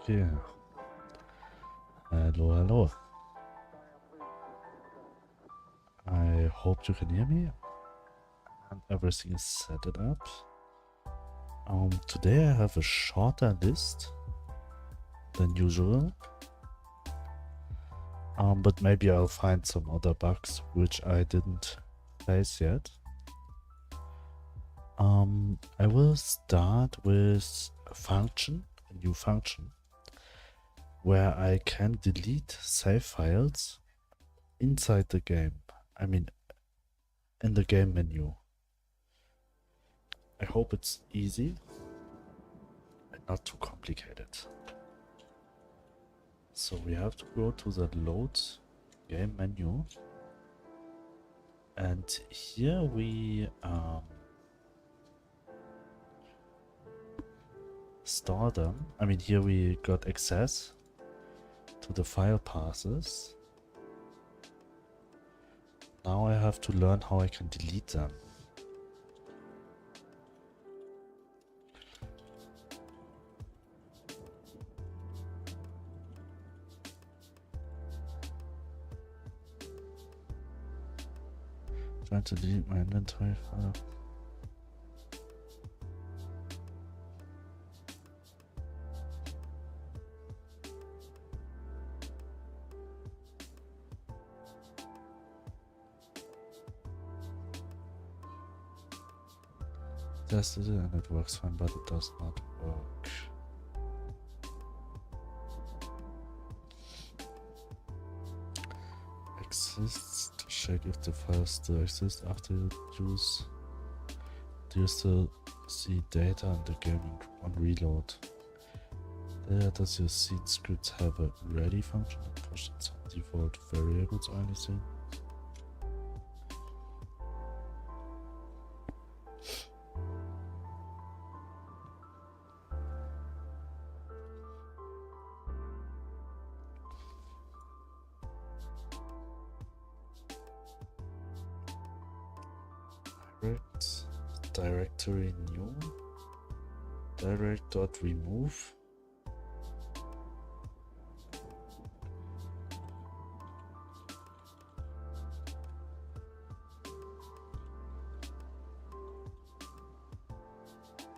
Okay. Hello, hello. I hope you can hear me and everything is set it up. Today I have a shorter list than usual. But maybe I'll find some other bugs which I didn't face yet. I will start with a function, a new function, where I can delete save files inside the game. I mean, in the game menu. I hope it's easy and not too complicated. So we have to go to the load game menu, and here we store them. I mean, here we got access to the file paths. Now I have to learn how I can delete them. Trying to delete my inventory file. Tested it and it works fine, but it does not work. Exists to check if the file still exists after you use. Do you still see data in the game on reload? Does your GDScript have a ready function that pushes some default variables or anything? Directory new direct.remove.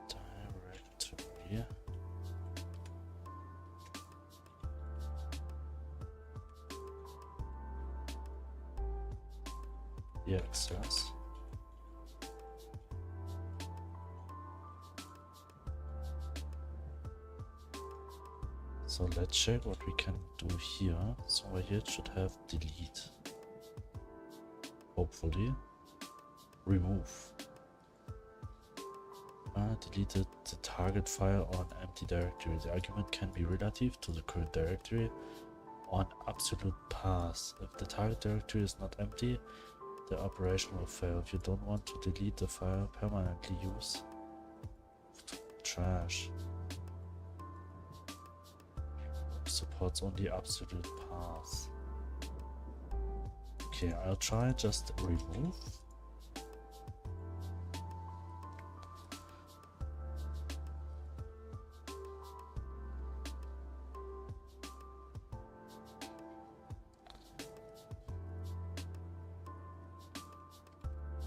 Directory. The access. So let's check what we can do here. So here it should have delete. Hopefully. Remove. Deleted the target file on empty directory. The argument can be relative to the current directory on absolute path. If the target directory is not empty, the operation will fail. If you don't want to delete the file permanently, use trash. Supports only absolute paths. Okay, I'll try just remove.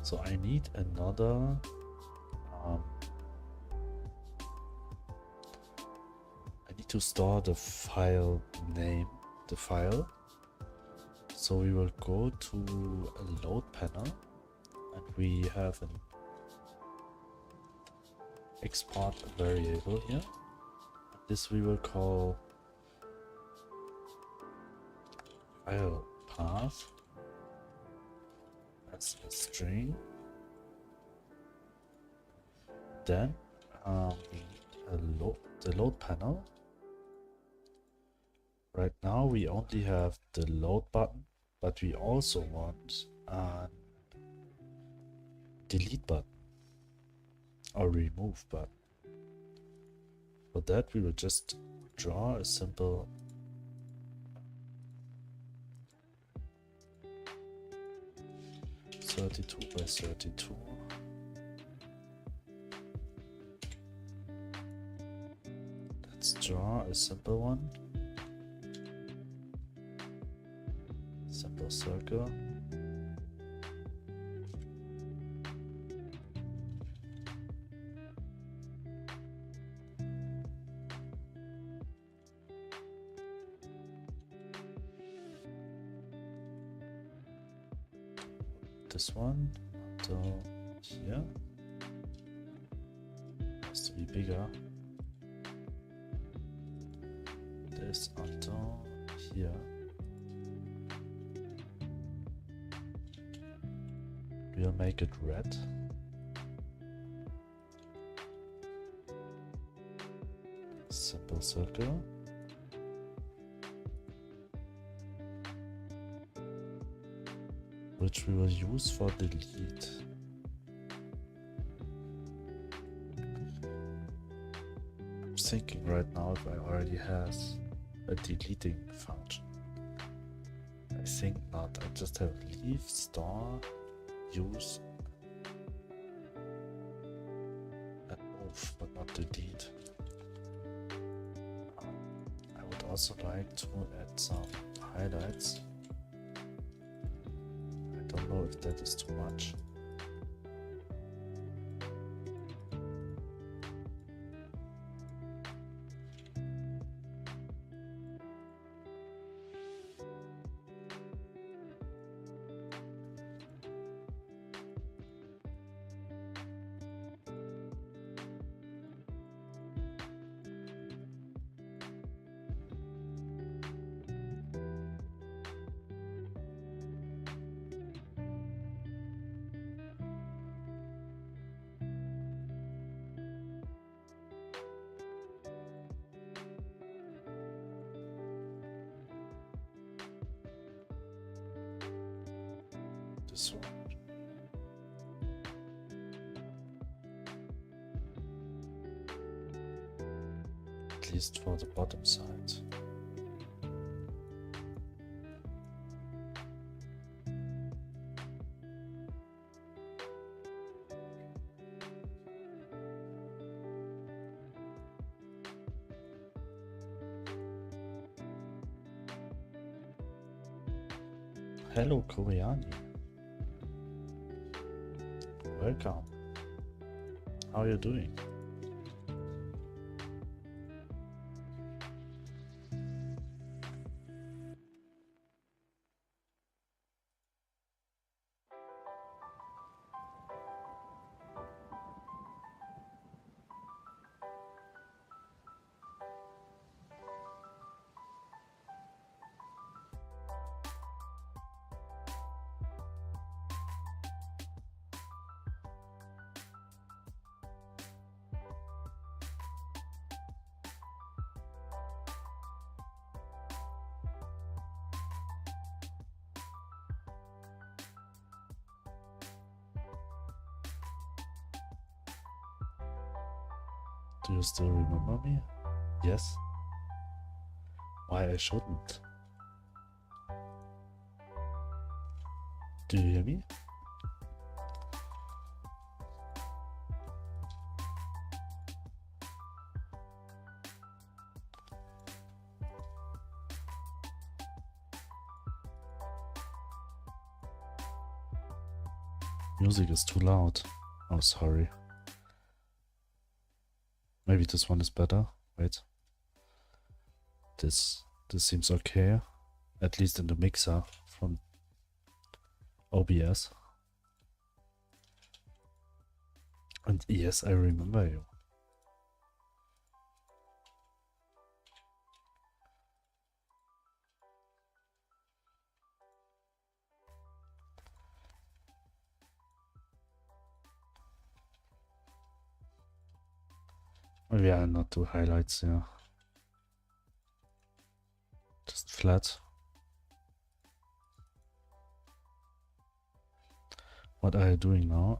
So I need another to store the file name, the file. So we will go to a load panel and we have an export variable here. This we will call file path as a string. Then the load panel. Right now we only have the load button, but we also want a delete button or remove button. For that we will just draw a simple (32 by 32). Let's draw a simple one. Simple circle. This one until here. Has to be bigger. This until here. We'll make it red. Simple circle. Which we will use for delete. I'm thinking right now if I already has a deleting function. I think not. I just have leave, star, use, and move, but not delete. I would also like to add some highlights. I don't know if that is too much. This one. At least for the bottom side. Hello, Koreani. Welcome. How are you doing? Do you still remember me? Yes? Why I shouldn't? Do you hear me? Music is too loud. Oh, sorry. Maybe this one is better. Wait. This seems okay. At least in the mixer from OBS. And yes, I remember you. Maybe I'll not do highlights here. Just flat. What are you doing now?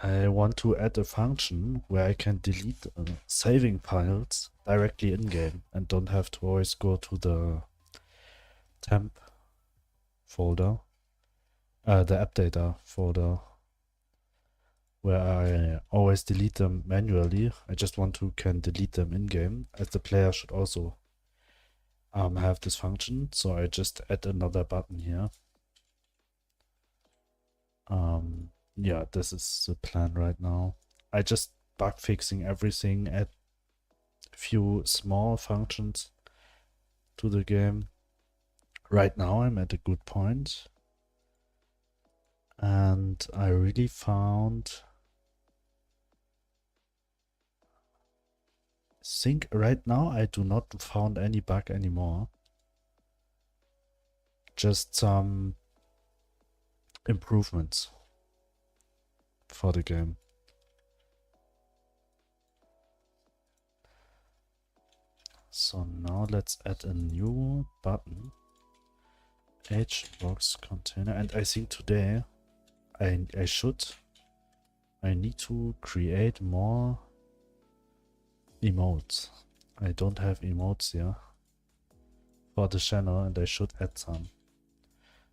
I want to add a function where I can delete saving files directly in-game and don't have to always go to the temp folder, the app data folder, where I always delete them manually. I just want to can delete them in game, as the player should also have this function. So I just add another button here. Yeah, this is the plan right now. I just bug fixing everything, add a few small functions to the game. Right now I'm at a good point, and I really found, think right now I do not found any bug anymore. Just some improvements for the game. So now let's add a new button, HBox container, and I think today I need to create more emotes. I don't have emotes here for the channel, and I should add some.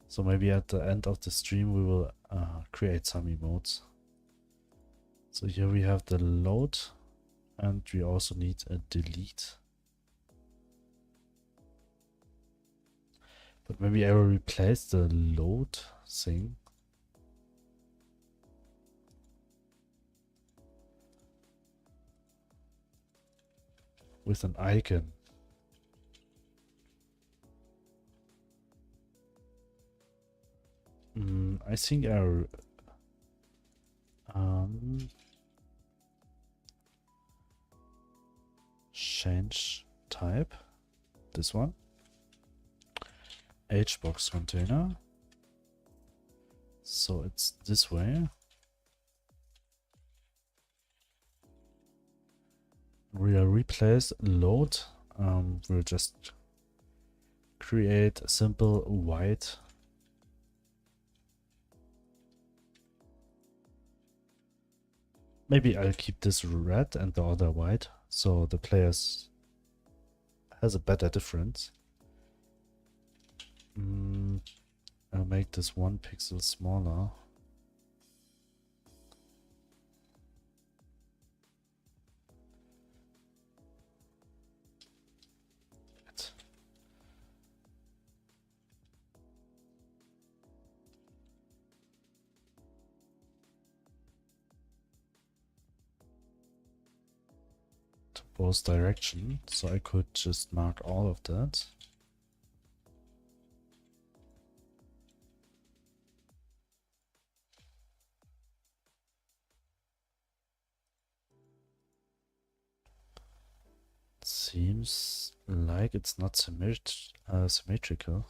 So maybe at the end of the stream we will create some emotes. So here we have the load, and we also need a delete. But maybe I will replace the load thing with an icon. I think our change type, this one, HBox container. So it's this way. We'll replace load. We'll just create a simple white maybe I'll keep this red and the other white, so the players has a better difference. I'll make this 1 pixel smaller. To both direction, so I could just mark all of that. Seems like it's not symmetrical.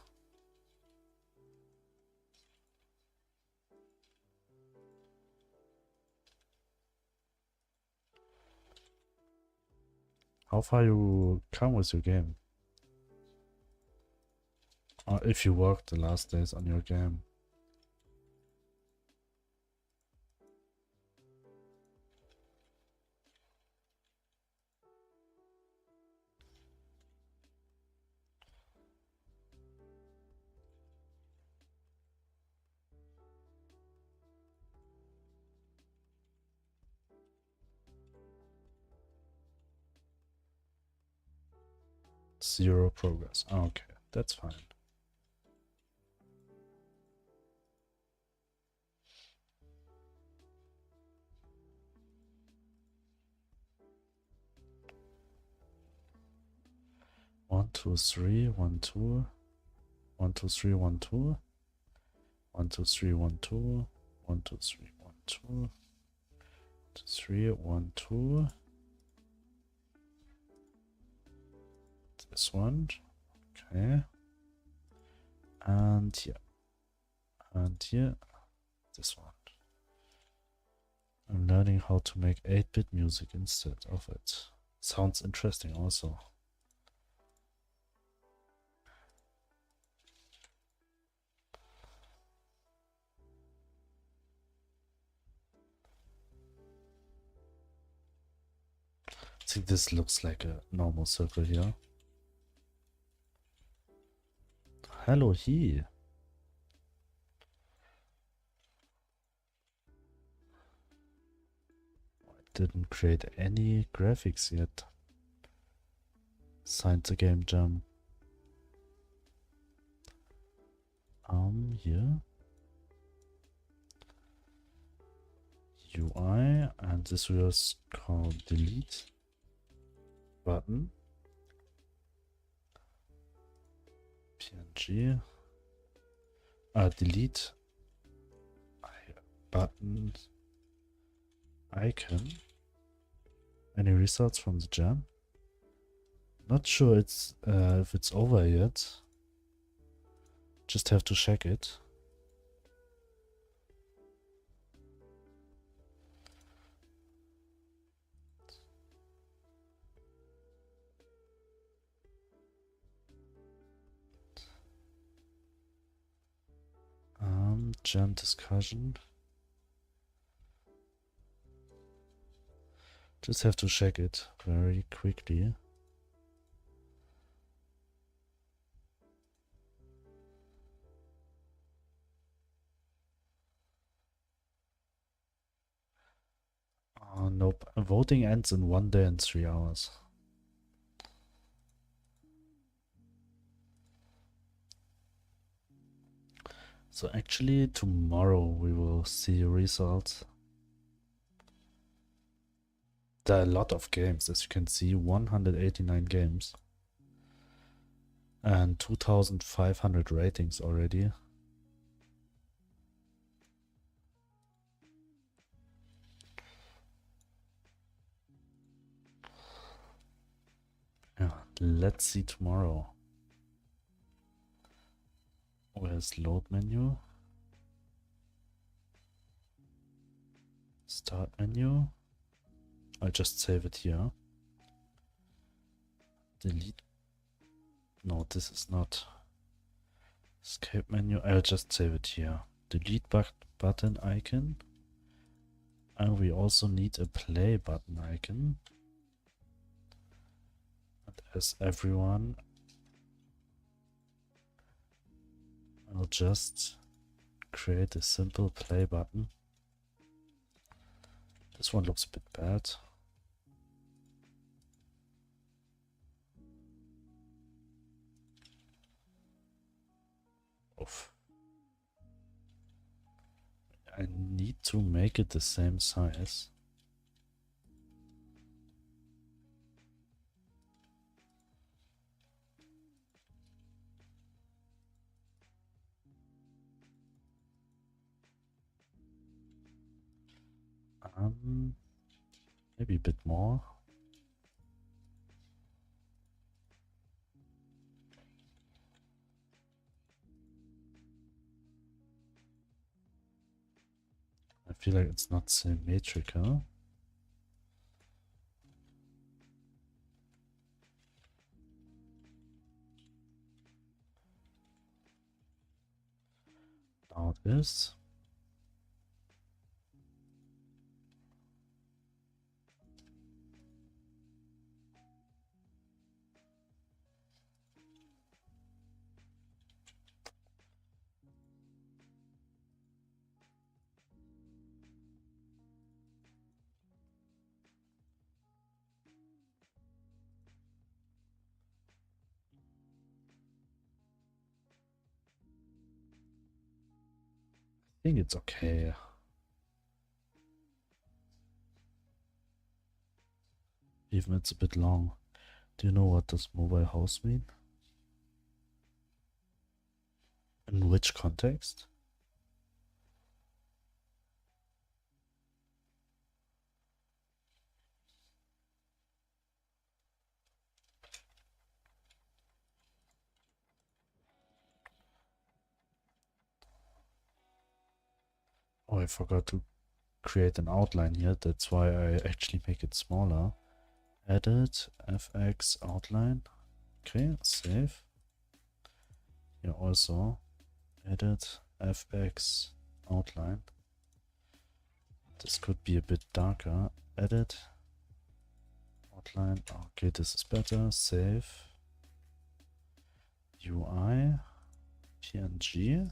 How far you come with your game? Or if you worked the last days on your game? Zero progress. Okay, that's fine. One, two, three, 1, 2, 1, 2, 3, 1, 2, 1, 2, 3, 1, 2, 1, 2, 3, 1, 2, 2, 3, 1, 2. This one, okay, and here, this one. I'm learning how to make 8-bit music instead of it. Sounds interesting also. I think this looks like a normal circle here. Hello, he. didn't create any graphics yet. Signed the game jam. Here. UI, and this was called delete button. PNG. Delete button icon. Any results from the jam? Not sure it's if it's over yet. Just have to check it. Jam discussion. Just have to check it very quickly. Nope. Voting ends in 1 day and 3 hours. So actually tomorrow we will see results. There are a lot of games, as you can see, 189 games. And 2,500 ratings already. Yeah, let's see tomorrow. Where's load menu? Start menu. I'll just save it here. Delete. No, this is not. Escape menu. I'll just save it here. Delete button icon. And we also need a play button icon. And as everyone, I'll just create a simple play button. This one looks a bit bad. Oof. I need to make it the same size. Maybe a bit more. I feel like it's not symmetrical. Now it is. I think it's okay. Even it's a bit long. Do you know what does mobile house mean? In which context? Oh, I forgot to create an outline here. That's why I actually make it smaller. Edit, FX, outline. Okay, save. Here also, edit, FX, outline. This could be a bit darker. Edit, outline. Okay, this is better. Save. UI, PNG.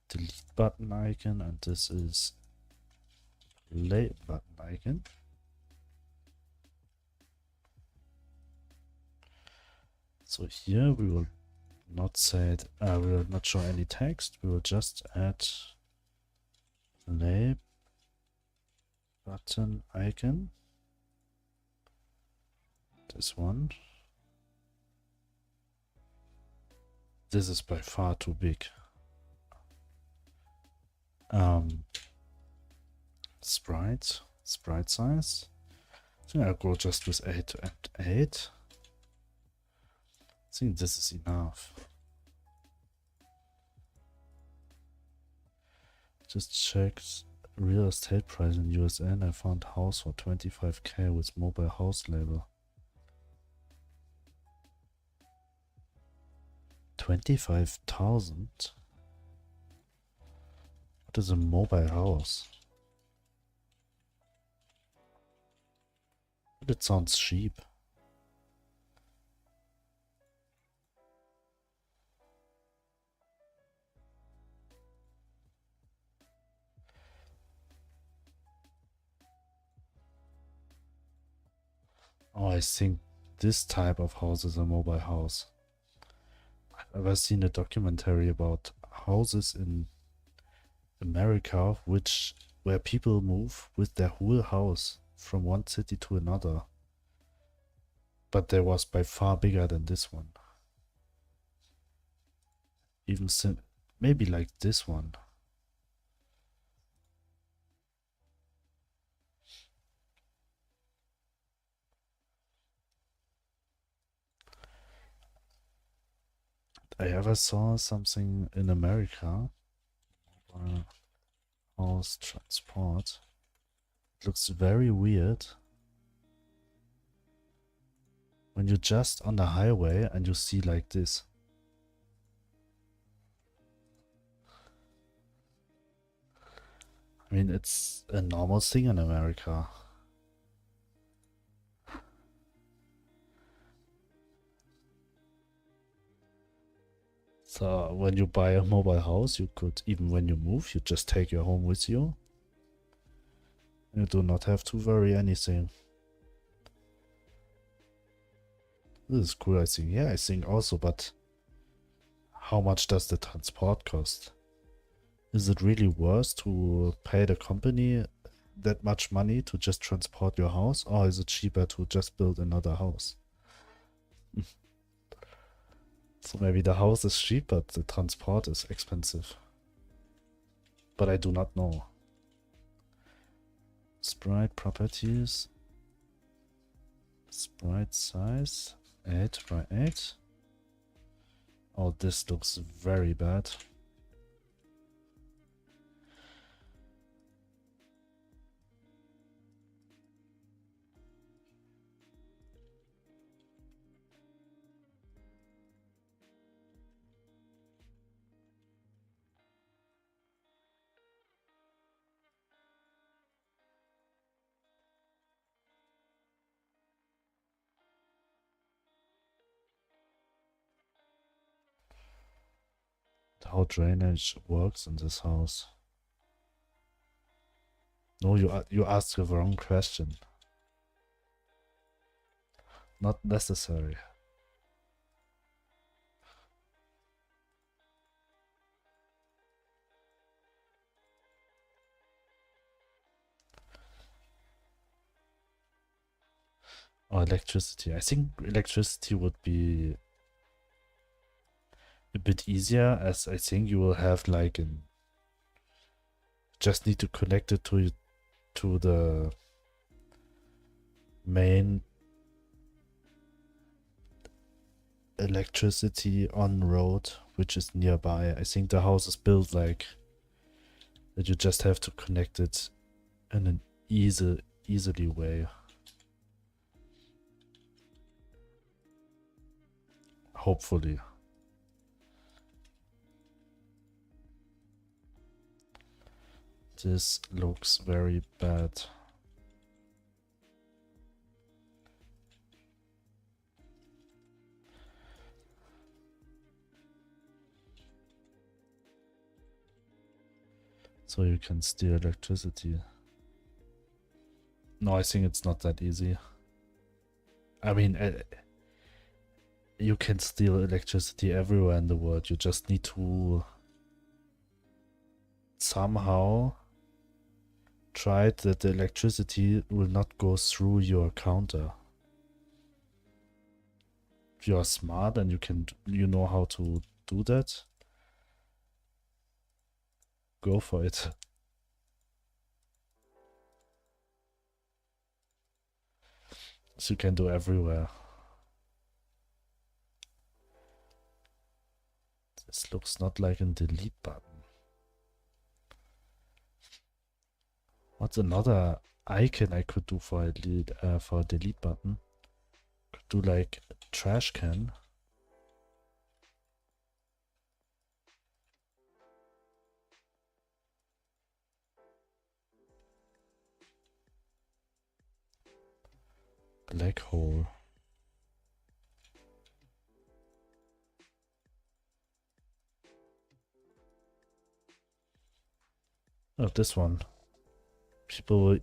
Delete button icon, and this is Play button icon. So here we will not say it, we will not show any text, we will just add play button icon. This one. This is by far too big. Sprite size. I think I'll go just with 8 and 8. I think this is enough. Just checked real estate price in USA and I found house for 25k with mobile house label. 25,000? What is a mobile house? But it sounds cheap. Oh, I think this type of house is a mobile house. I've ever seen a documentary about houses in America where people move with their whole house from one city to another. But they was by far bigger than this one. Even maybe like this one. I ever saw something in America. House transport. It looks very weird. When you're just on the highway and you see like this. I mean, it's a normal thing in America. So when you buy a mobile house, you could, even when you move, you just take your home with you. You do not have to worry anything. This is cool, I think. Yeah, I think also, but how much does the transport cost? Is it really worth to pay the company that much money to just transport your house? Or is it cheaper to just build another house? So maybe the house is cheap, but the transport is expensive. But I do not know. Sprite properties. Sprite size. 8 by 8. Oh, this looks very bad. How drainage works in this house. No, you asked the wrong question. Not necessary. Oh, electricity. I think electricity would be a bit easier, as I think you will have like an just need to connect it to the main electricity on road, which is nearby. I think the house is built like that you just have to connect it in an easily way. Hopefully. This looks very bad. So you can steal electricity. No, I think it's not that easy. I mean, you can steal electricity everywhere in the world. You just need to somehow try that the electricity will not go through your counter. If you are smart and you know how to do that, go for it. So you can do everywhere. This looks not like a delete button. What's another icon I could do for a delete button? Could do like a trash can. Black hole. Oh, this one. People will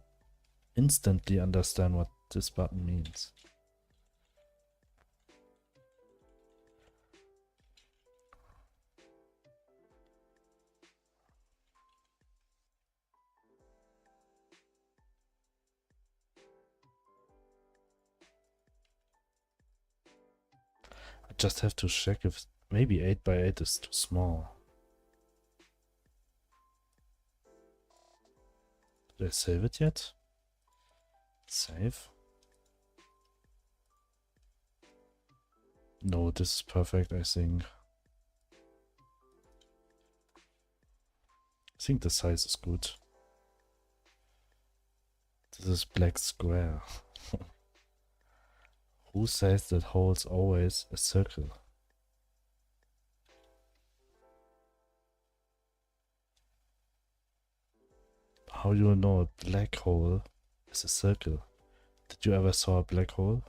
instantly understand what this button means. I just have to check if maybe 8x8 is too small. Did I save it yet? Save. No, this is perfect, I think. I think the size is good. This is black square. Who says that hole's always a circle? How do you know a black hole is a circle? Did you ever saw a black hole?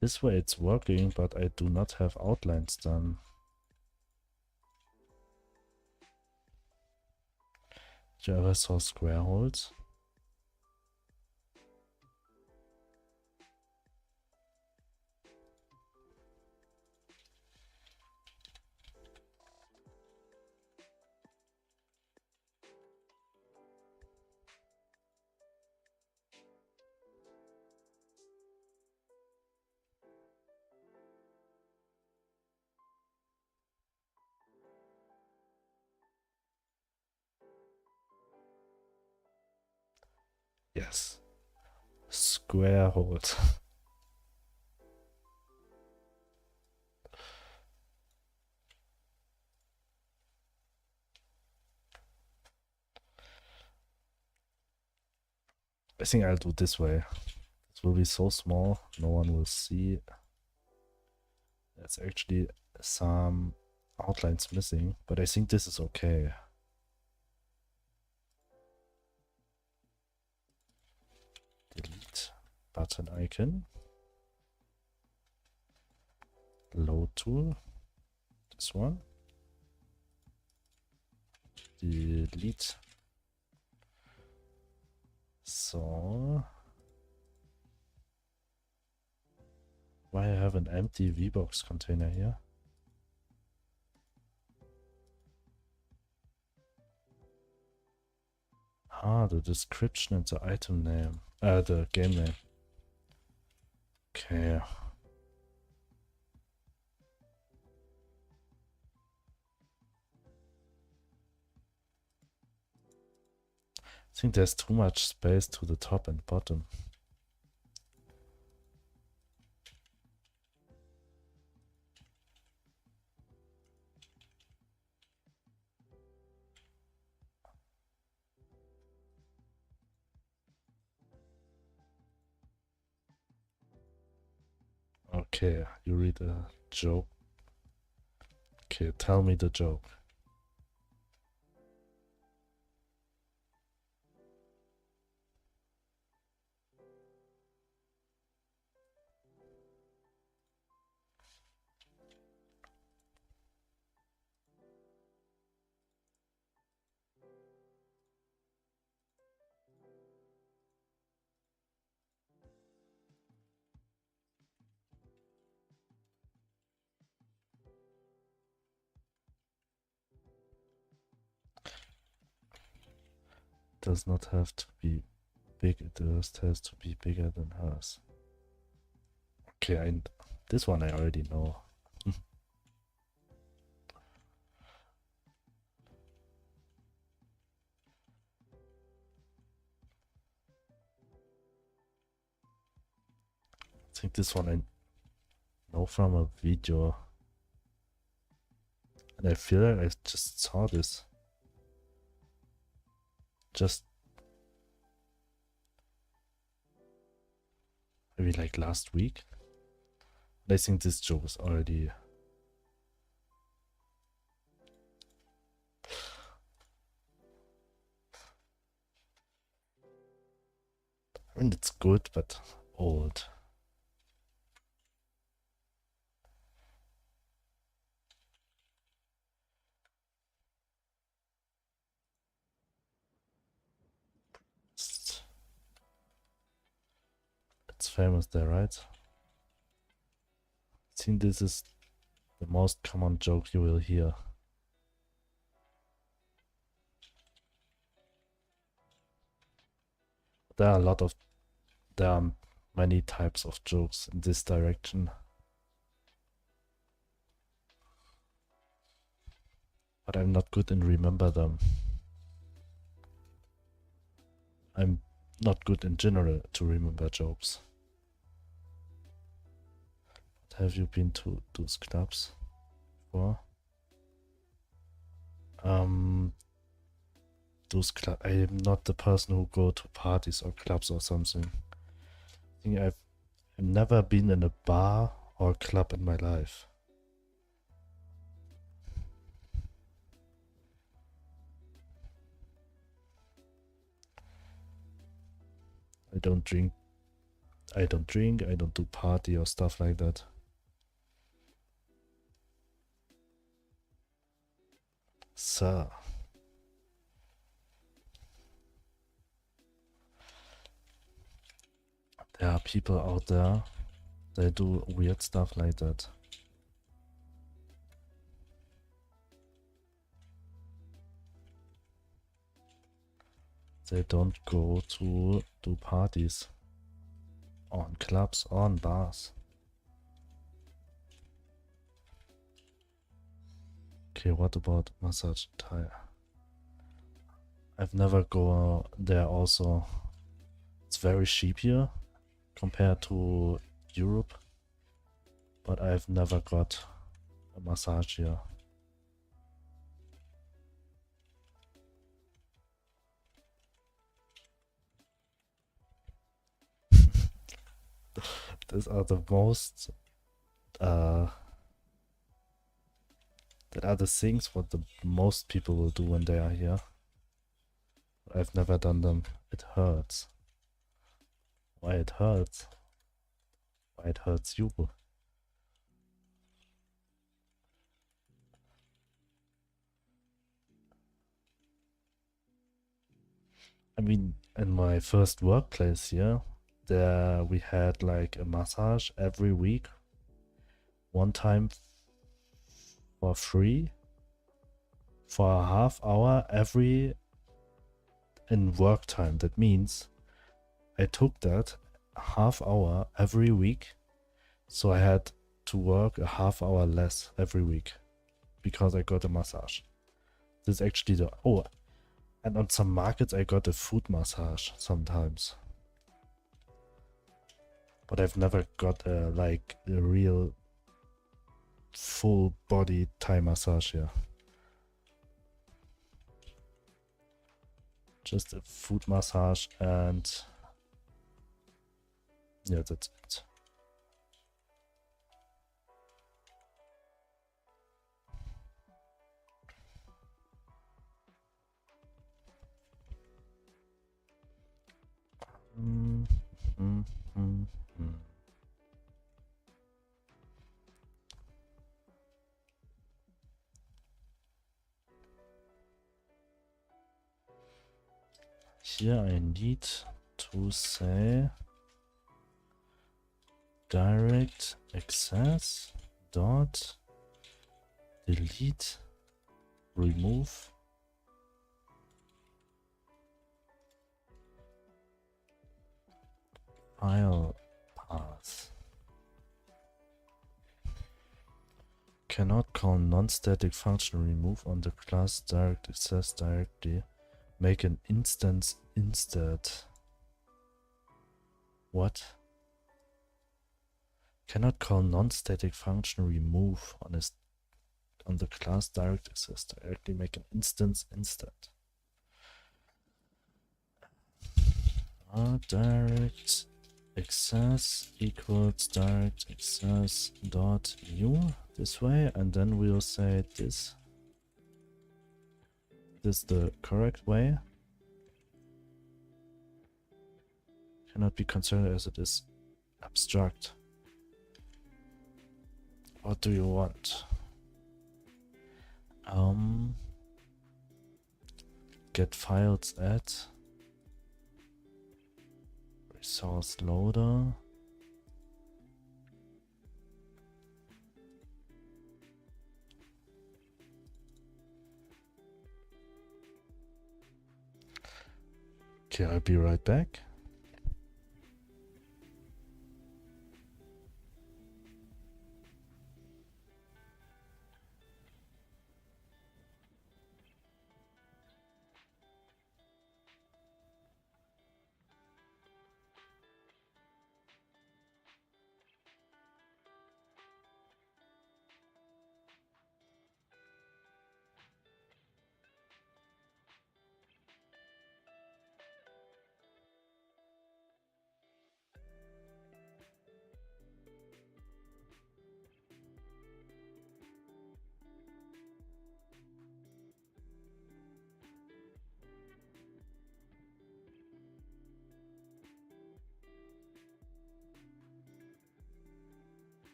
This way it's working, but I do not have outlines done. Did you ever saw square holes? Yes. Square holes. I think I'll do this way. This will be so small, no one will see. There's actually some outlines missing, but I think this is okay. Delete button icon. Load tool. This one. Delete. So. Why I have an empty VBox container here? Ah, the description and the item name. The game name. Okay. I think there's too much space to the top and bottom. Okay, you read a joke. Okay, tell me the joke. does not have to be big, it just has to be bigger than hers. Okay, and this one I already know. I think this one I know from a video. And I feel like I just saw this. Just maybe like last week. I think this joke is already... I mean, it's good, but old. It's famous there, right? I think this is the most common joke you will hear. There are many types of jokes in this direction. But I'm not good in remember them. I'm not good in general to remember jokes. But have you been to those clubs before? I am not the person who go to parties or clubs or something. I think I've never been in a bar or club in my life. I don't drink, I don't do party or stuff like that. So. There are people out there that do weird stuff like that. They don't go to do parties on clubs or on bars. Okay, what about massage Thai? I've never go there also. It's very cheap here compared to Europe, but I've never got a massage here. These are the most that are the things what the most people will do when they are here. I've never done them. It hurts. Why it hurts? Why it hurts you? I mean, in my first workplace here, there we had like a massage every week, one time for free, for a half hour in work time. That means I took that half hour every week, so I had to work a half hour less every week because I got a massage. This is actually the... Oh, and on some markets I got a foot massage sometimes. But I've never got like a real full body Thai massage here. Just a foot massage and yeah, that's it. Here I need to say direct access dot delete remove file path. Cannot call non-static function remove on the class direct access directly. Make an instance instead. What? Cannot call non-static function remove on the class direct access directly. Make an instance instead. Direct access equals direct access dot new this way, and then we'll say this. This is the correct way. Cannot be considered as it is abstract. What do you want? Get files at resource loader. Okay, I'll be right back.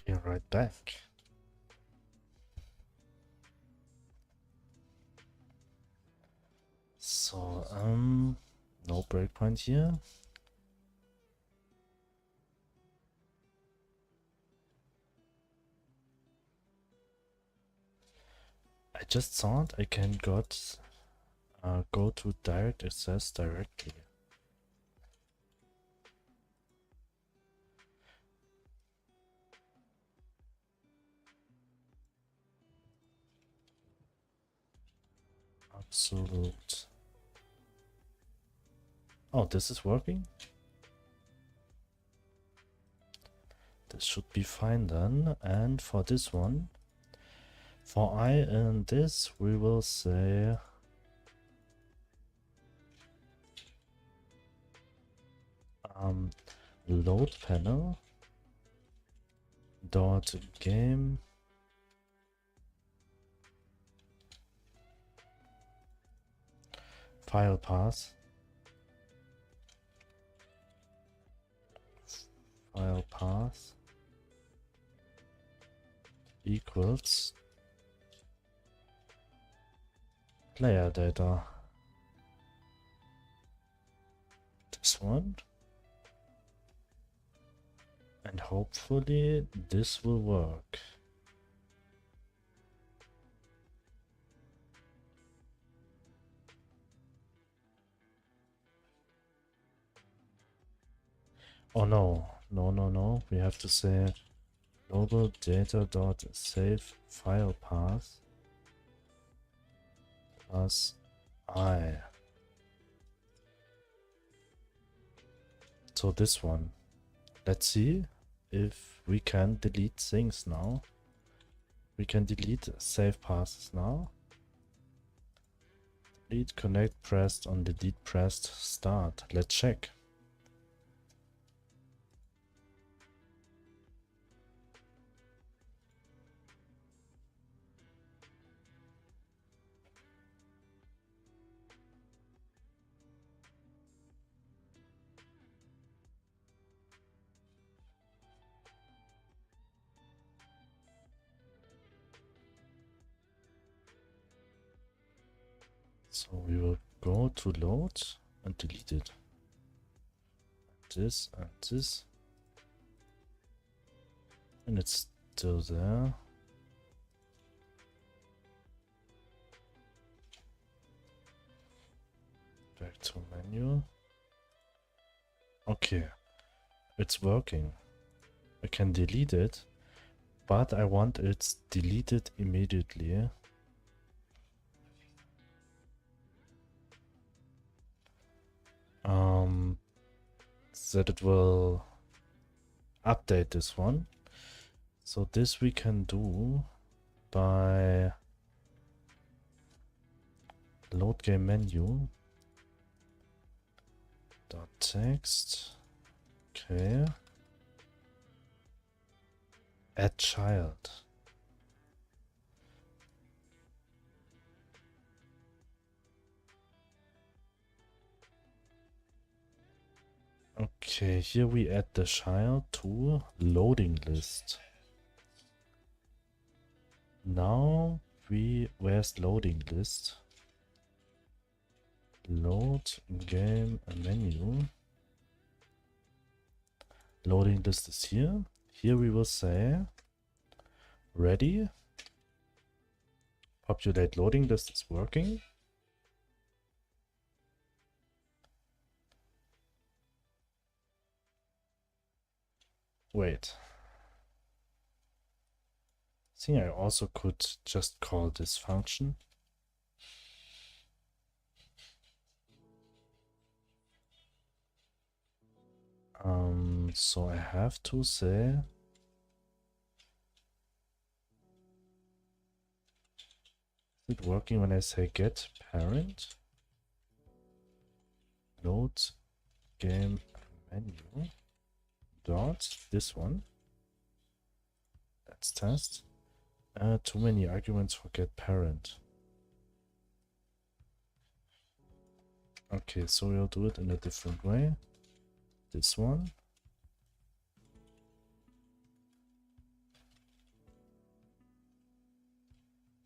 Okay, right back. So, no breakpoint here. I just thought I can go to direct access directly. Absolute. Oh, this is working? This should be fine then. And for this one, for I and this, we will say load panel dot game file path equals player data. This one. And hopefully this will work. Oh no, no. We have to say global data dot save file path plus I. So this one. Let's see if we can delete things now. We can delete save paths now. Delete connect pressed on delete pressed start. Let's check. So we will go to load and delete it. This and this. And it's still there. Back to menu. Okay, it's working. I can delete it, but I want it deleted immediately. That it will update this one. So this we can do by load game menu dot text. Okay. Add child. Okay, here we add the child to loading list. Now where's loading list? Load game menu. Loading list is here. Here we will say ready. Populate loading list is working. Wait. I think I also could just call this function. So I have to say is it working when I say get parent load game menu dot this one. Let's test. Too many arguments for get parent. Okay, so we'll do it in a different way. This one.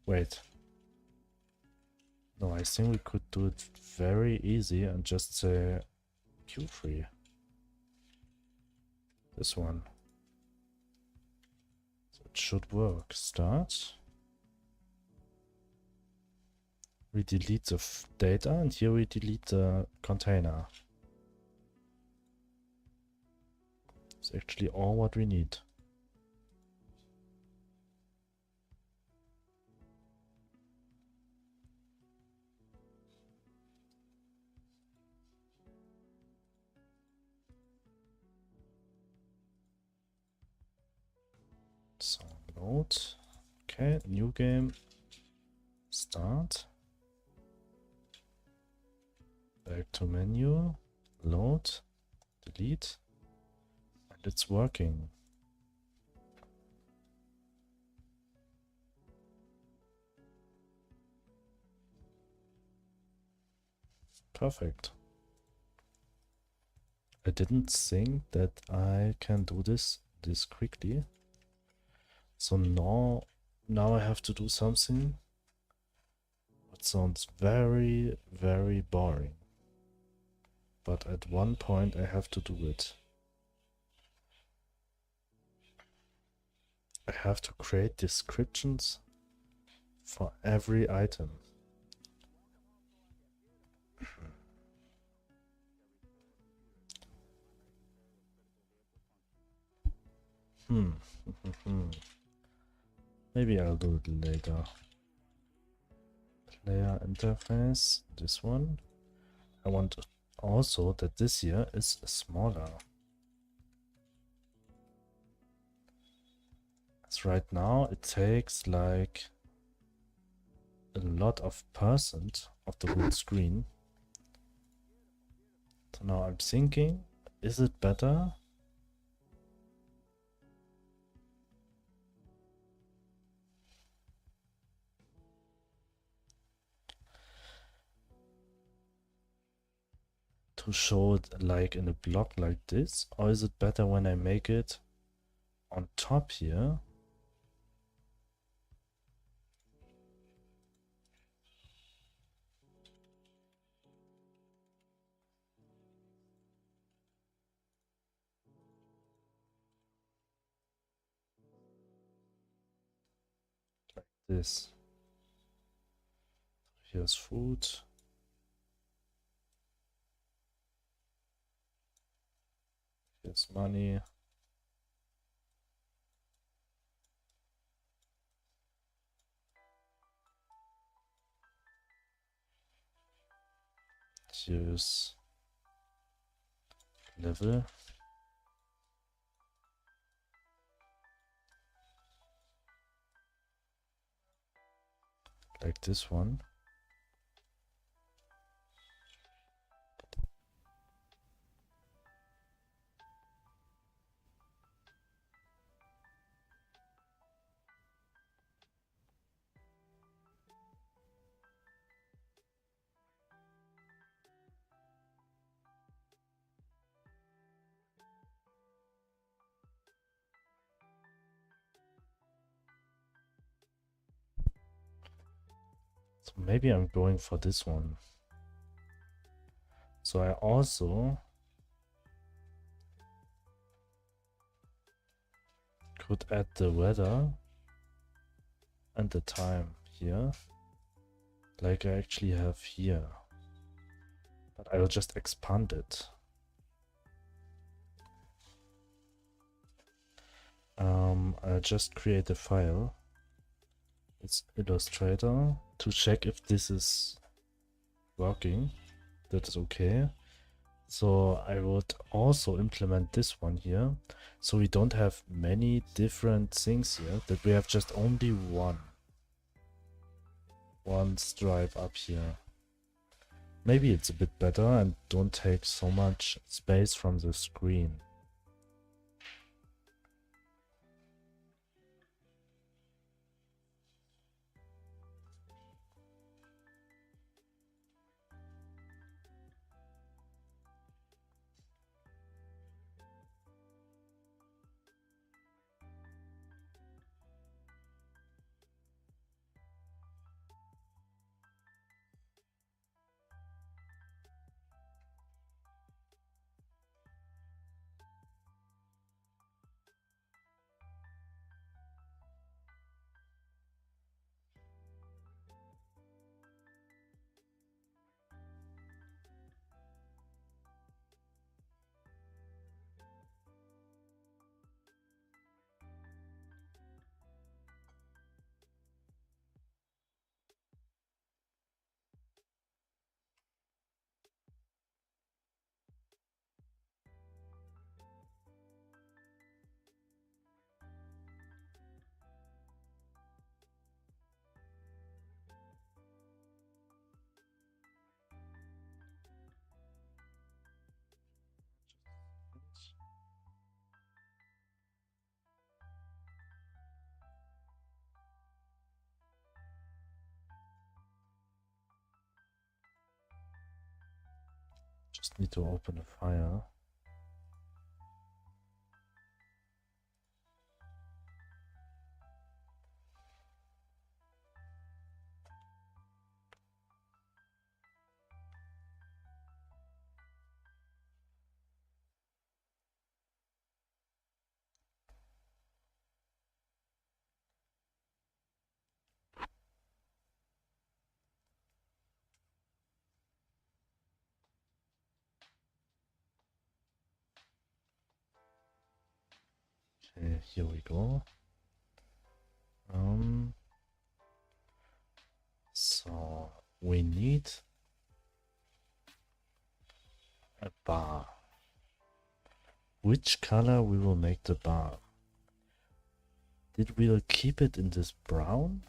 Wait. No, I think we could do it very easy and just say Q3. This one. So it should work. Start. We delete the data and here we delete the container. It's actually all what we need. So load. Okay, new game. Start. Back to menu. Load. Delete. And it's working. Perfect. I didn't think that I can do this quickly. So now I have to do something that sounds very, very boring. But at one point I have to do it. I have to create descriptions for every item. Maybe I'll do it later. Player interface, this one. I want also that this here is smaller. As right now it takes like a lot of percent of the whole screen. So now I'm thinking, is it better to show it like in a block like this, or is it better when I make it on top here? Like this. Here's food. Here's money. Here's level. Like this one. So maybe I'm going for this one. So I also could add the weather and the time here, like I actually have here. But I will just expand it. I'll just create a file. It's Illustrator to check if this is working. That is okay. So I would also implement this one here. So we don't have many different things here, that we have just only one stripe up here. Maybe it's a bit better and don't take so much space from the screen. Just need to open a file. Okay, here we go. So we need a bar. Which color we will make the bar? Did we keep it in this brown?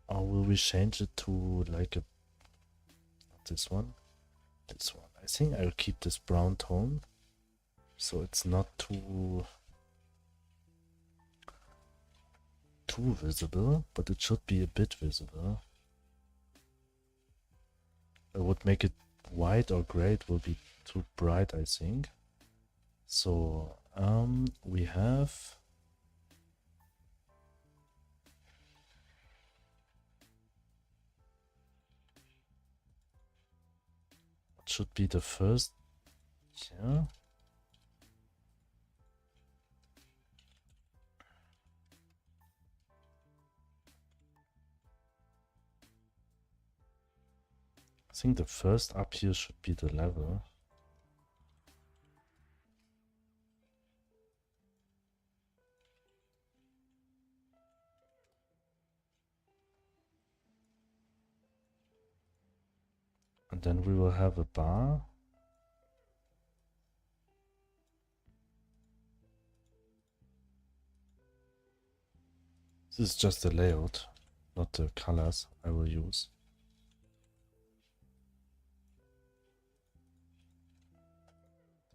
Or will we change it to like a this one? This one. I think I'll keep this brown tone so it's not too visible, but it should be a bit visible. I would make it white or gray, it will be too bright, I think. So we have what should be the first, yeah. I think the first up here should be the level. And then we will have a bar. This is just the layout, not the colors I will use.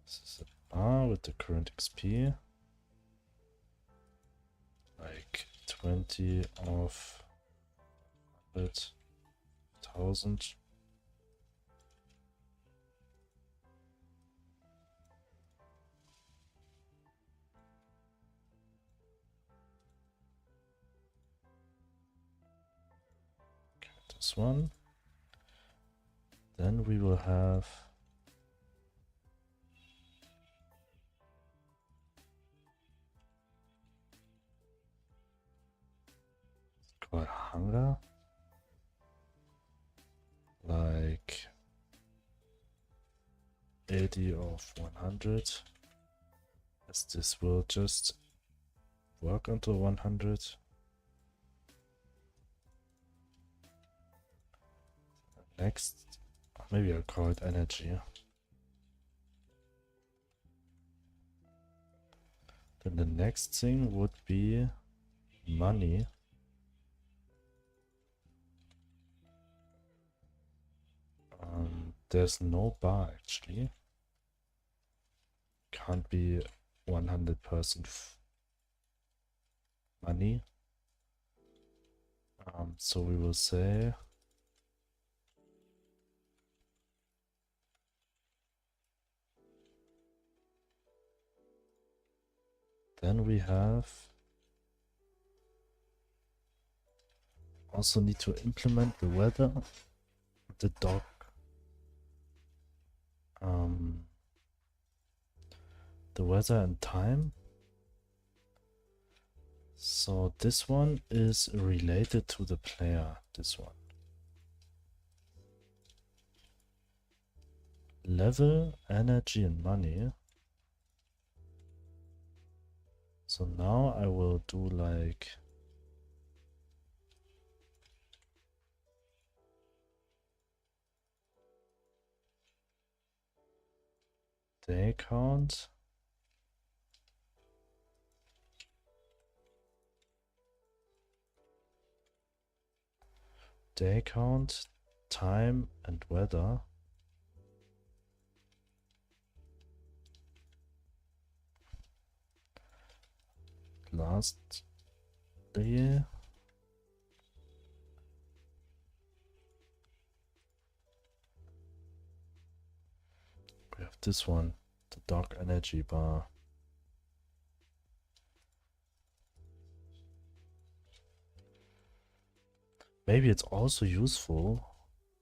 This is a bar with the current XP. Like 20 of 100,000. Okay, this one. Then we will have called hunger, like 80 of 100, as this will just work until 100. Next, maybe I'll call it energy. Then the next thing would be money. There's no bar actually. Can't be 100% money. So we will say then we have also need to implement the weather, the dog, the weather and time. So this one is related to the player, this one. Level, energy and money. So now I will do like day count. Day count, time and weather. Last day. this one, the dock energy bar. Maybe it's also useful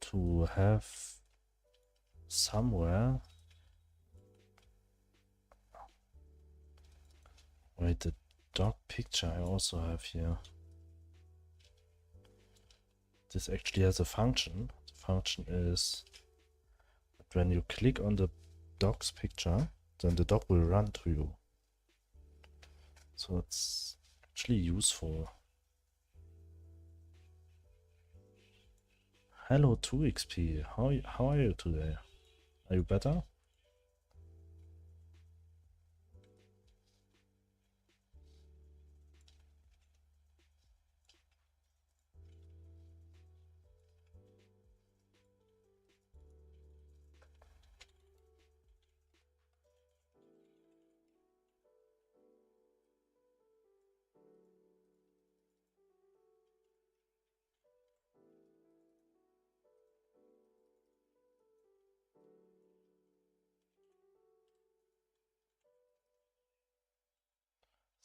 to have somewhere. Wait, the dock picture I also have here. This actually has a function. The function is that when you click on the dock's picture, then the dock will run to you. So it's actually useful. Hello 2XP, how are you today? Are you better?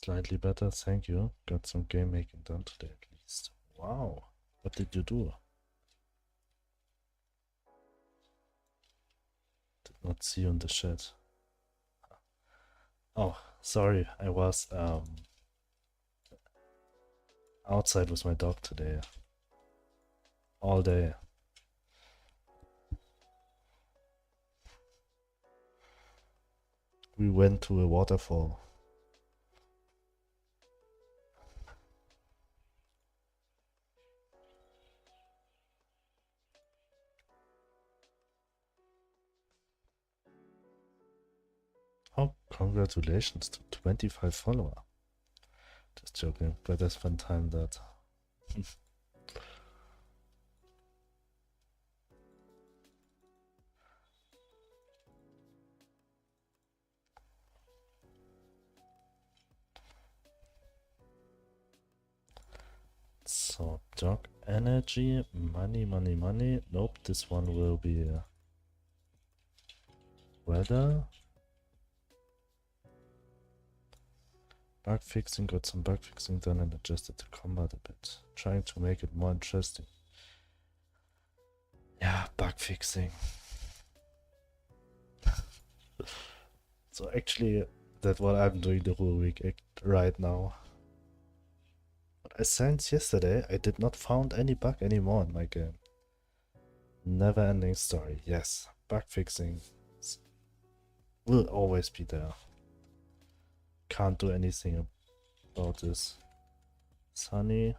Slightly better, thank you. Got some game making done today at least. Wow, what did you do? Did not see you in the chat. Oh, sorry, I was outside with my dog today. All day. We went to a waterfall. Oh, congratulations to 25 followers. Just joking, better spend time that. So, dog energy, money, money, money. Nope, this one will be weather. Bug fixing, got some bug fixing done and adjusted the combat a bit. Trying to make it more interesting. Yeah, bug fixing. So actually, that's what I'm doing the whole week right now. But I since yesterday, I did not found any bug anymore in my game. Never ending story. Yes, bug fixing will always be there. Can't do anything about this. Sunny.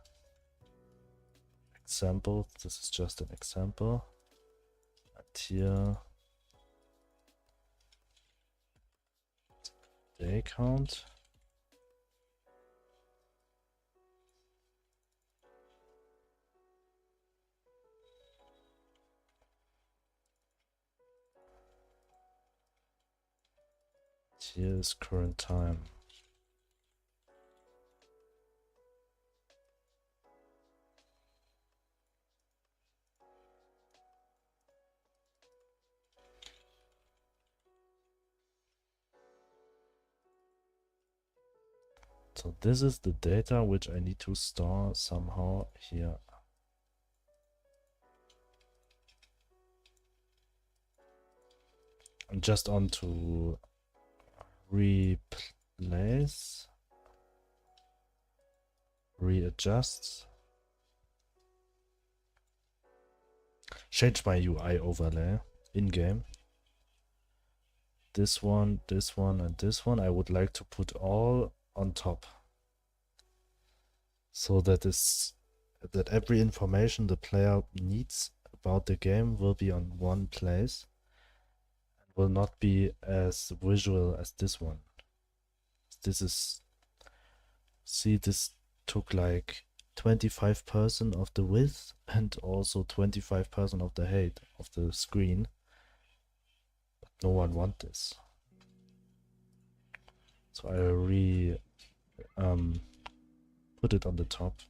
Example. This is just an example. And here. Day count. Here is current time. So this is the data which I need to store somehow here. I'm just on to replace, readjust, change my UI overlay in-game. This one, and this one I would like to put all on top. So that every information the player needs about the game will be on one place. Will not be as visual as this one. This is, see, this took like 25% of the width and also 25% of the height of the screen. But no one wants this. So I put it on the top.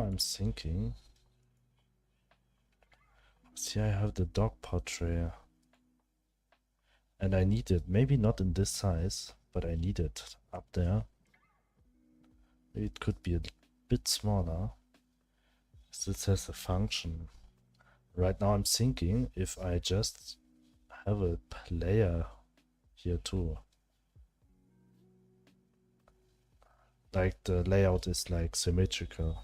I'm thinking, see, I have the dog portrait, and I need it, maybe not in this size, but I need it up there. Maybe it could be a bit smaller. This has a function. Right now I'm thinking if I just have a player here too. Like the layout is like symmetrical.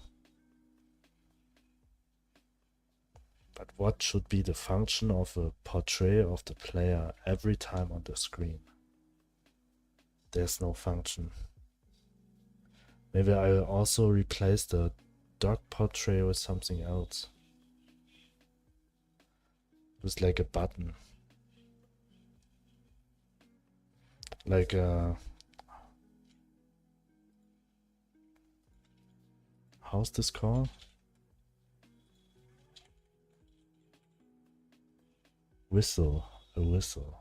But what should be the function of a portrait of the player every time on the screen? There's no function. Maybe I'll also replace the dog portrait with something else. With like a button. Like a... How's this called? Whistle. A whistle.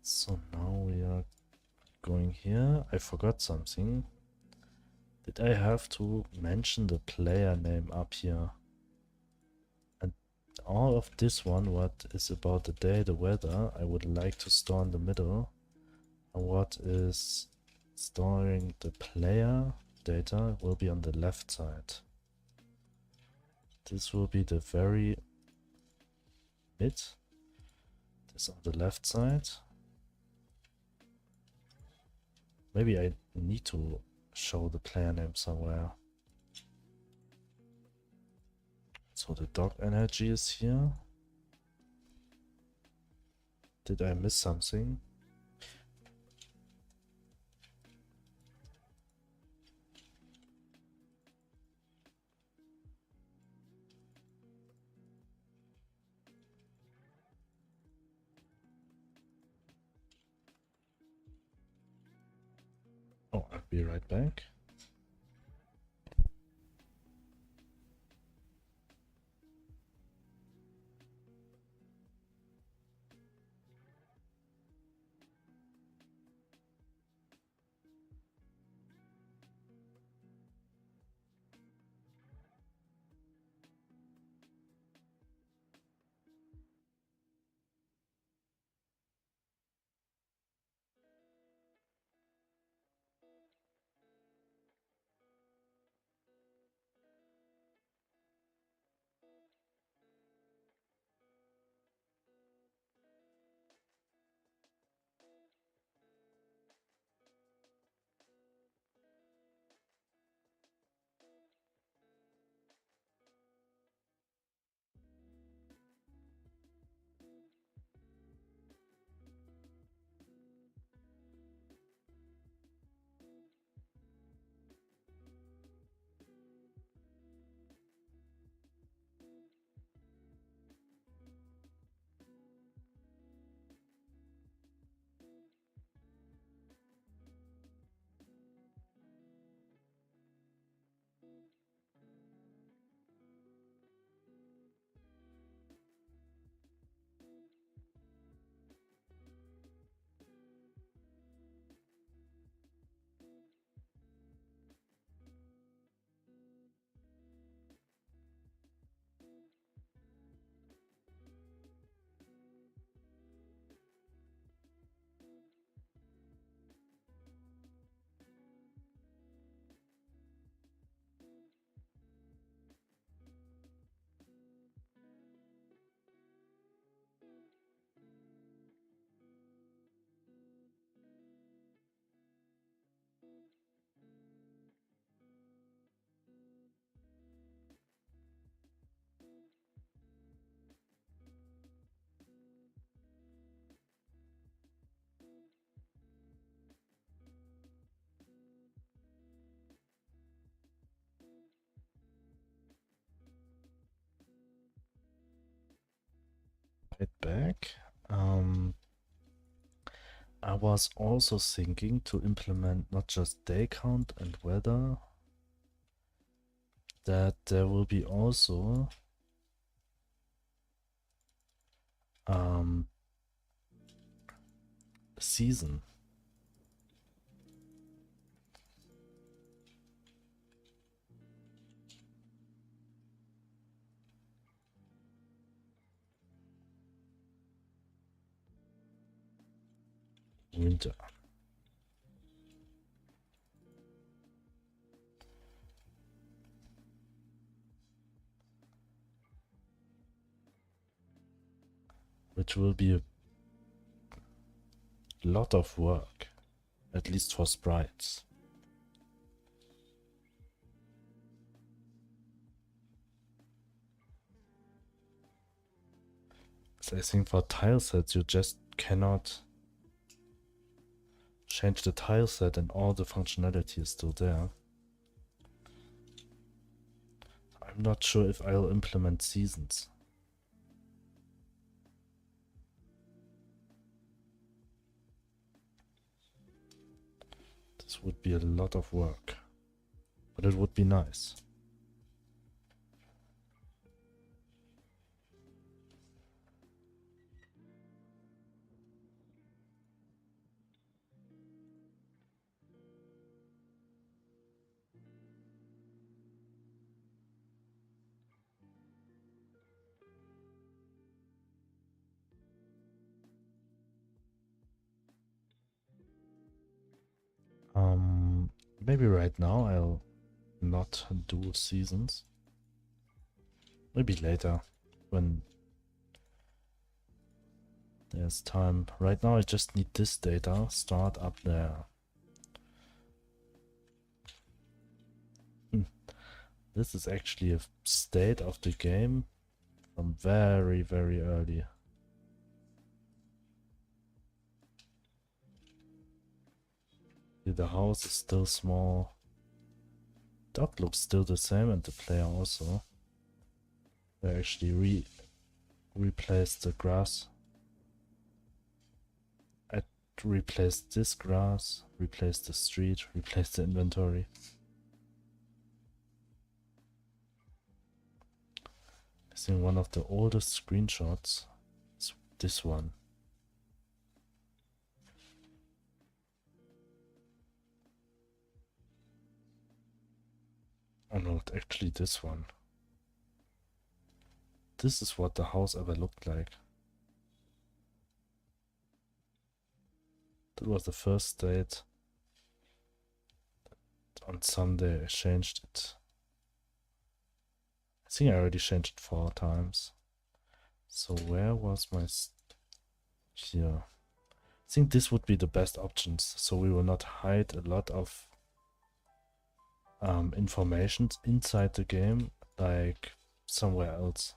So now we are going here. I forgot something. Did I have to mention the player name up here? And all of this one, what is about the day, the weather, I would like to store in the middle. And what is storing the player data will be on the left side. This will be the very mid. This on the left side. Maybe I need to show the player name somewhere. So the dog energy is here. Did I miss something? Oh, I'll be right back. Right back. I was also thinking to implement not just day count and weather, that there will be also season. winter. Which will be a lot of work, at least for sprites. So I think for tile sets you just cannot change the tile set and all the functionality is still there. I'm not sure if I'll implement seasons. This would be a lot of work, but it would be nice. Maybe right now I'll not do seasons. Maybe later, when there's time. Right now I just need this data, start up there. This is actually a state of the game from very, very early. The house is still small. Dog looks still the same and the player also. I actually replaced the grass. I replaced this grass, replaced the street, replaced the inventory. I think one of the oldest screenshots is this one. Oh no, actually this one. This is what the house ever looked like. That was the first state. On Sunday I changed it. I think I already changed it 4 times. So where was my... here. I think this would be the best options, so we will not hide a lot of information inside the game, like somewhere else.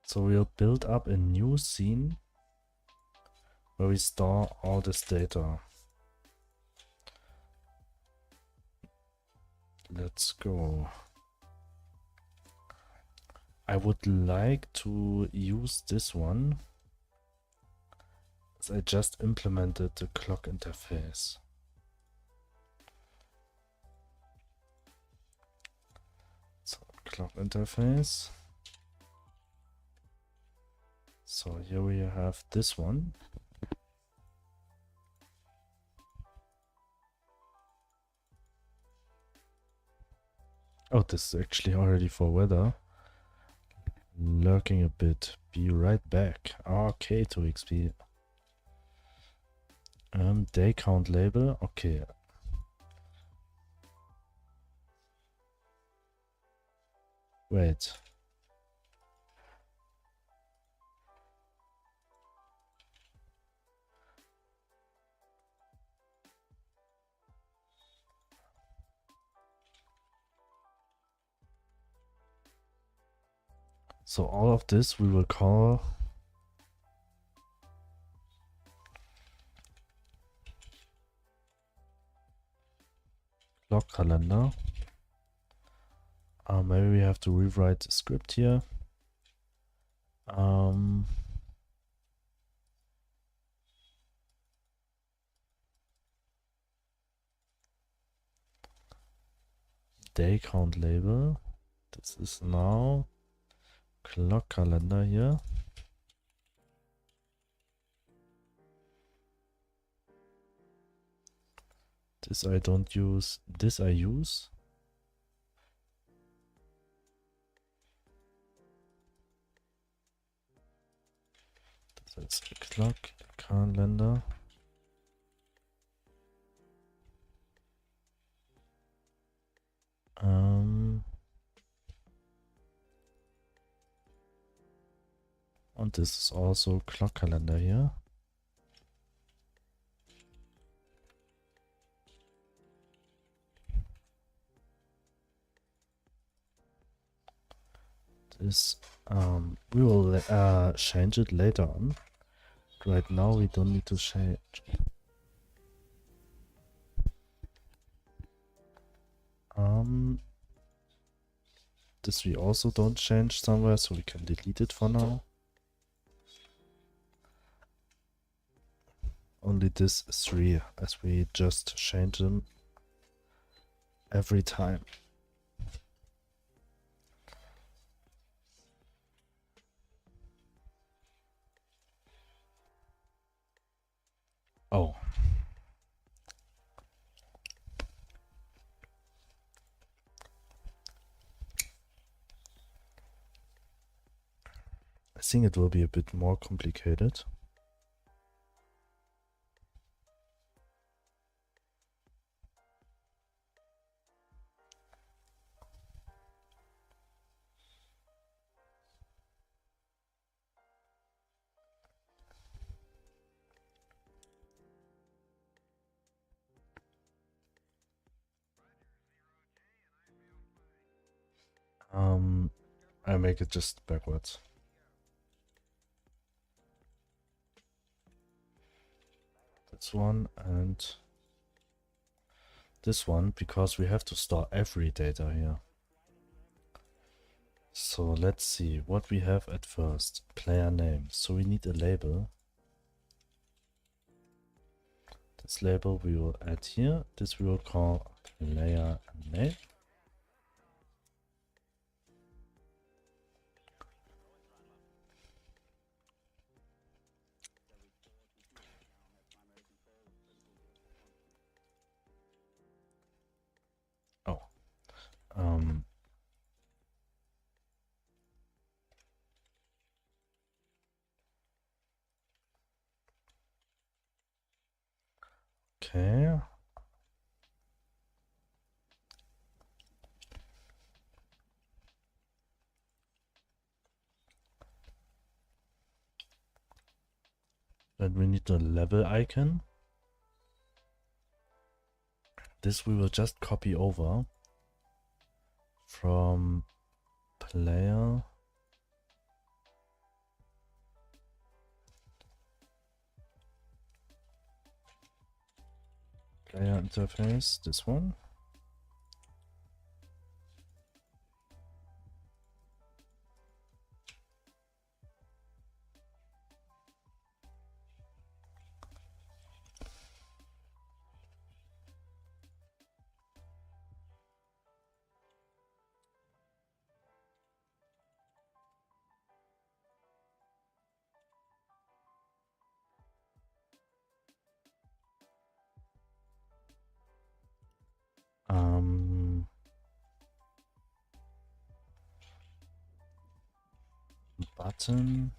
So we'll build up a new scene where we store all this data. Let's go. I would like to use this one, as I just implemented the clock interface. So clock interface. So here we have this one. Oh, this is actually already for weather. Lurking a bit. Be right back. Okay, 2xp. Day count label. Okay. Wait. So all of this we will call clock calendar. Maybe we have to rewrite the script here. Day count label. This is now clock calendar here. This I don't use, this I use. That's a clock, a calendar. And this is also clock calendar here. This we will change it later on. Right now we don't need to change. This we also don't change somewhere, so we can delete it for now. Only this 3, as we just change them every time. Oh. I think it will be a bit more complicated. I make it just backwards. This one and this one, because we have to store every data here. So let's see what we have at first. Player name. So we need a label. This label we will add here. This we will call player name. Oh. Okay. Then we need a level icon. This we will just copy over from player interface, this one. Button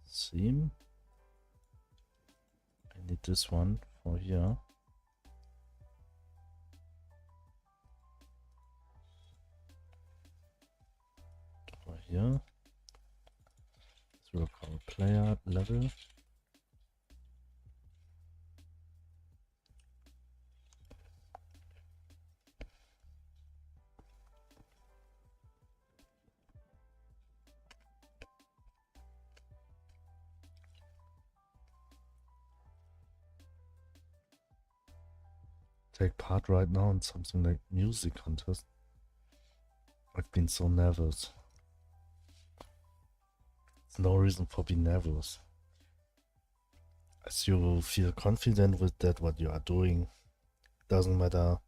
theme. I need this one for here. For here. So we'll call player level. Take part right now in something like music contest. I've been so nervous. There's no reason for being nervous. As you feel confident with that what you are doing, doesn't matter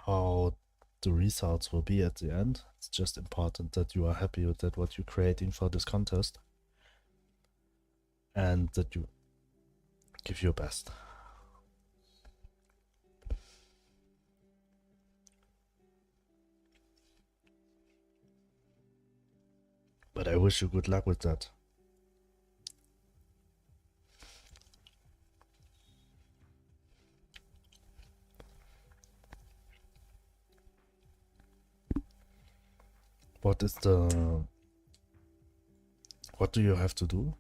how the results will be at the end. It's just important that you are happy with that what you're creating for this contest and that you give your best. But I wish you good luck with that. What is the... What do you have to do?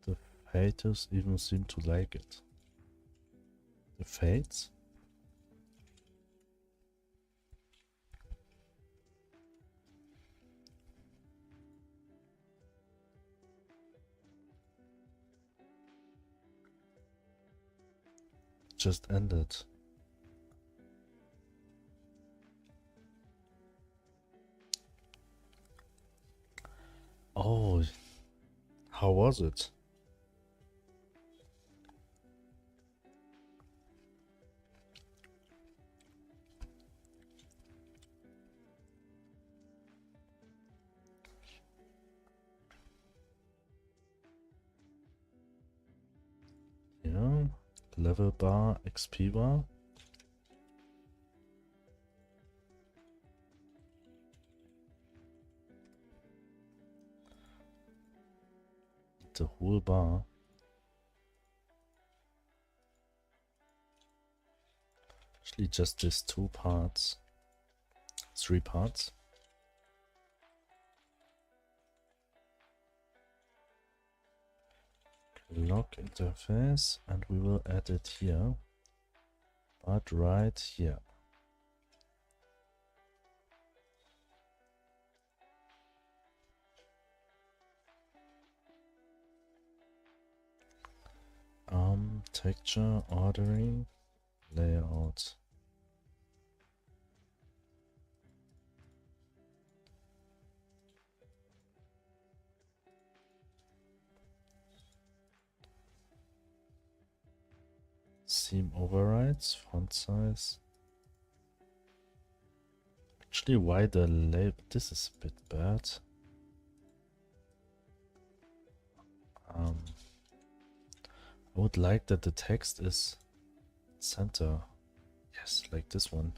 The haters even seem to like it. The fates? Just ended. Oh, how was it? Yeah, level bar, XP bar. The whole bar. Actually, just these 2 parts. 3 parts. Clock interface, and we will add it here. But right here. Texture, ordering, layout. Theme overrides, font size. Actually, why the label? This is a bit bad. I would like that the text is center. Yes, like this one.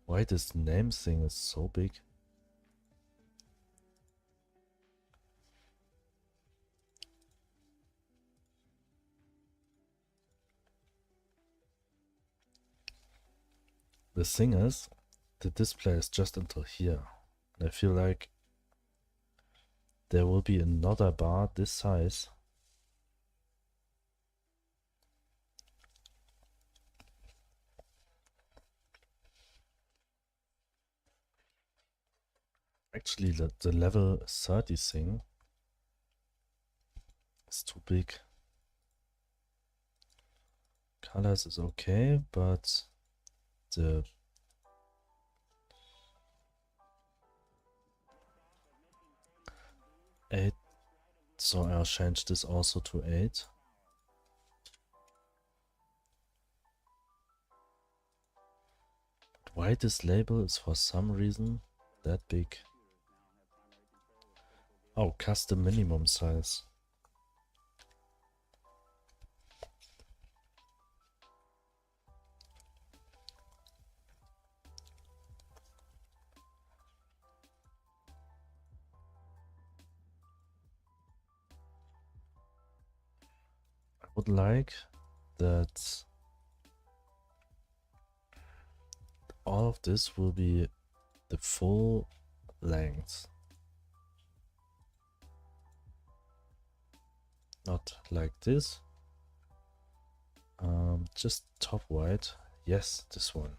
Why this name thing is so big? The thing is, the display is just until here. And I feel like there will be another bar this size. Actually, the level 30 thing is too big. Colors is okay, but the eight, so I'll change this also to 8. But why this label is for some reason that big? Oh, custom minimum size. I would like that all of this will be the full length. Not like this. Just top right. Yes, this one.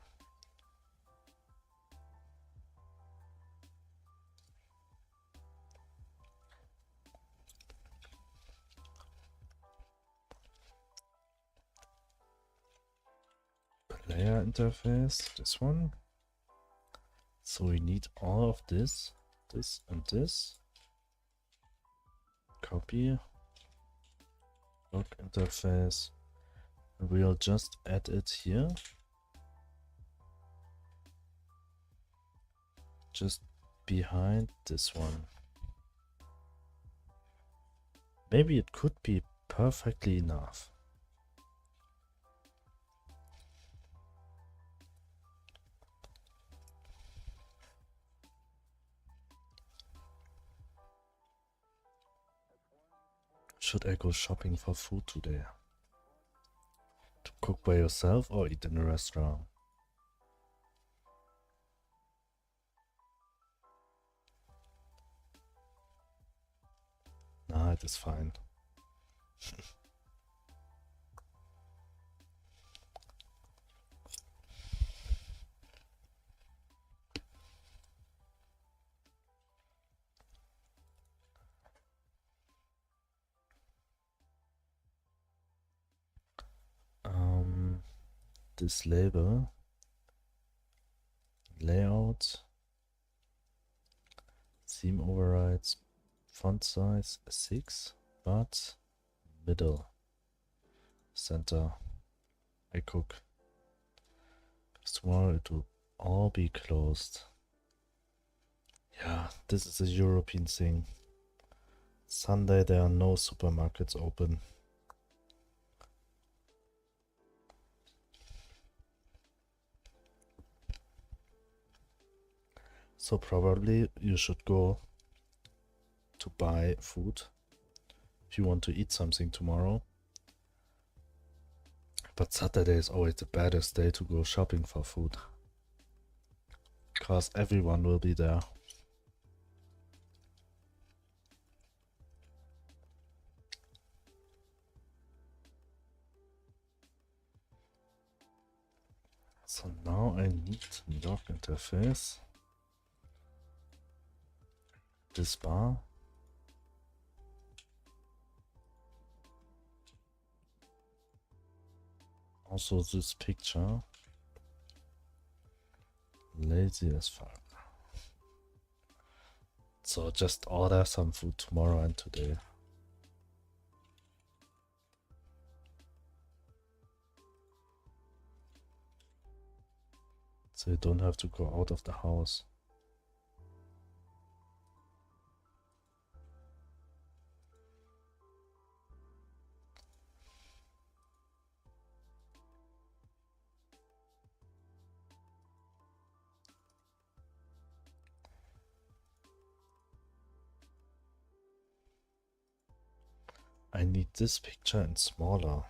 Player interface, this one. So we need all of this, this and this. Copy. Log interface. We'll just add it here. Just behind this one. Maybe it could be perfectly enough. Should I go shopping for food today? To cook by yourself or eat in a restaurant? Nah, it is fine. This label, layout, theme overrides, font size 6, but middle, center, I cook. Tomorrow it will all be closed. Yeah, this is a European thing. Sunday there are no supermarkets open. So probably you should go to buy food if you want to eat something tomorrow. But Saturday is always the baddest day to go shopping for food. Because everyone will be there. So now I need log interface. This bar. Also this picture. Lazy as fuck. So just order some food tomorrow and today. So you don't have to go out of the house. I need this picture and smaller.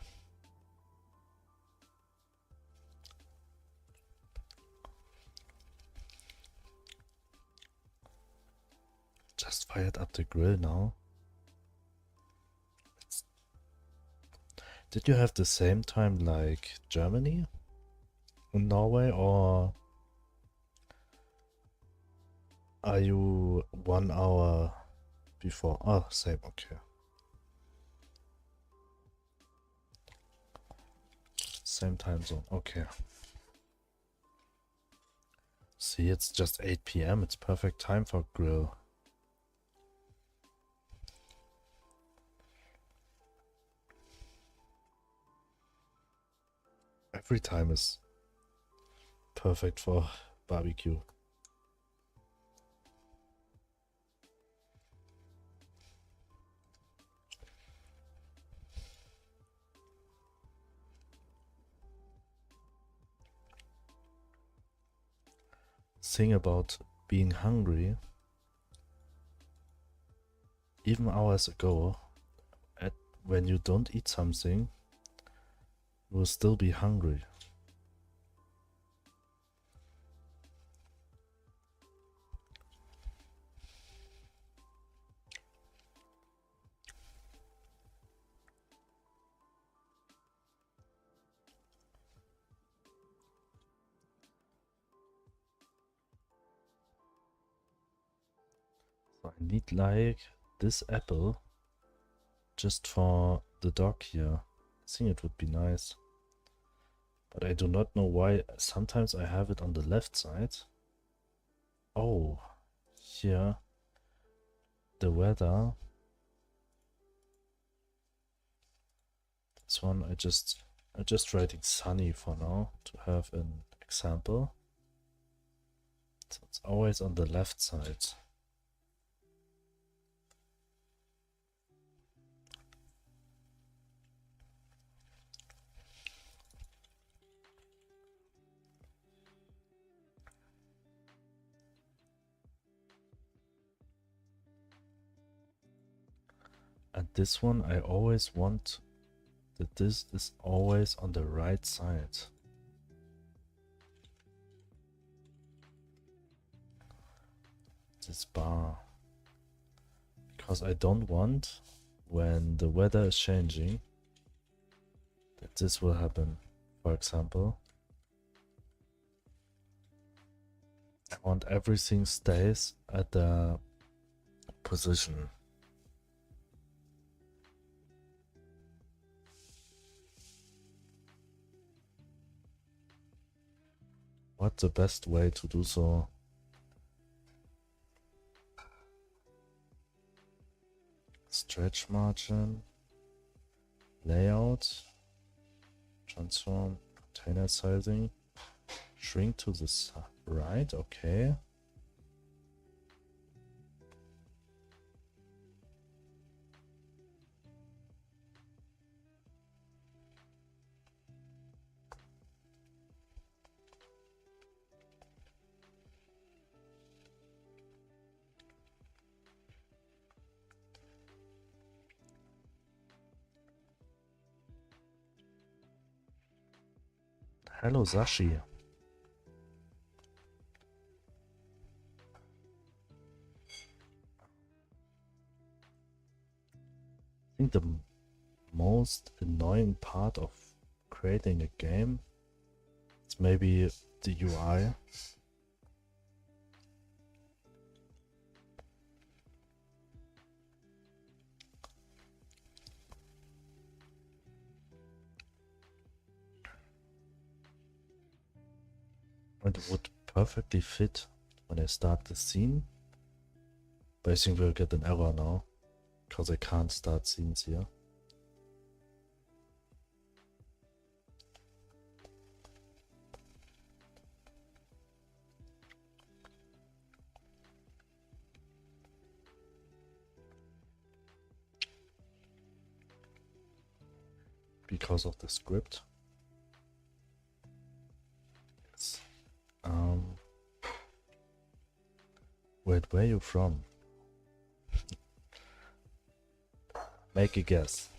Just fired up the grill now. Did you have the same time like Germany and Norway, or are you 1 hour before? Oh, same, okay. Same time zone, okay. See, it's just 8 PM, it's perfect time for grill. Every time is perfect for barbecue. Thing about being hungry, even hours ago, when you don't eat something, you will still be hungry. So I need like this apple just for the dog here. I think it would be nice. But I do not know why. Sometimes I have it on the left side. Oh, here. The weather. This one I just writing sunny for now to have an example. So it's always on the left side. And this one I always want that this is always on the right side. This bar. Because I don't want, when the weather is changing, that this will happen. For example, I want everything stays at the position. What's the best way to do so? Stretch margin, layout, transform, container sizing, shrink to the right, okay. Hello, Sashi. I think the most annoying part of creating a game is maybe the UI. And it would perfectly fit when I start the scene. But I think we'll get an error now, because I can't start scenes here. Because of the script. Yes. Wait, where are you from? Make a guess.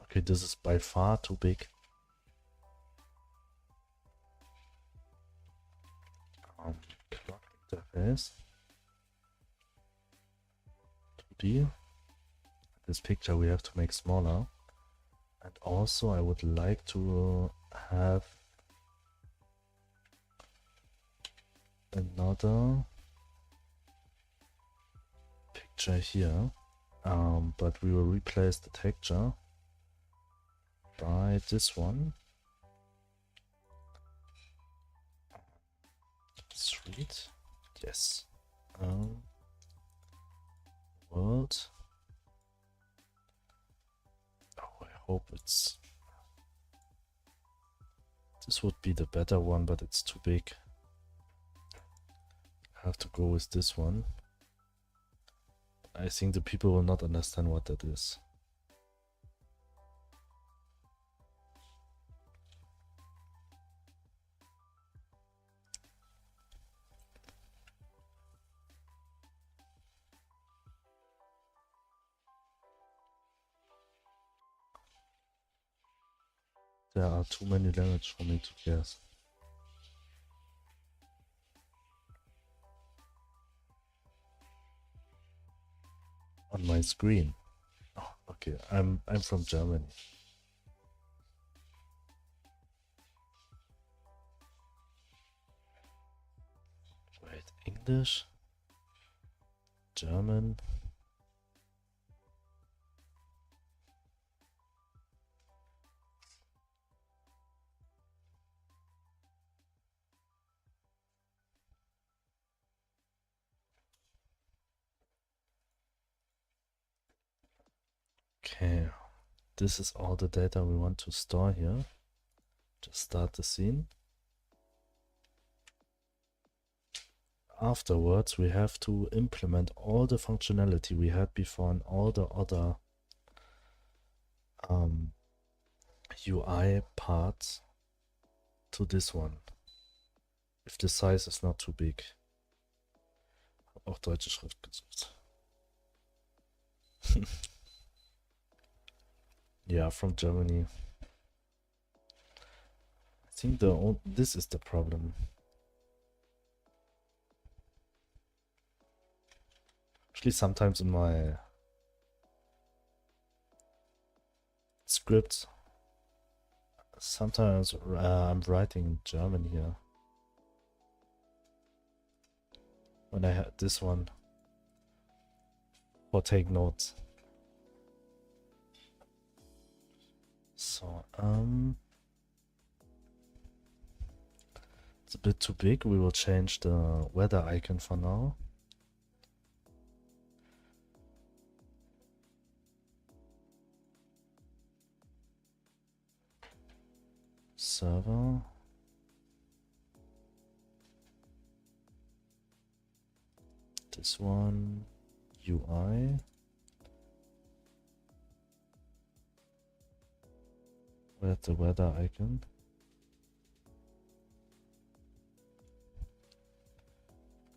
Okay, this is by far too big. Clock interface. 2D. This picture we have to make smaller. And also I would like to have another picture here. But we will replace the texture by this one. Sweet. Yes. World. Oh, I hope it's... This would be the better one, but it's too big. I have to go with this one. I think the people will not understand what that is. There are too many languages for me to guess. On my screen. Oh, okay, I'm from Germany. English, German. Okay, this is all the data we want to store here. Just start the scene. Afterwards, we have to implement all the functionality we had before and all the other UI parts to this one. If the size is not too big. Hab auch deutsche Schrift gesucht. Yeah, from Germany. I think this is the problem. Actually, sometimes in my scripts, sometimes I'm writing in German here. When I had this one for take notes. So, it's a bit too big. We will change the weather icon for now. Server. This one, UI. Where's the weather icon?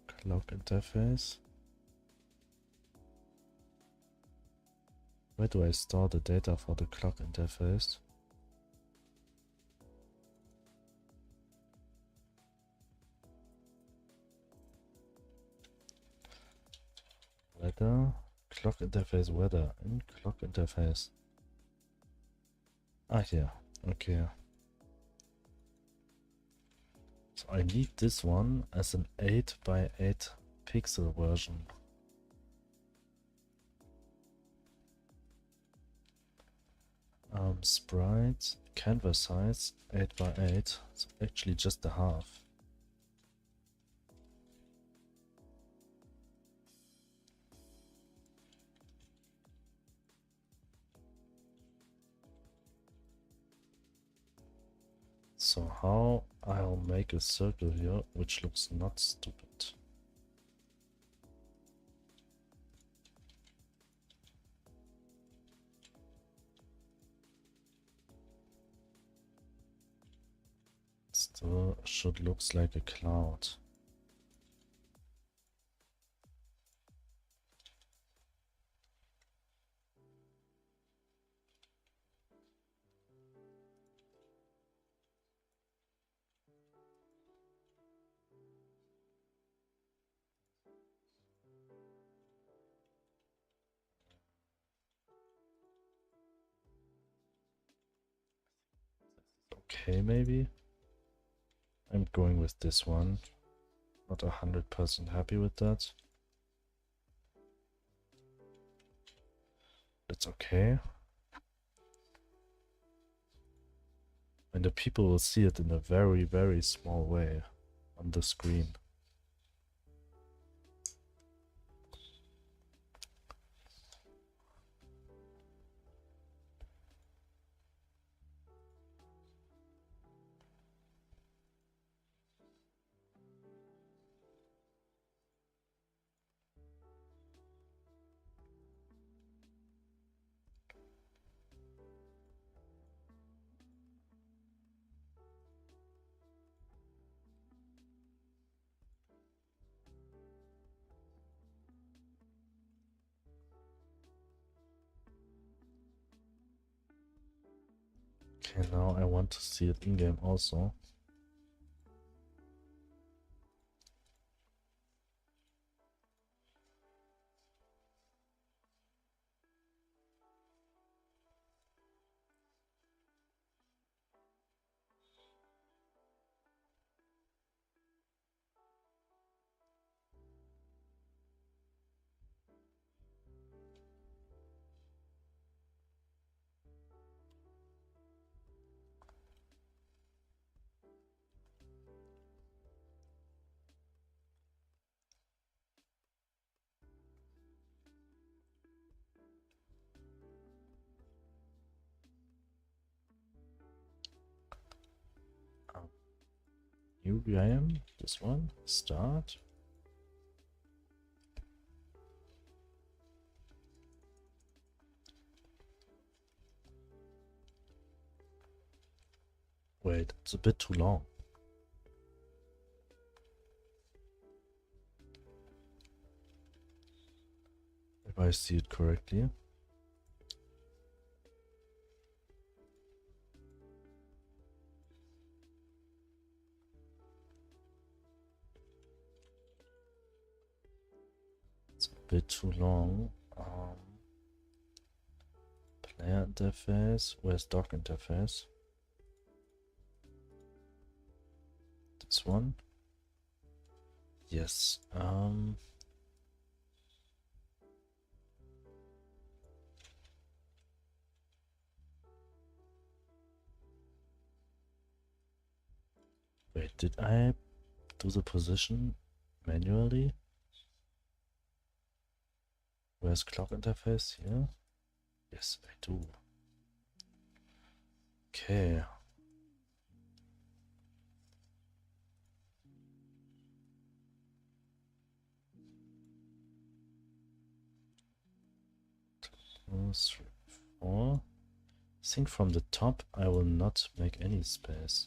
Clock interface. Where do I store the data for the clock interface? Weather, clock interface, weather, in clock interface. Ah, here, okay. So I need this one as an 8 by 8 pixel version. Sprite, canvas size, 8 by 8, so actually just a half. So how I'll make a circle here which looks not stupid. Still should looks like a cloud. Okay, maybe. I'm going with this one. Not 100% happy with that. It's okay. And the people will see it in a very, very small way on the screen. Okay, now I want to see it in-game also. new game, this one, start. Wait, it's a bit too long. If I see it correctly. It's a bit too long. Player interface, where's dock interface? This one? Yes. Wait, did I do the position manually? Where's clock interface here? Yes, I do. Okay. Two, three, four. I think from the top I will not make any space.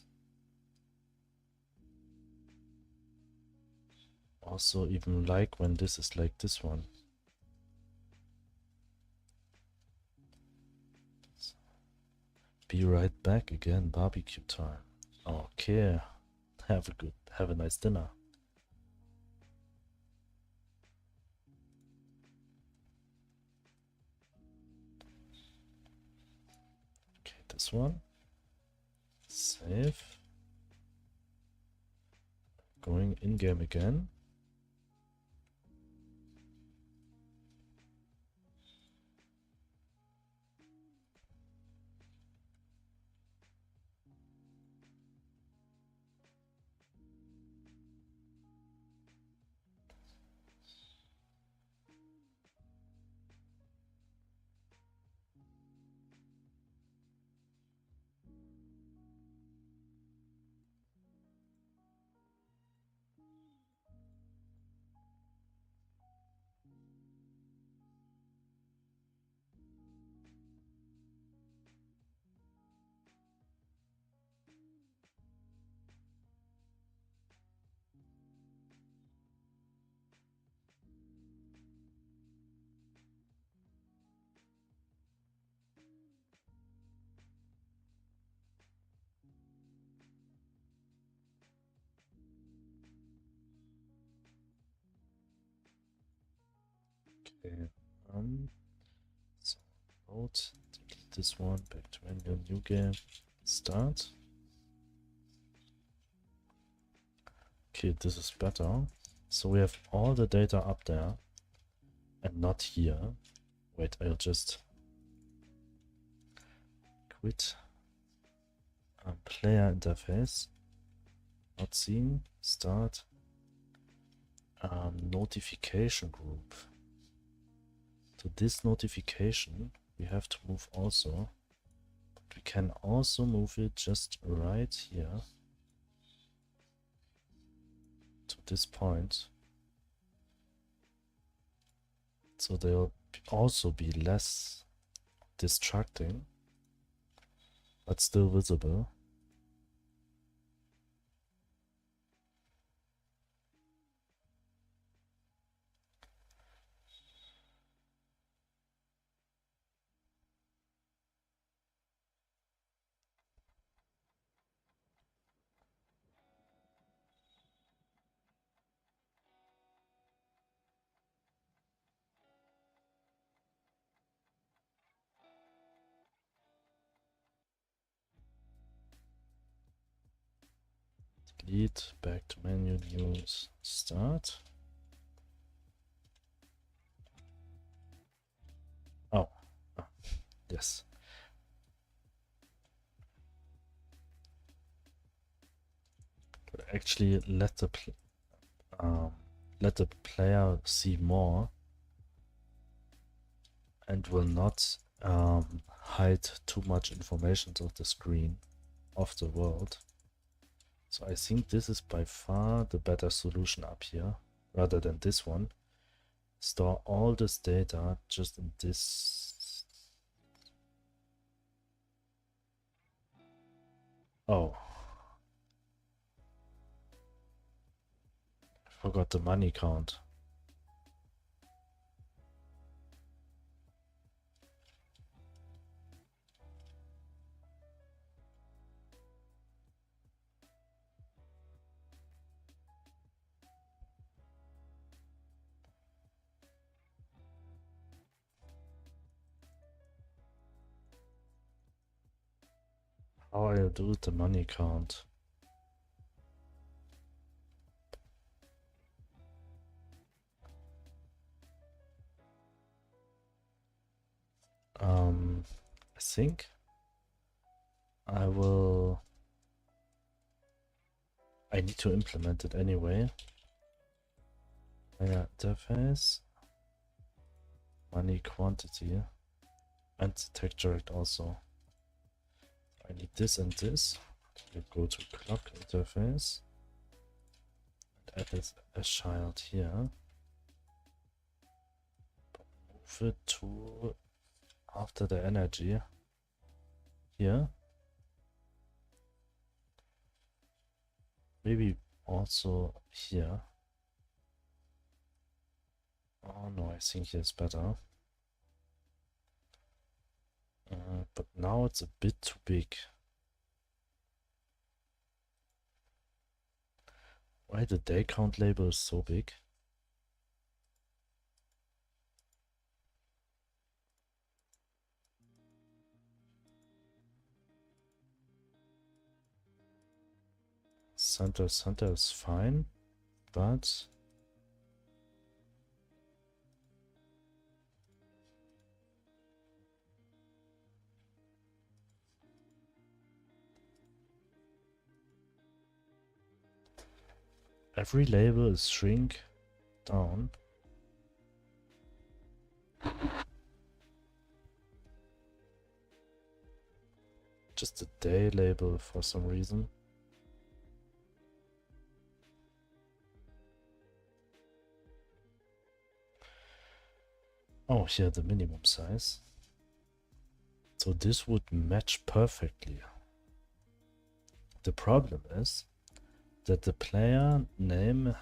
Also even like when this is like this one. Be right back again, barbecue time. Okay. Have a nice dinner. Okay, this one. Save. Going in game again. Okay. So load, delete this one, back to menu, new game, start. Okay, this is better. So we have all the data up there and not here. Wait, I'll just quit. Player interface, not seen, start. Notification group. To this notification we have to move also, but we can also move it just right here to this point, so they'll also be less distracting but still visible. Delete, back to menu, news, start. Oh, yes. But actually let the player see more and will not hide too much information of the screen of the world. So I think this is by far the better solution up here, rather than this one. Store all this data just in this. Oh. I forgot the money count. How I do the money count? I think I need to implement it anyway. Yeah, interface, money quantity, and the texture also. I need this and this. We go to clock interface and add a child here. Move it to after the energy here. Maybe also here. Oh no, I think here's better. But now it's a bit too big. Why the day count label is so big? Center is fine, but every label is shrink down. Just the day label for some reason. Oh, here the minimum size. So this would match perfectly. The problem is that the player name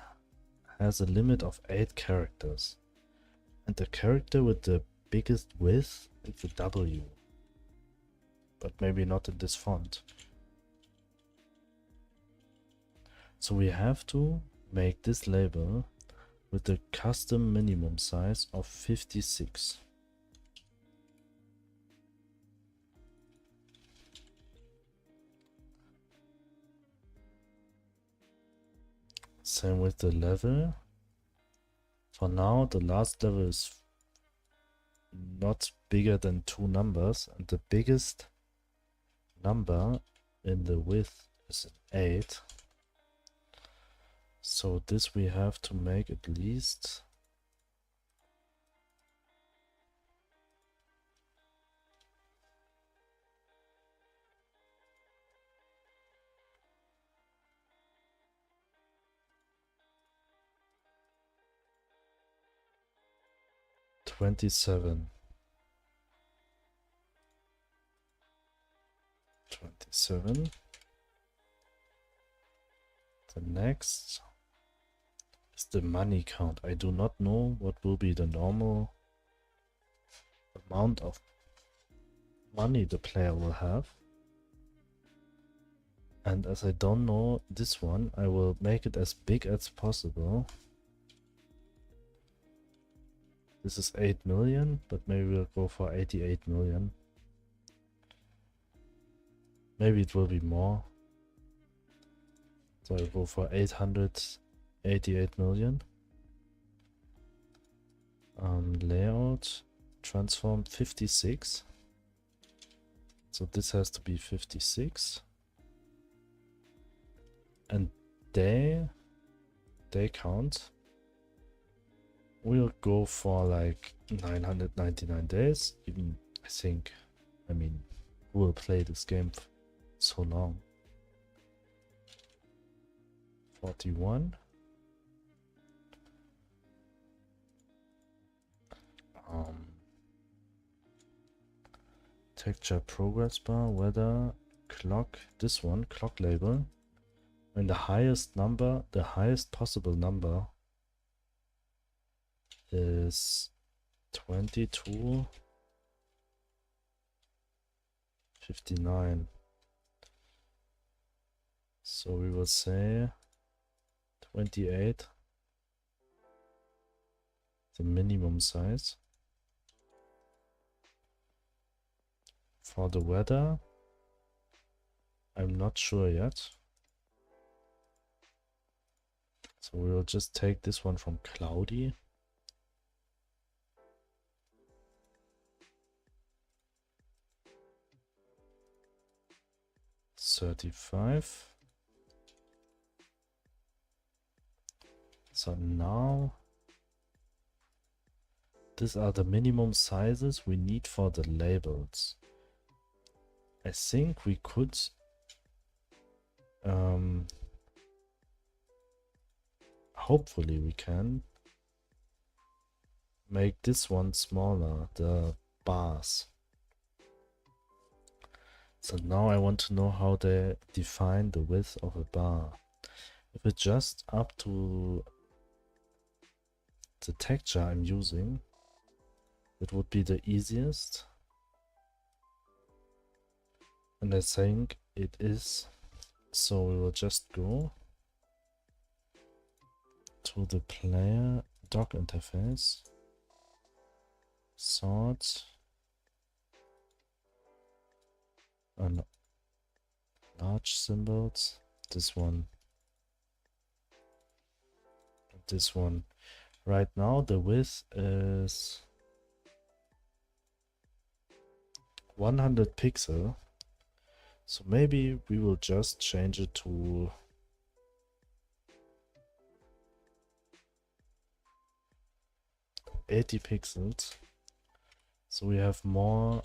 has a limit of 8 characters. And the character with the biggest width is a W. But maybe not in this font. So we have to make this label with a custom minimum size of 56. Same with the level. For now, the last level is not bigger than 2 numbers, and the biggest number in the width is an 8. So this we have to make at least 27. 27. The next is the money count. I do not know what will be the normal amount of money the player will have. And as I don't know this one, I will make it as big as possible. This is 8 million, but maybe we'll go for 88 million. Maybe it will be more. So I'll go for 888 million. Layout, transform 56. So this has to be 56. And day count, we'll go for like 999 days. Even I think, I mean, who will play this game so long? 41. Texture progress bar, weather, clock, this one, clock label. And the highest number, the highest possible number is 2259. So we will say 28, the minimum size. For the weather, I'm not sure yet. So we will just take this one from cloudy. $35. So now these are the minimum sizes we need for the labels. I think we could hopefully we can make this one smaller, the bars. So now I want to know how they define the width of a bar. If it's just up to the texture I'm using, it would be the easiest. And I think it is. So we will just go to the player dock interface, sort, and large symbols, this one, this one. Right now the width is 100 pixel, so maybe we will just change it to 80 pixels, so we have more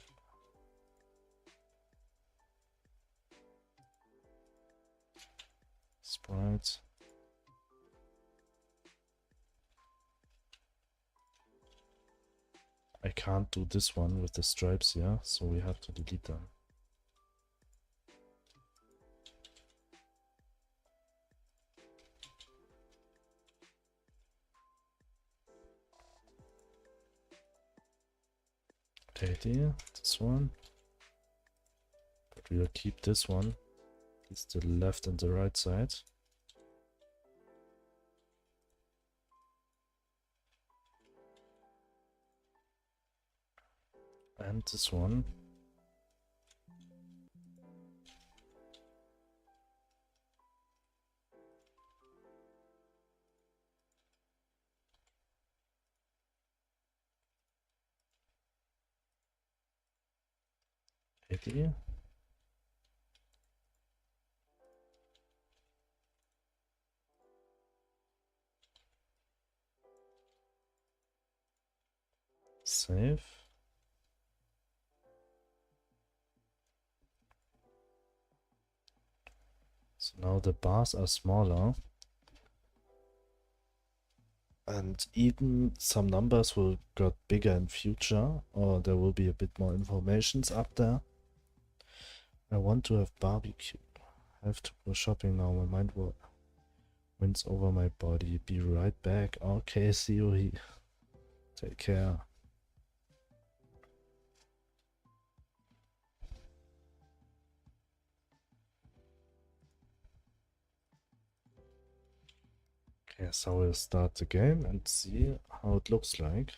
sprites. I can't do this one with the stripes here, so we have to delete them. This one, but we will keep this one. It's the left and the right side. And this one. Idea. Save. So now the bars are smaller. And even some numbers will get bigger in future, or there will be a bit more informations up there. I want to have barbecue. I have to go shopping now. My mind wins over my body. Be right back. Okay, see you here. Take care. Okay, so we'll start the game and see how it looks like.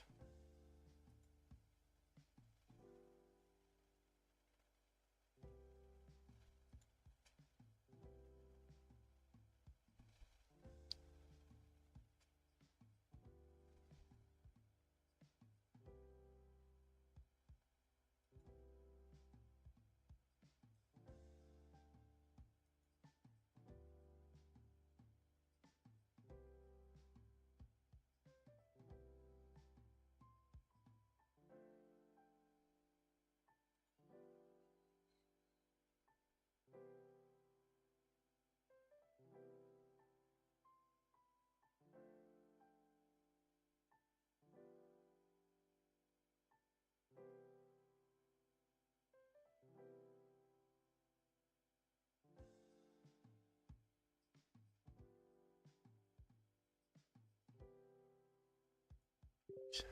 Okay,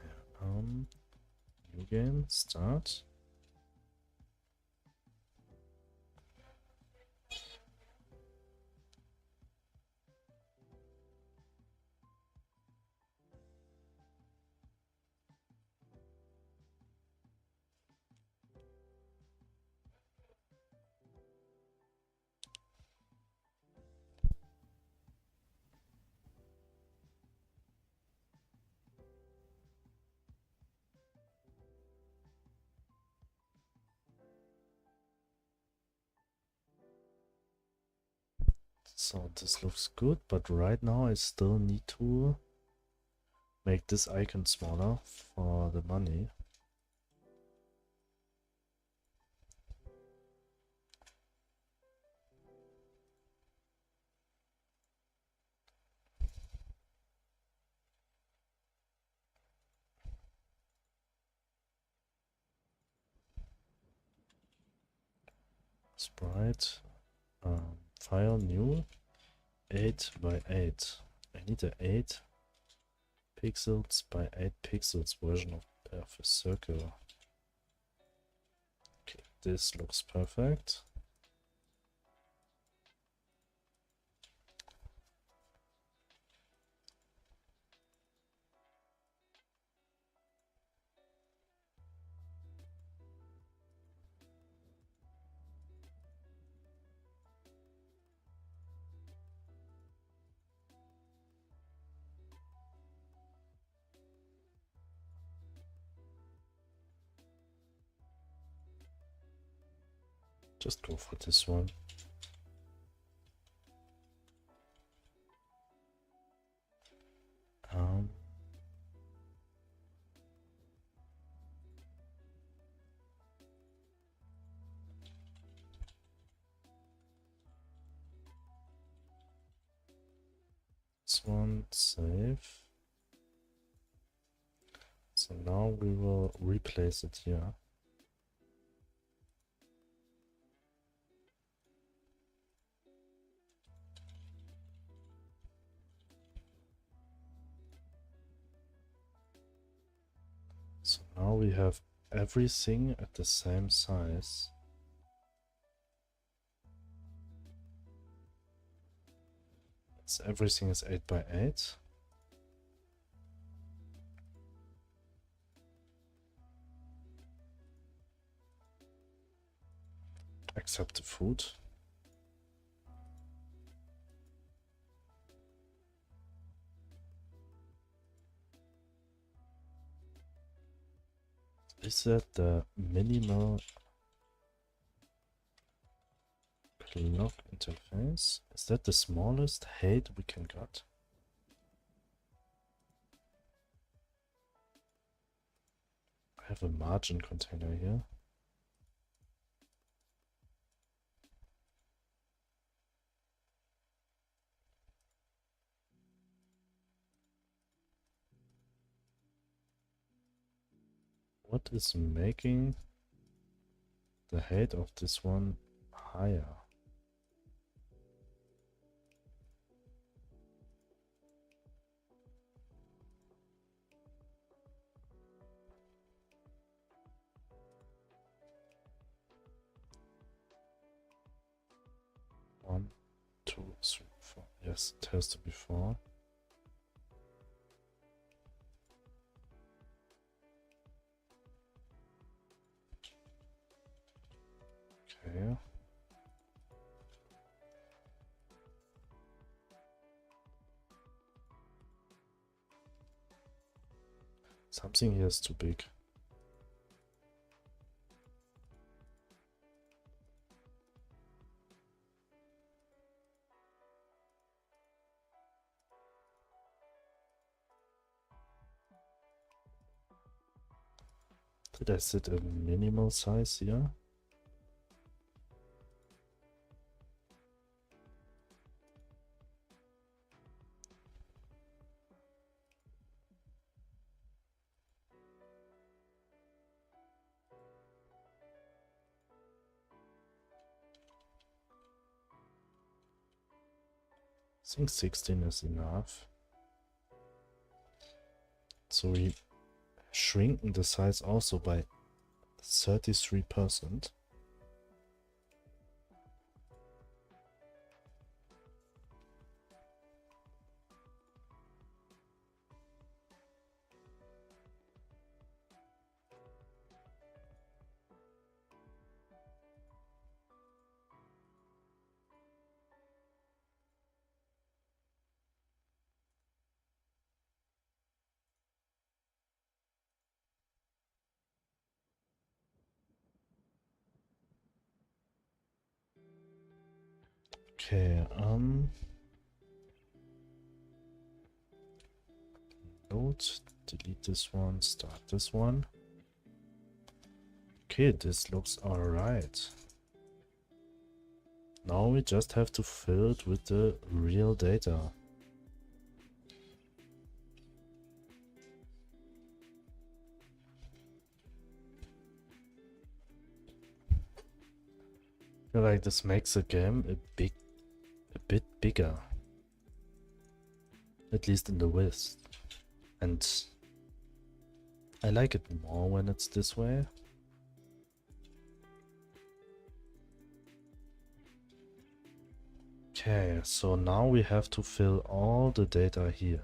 new game, start. So this looks good, but right now I still need to make this icon smaller for the money. Sprite, file new 8 by 8. I need a 8 pixels by 8 pixels version of a circle. Okay, this looks perfect. Just go for this one. This one, save. So now we will replace it here. So now we have everything at the same size. So everything is 8 by 8. Except the food. Is that the minimal clock interface? Is that the smallest height we can get? I have a margin container here. What is making the height of this one higher? One, two, three, four. Yes, it has to be 4. Okay. Something here is too big. Did I set a minimal size here? I think 16 is enough. So we shrinking the size also by 33%. Okay, note, delete this one, start this one. Okay, this looks alright. Now we just have to fill it with the real data. I feel like this makes the game a bit bigger. At least in the width. And I like it more when it's this way. Okay, so now we have to fill all the data here.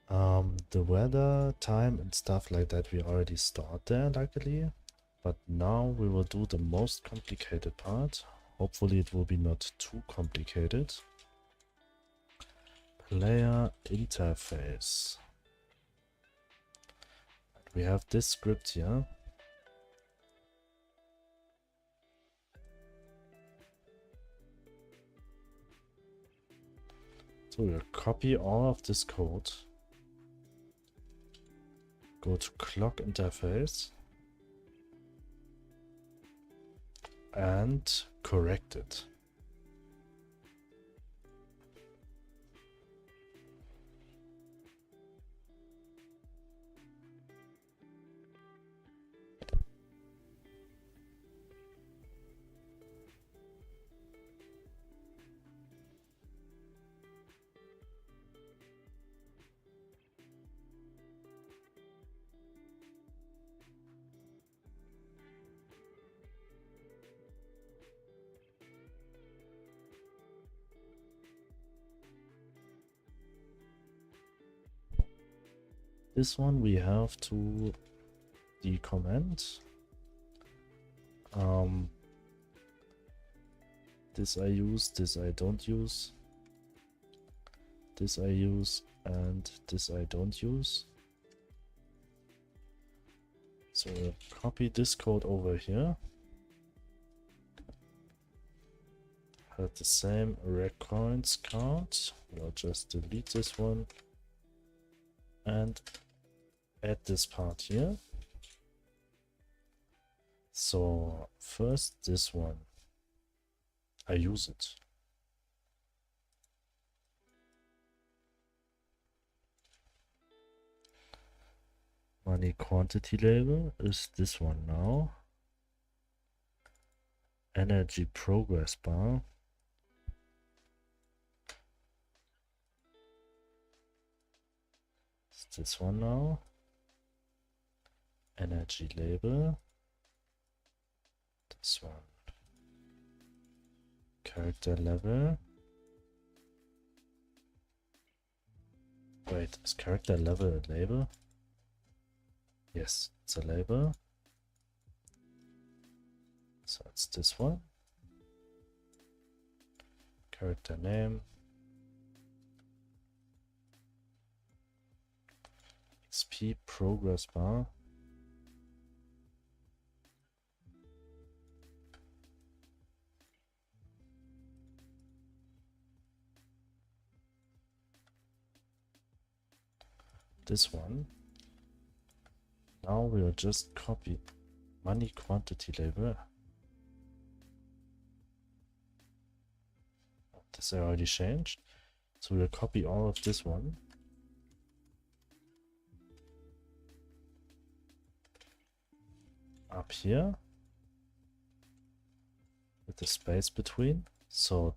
The weather, time and stuff like that we already stored there, luckily. But now we will do the most complicated part. Hopefully it will be not too complicated. Player interface. We have this script here. So we'll copy all of this code. Go to clock interface. And correct it. This one we have to decomment. This I use, this I don't use. This I use, and this I don't use. So we'll copy this code over here. Had the same records count. We'll just delete this one and add this part here. So first this one, I use it. Money quantity label is this one now. Energy progress bar. It's this one now. Energy label. This one. Character level. Wait, is character level a label? Yes, it's a label. So it's this one. Character name. XP progress bar. This one. Now we'll just copy money quantity label. This I already changed. So we'll copy all of this one. Up here. With the space between. So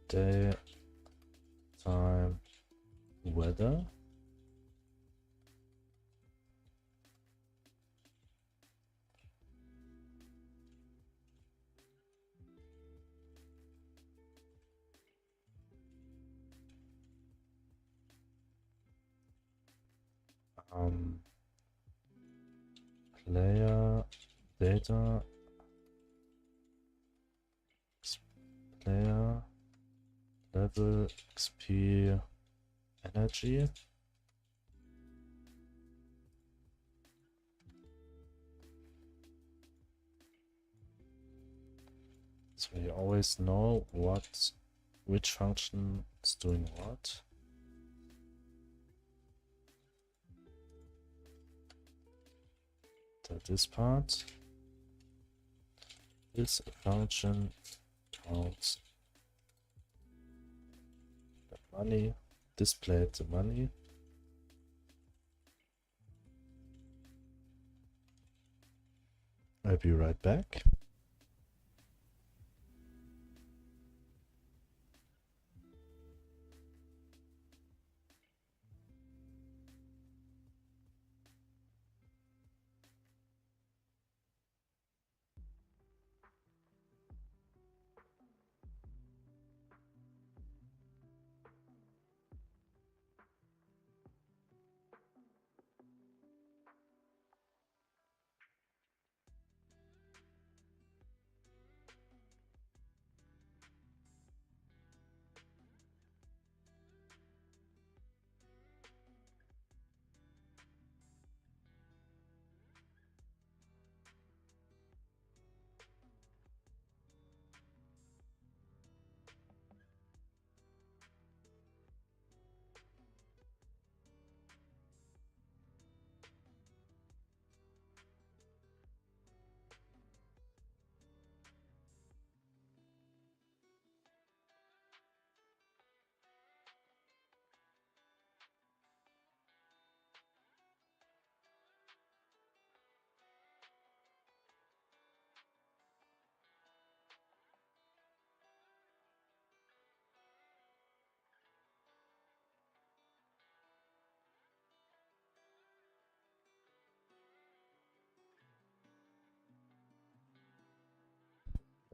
data weather. Player data, player level, XP, energy. So we always know which function is doing what. So this part, this function counts the money, displayed the money. I'll be right back.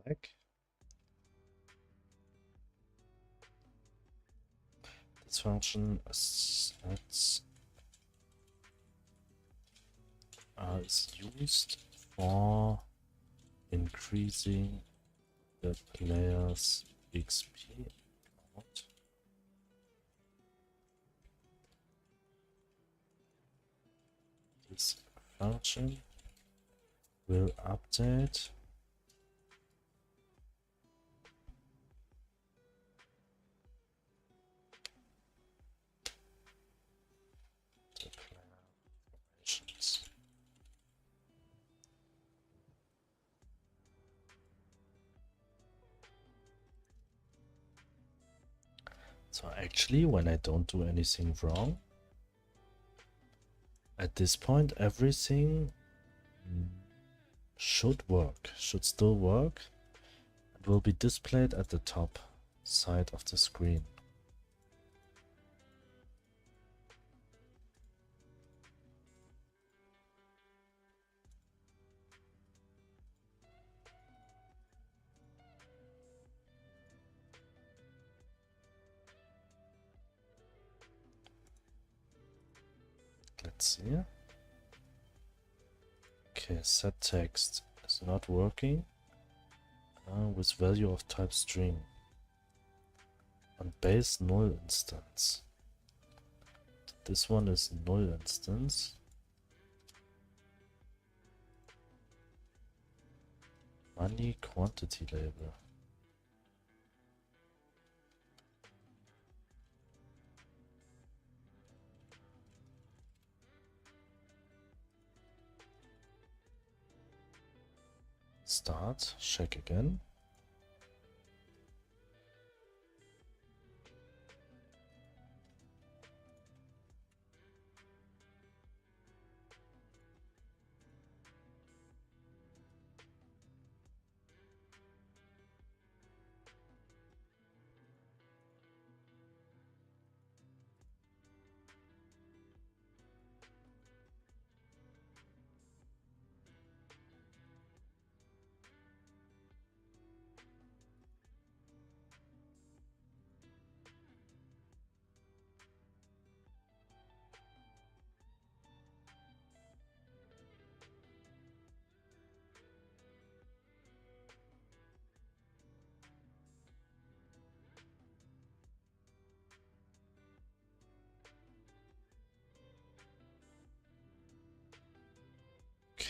Back. This function is used for increasing the player's XP count. This function will update the player informations. So actually, when I don't do anything wrong, at this point everything should still work. It will be displayed at the top side of the screen. Let's see. Okay, set text is not working with value of type string on base null instance. This one is null instance. Money quantity label. Start, check again.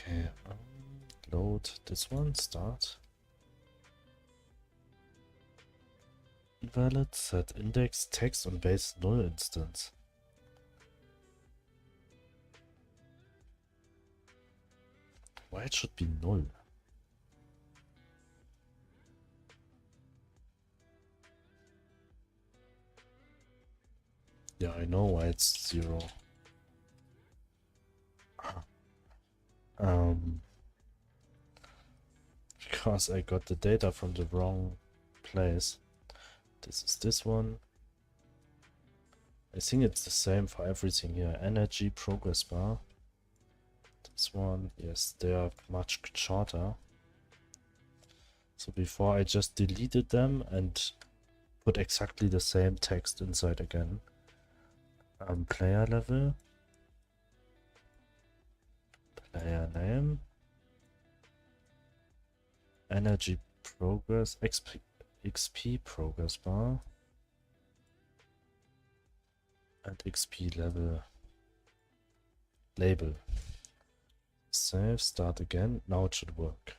Okay, load this one, start. Invalid, set index, text on base null instance. Why it should be null? Yeah, I know why it's 0. Because I got the data from the wrong place. This is this one. I think it's the same for everything here. Energy, progress bar. This one, yes, they are much shorter. So before I just deleted them and put exactly the same text inside again. Player level. Player name. Energy progress. XP progress bar. And XP level. Label. Save, start again. Now it should work.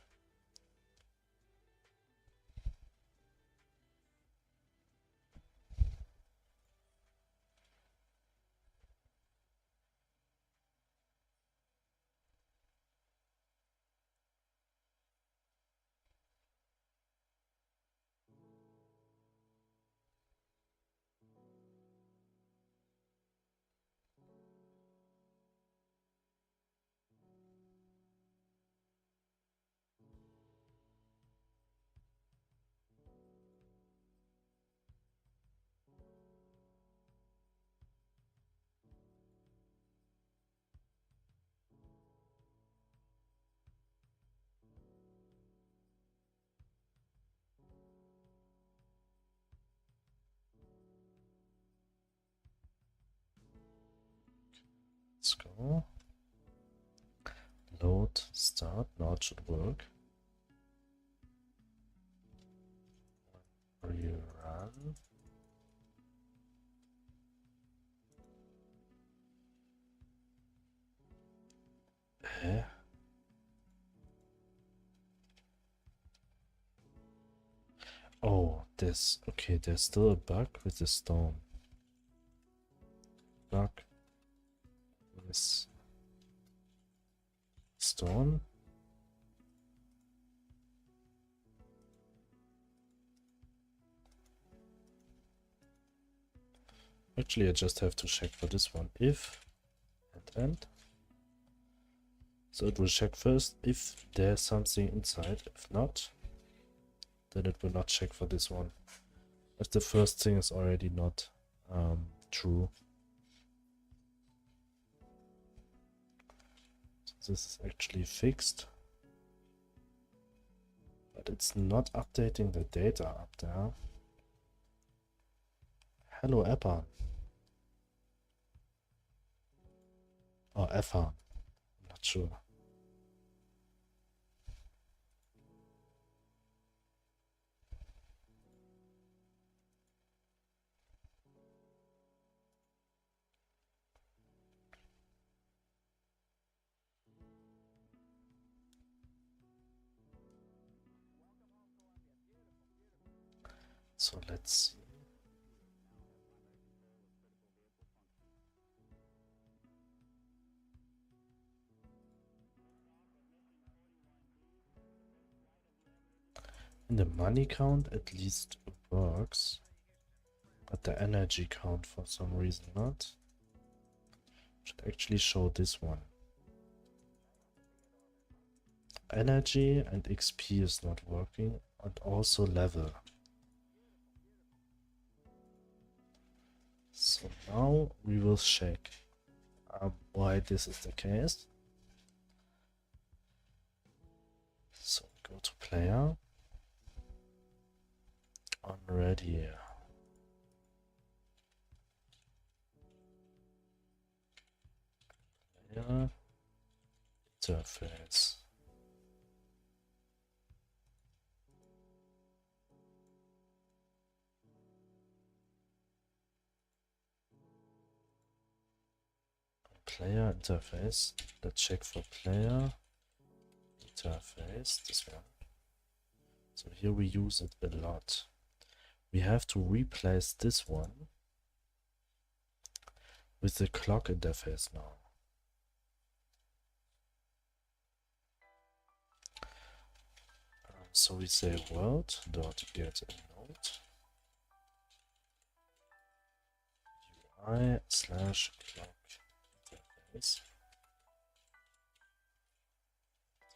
Let's go. Load, start, now it should work. Rerun. Oh, there's still a bug with the stone. Bug with stone. Actually, I just have to check for this one. If and end. So it will check first if there's something inside. If not, then it will not check for this one. If the first thing is already not true. So this is actually fixed. But it's not updating the data up there. Hello, Eppa. Or Effa. I'm not sure. So let's see. In the money count at least works, but the energy count for some reason not. Should actually show this one. Energy and XP is not working, and also level. So now we will check why this is the case. So go to player. On ready. Player. Interface. Player interface. Let's check for player. interface, this one. So here we use it a lot. We have to replace this one with the clock interface now. So we say world.get a node UI/clock interface.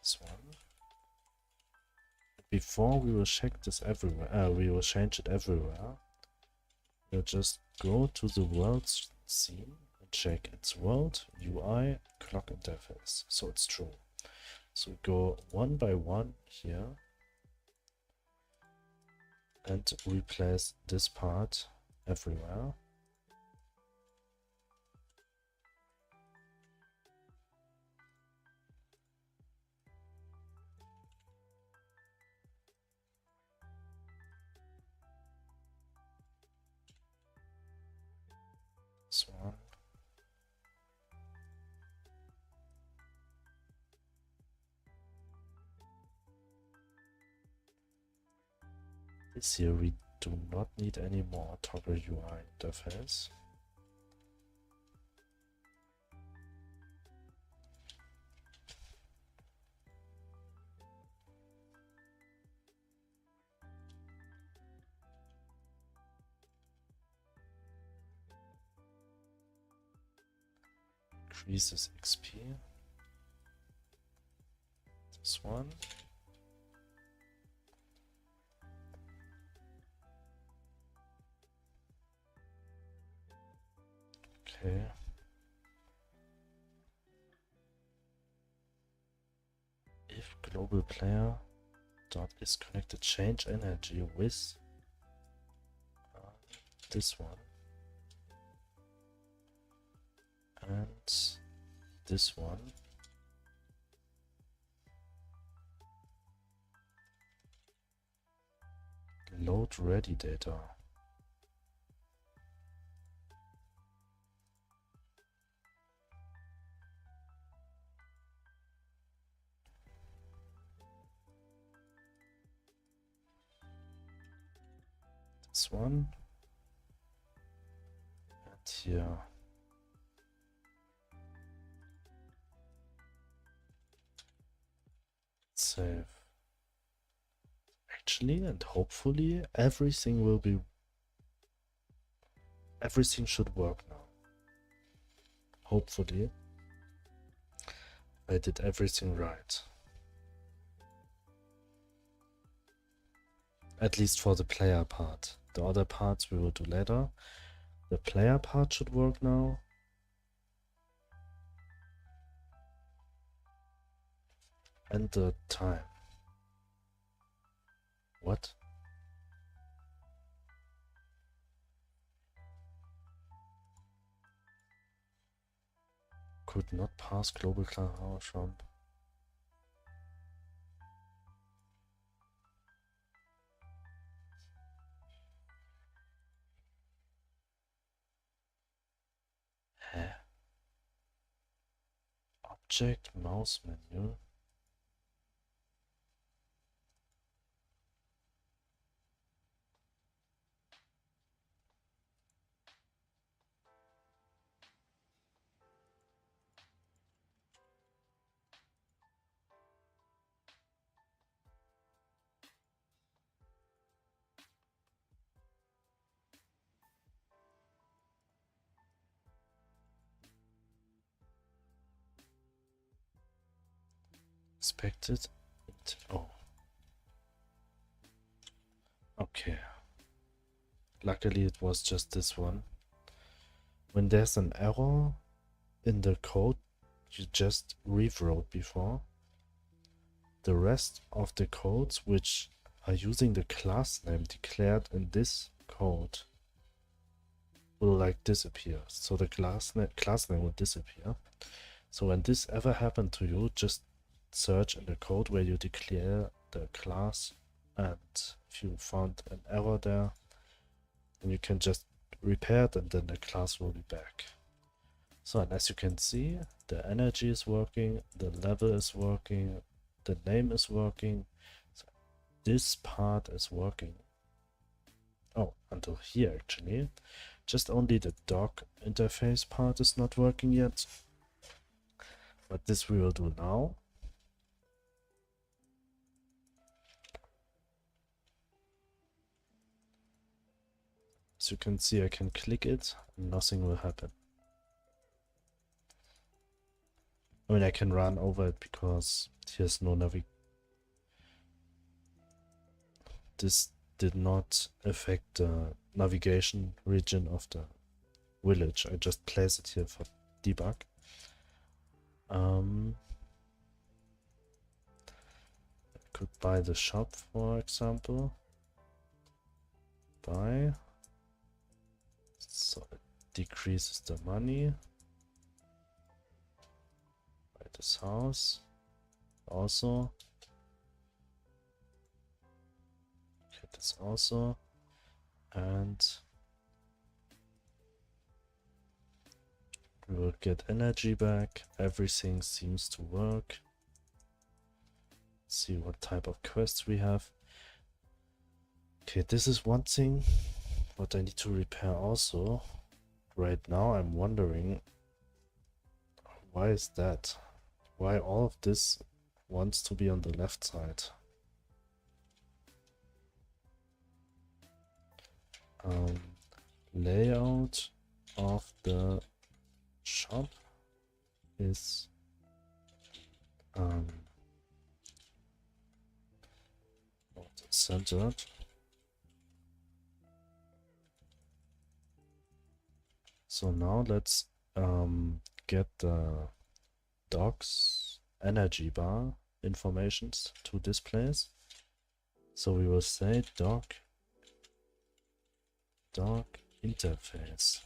This one. Before we will check this everywhere, we will change it everywhere. We'll just go to the world scene and check its world UI clock interface. So it's true. So go one by one here and replace this part everywhere. This one. This here we do not need any more toggle UI interface. Increases XP. This one. Okay. If global player dot is connected, change energy with this one and this one. Load ready data. This one. And here. Save. Actually, and hopefully everything should work now. Hopefully I did everything right. At least for the player part. The other parts we will do later. The player part should work now. And the time. What? Could not pass global class from. Hä? Object mouse menu. Expected. Oh. Okay. Luckily it was just this one. When there's an error in the code you just rewrote before, the rest of the codes which are using the class name declared in this code will like disappear. So the class name will disappear. So when this ever happened to you, just search in the code where you declare the class, and if you found an error there, then you can just repair it and then the class will be back. So, and as you can see, the energy is working, the level is working, the name is working. So this part is working. Oh, until here actually. Just only the dock interface part is not working yet. But this we will do now. As you can see, I can click it and nothing will happen. I mean, I can run over it because here's no navigation. This did not affect the navigation region of the village. I just place it here for debug. I could buy the shop, for example. Buy. So it decreases the money. Buy this house. Also. Okay, this also. And we will get energy back. Everything seems to work. Let's see what type of quests we have. Okay, this is one thing what I need to repair also. Right now I'm wondering, why is that? Why all of this wants to be on the left side? Layout of the shop is not centered. So now let's get the docs energy bar informations to this place. So we will say doc interface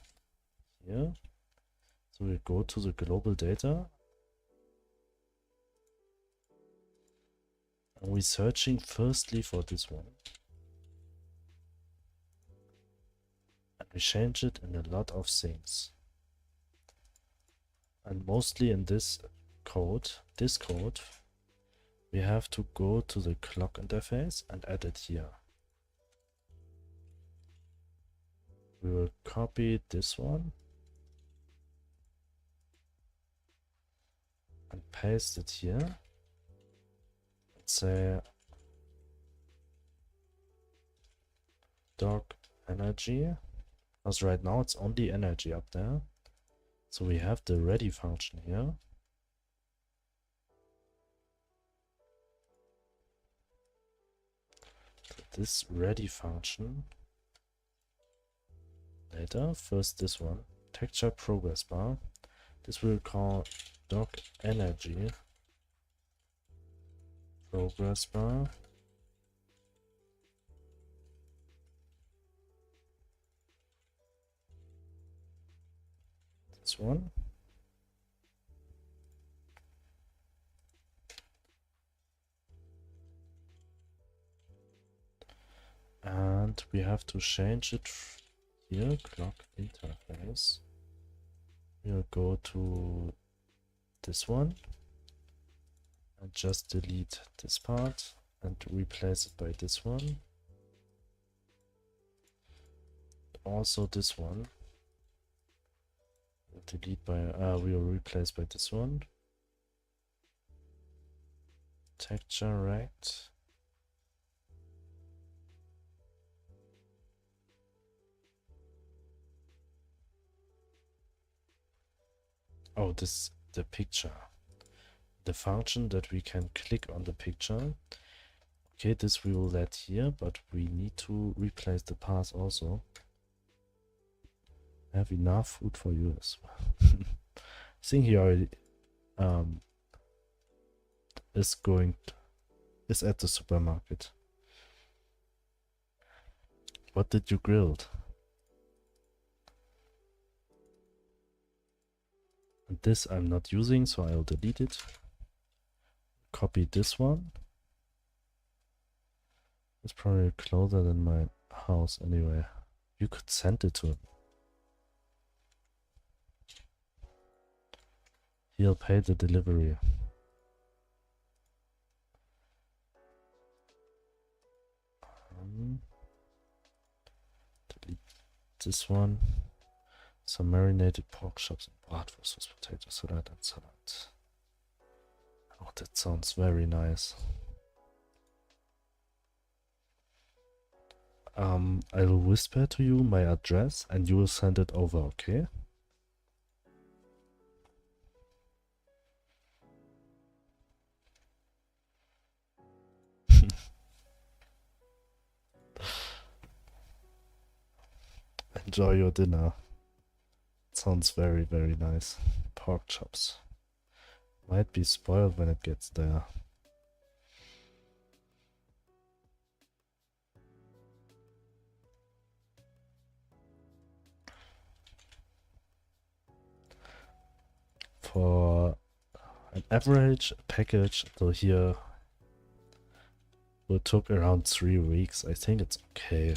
here. So we go to the global data and we're searching firstly for this one. And we change it in a lot of things. And mostly in this code, we have to go to the clock interface and add it here. We will copy this one and paste it here. Let's say dock energy, because right now it's only energy up there. So we have the ready function here. This ready function later, first this one, texture progress bar. This we'll call dock energy progress bar. This one. And we have to change it here, clock interface. We'll go to this one and just delete this part and replace it by this one. Also this one. Delete by we'll replace by this one. Texture rect. Oh, this the picture. The function that we can click on the picture. Okay, this we will let here, but we need to replace the path also. I have enough food for you as well. I think he already is at the supermarket. What did you grill? And this I'm not using, so I'll delete it. Copy this one. It's probably closer than my house anyway. You could send it to him. He'll pay the delivery. this one. Some marinated pork chops and bratwurst with potato salad and salad. Oh, that sounds very nice. I will whisper to you my address and you will send it over, okay? Enjoy your dinner. It sounds very, very nice. Pork chops. Might be spoiled when it gets there. For an average package, so here it took around 3 weeks. I think it's okay.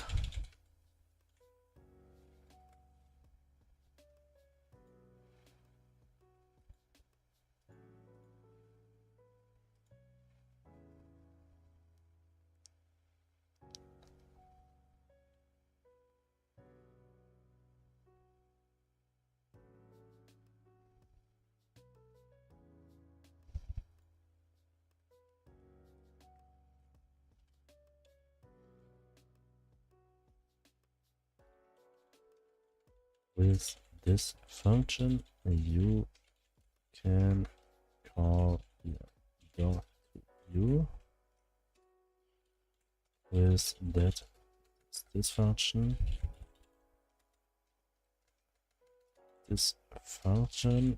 With this function, you can call your view. With this function, this function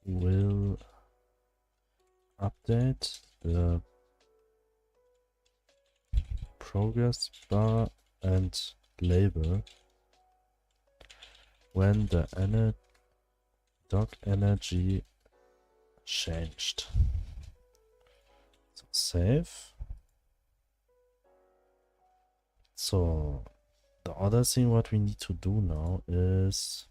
will update the progress bar and label when the dock energy changed. So save. So the other thing what we need to do now is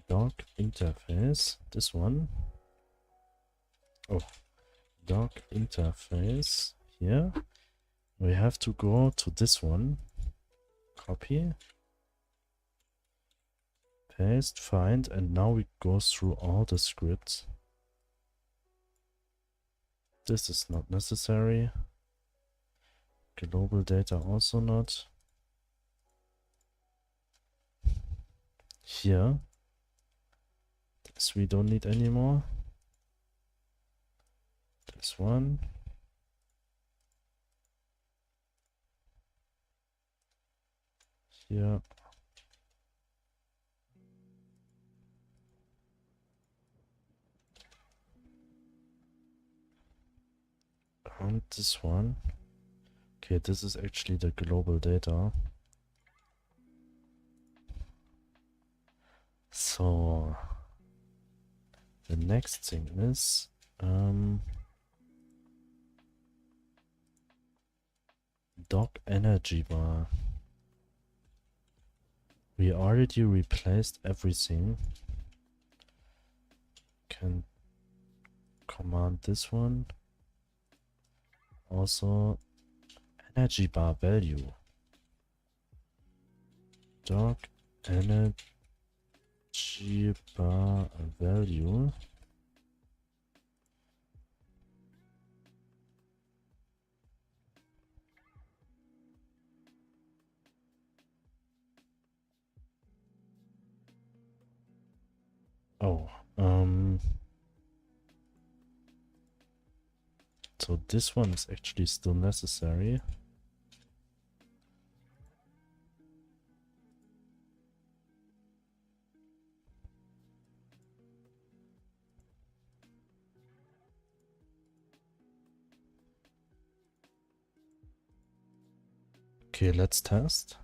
dock interface, this one. Oh, dock interface here. We have to go to this one. Copy, paste, find, and now we go through all the scripts. This is not necessary. Global data also not. Here, this we don't need anymore. This one. Here. And this one. Okay, this is actually the global data. So the next thing is dock energy bar. We already replaced everything. Can command this one. Also energy bar value. Dock energy bar value. Oh, so this one is actually still necessary. Okay, let's test.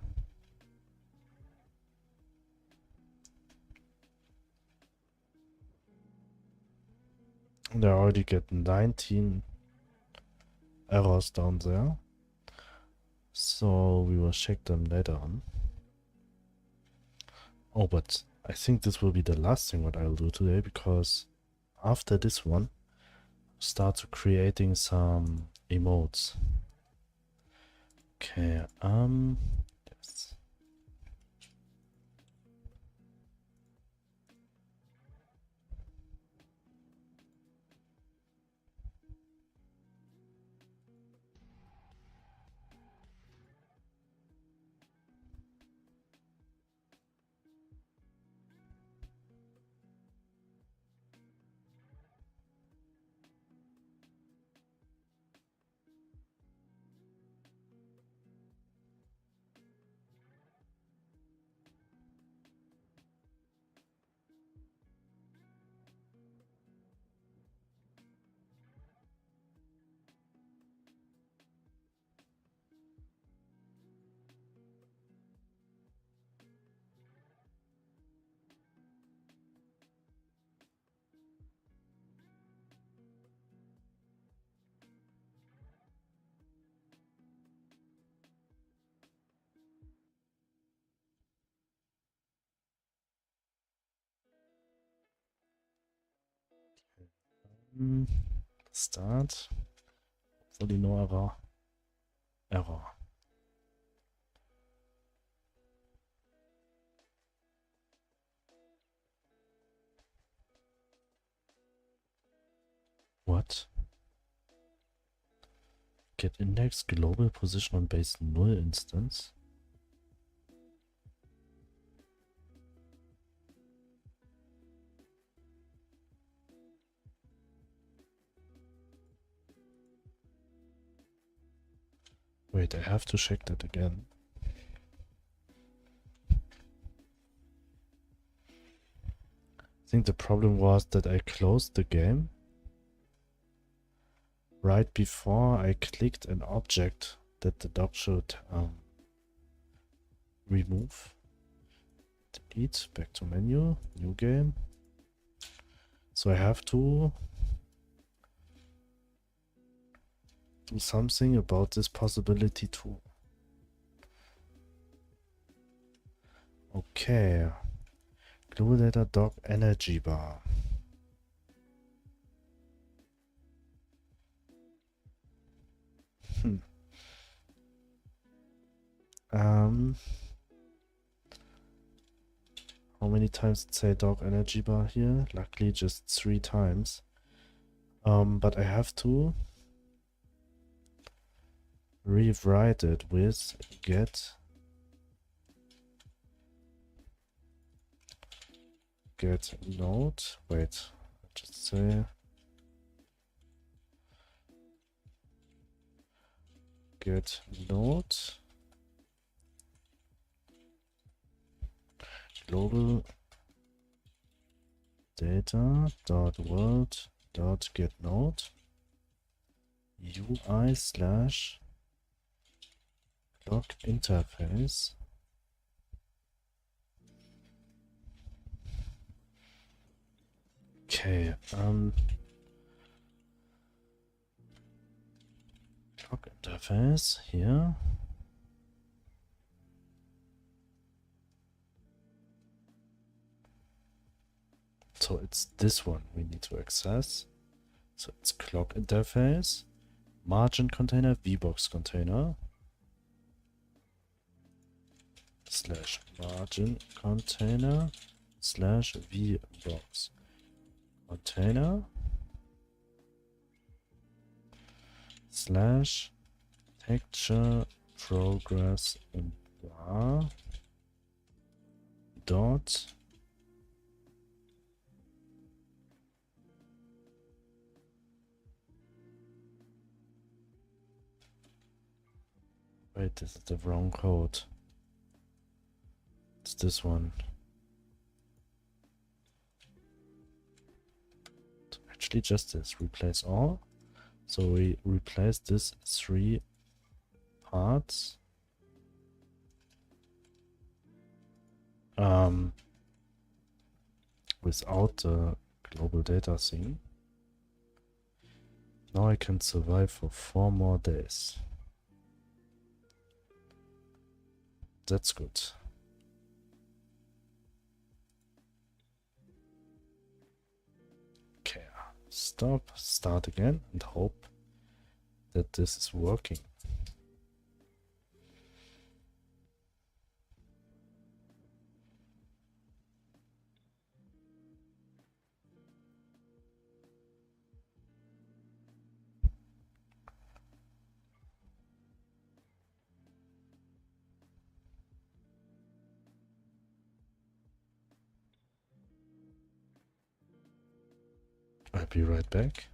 And I already get 19 errors down there. So we will check them later on. Oh, but I think this will be the last thing what I'll do today, because after this one, start creating some emotes. Okay, yes. Start. Hopefully no error. Error. What? Get index global position on base null instance. Wait, I have to check that again. I think the problem was that I closed the game right before I clicked an object that the dog should remove. Delete, back to menu, new game. So I have to do something about this possibility too. Okay. Global data dog energy bar. How many times did say dog energy bar here? Luckily just 3 times. But I have to rewrite it with get node. Wait, just say get node global data dot world dot get node UI slash clock interface. Okay, clock interface here. So it's this one we need to access. So it's clock interface, margin container, vbox container, slash margin container, slash vbox container, slash texture progress bar dot wait, this is the wrong code. It's this one. So actually just this, replace all. So we replace this 3 parts. Without the global data thing. Now I can survive for 4 more days. That's good. Okay, stop, start again and hope that this is working. I'll be right back.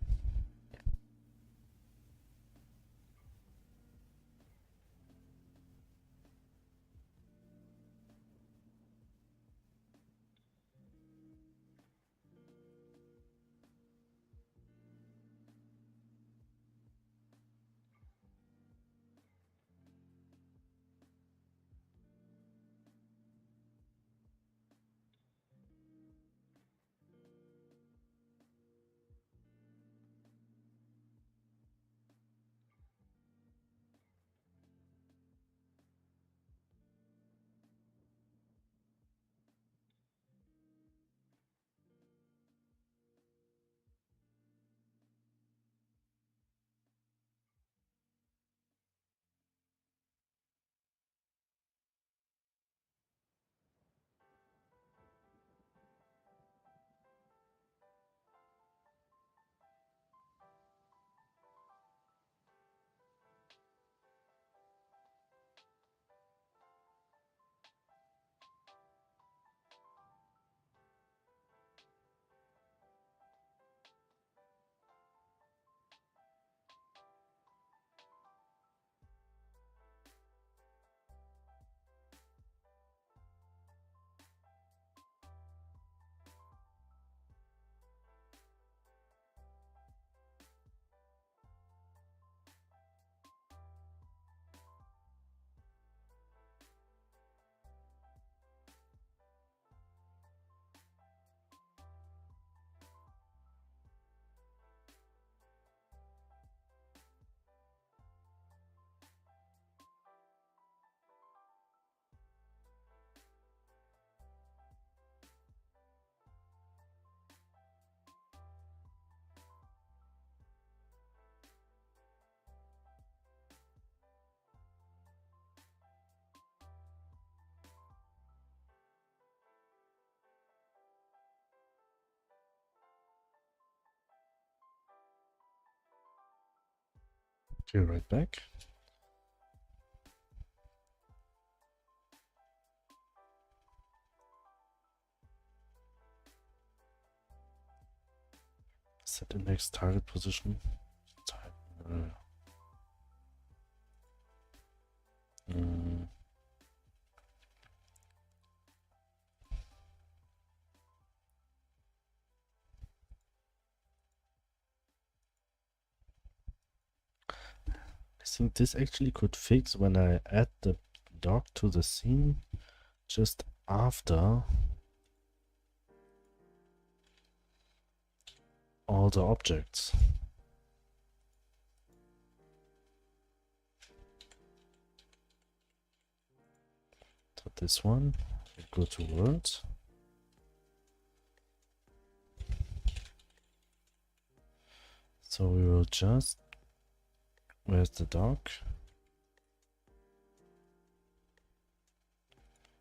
Okay, right back. Set the next target position. Type, I think this actually could fix when I add the dog to the scene just after all the objects. So this one, go to world. So we will just, where's the dog?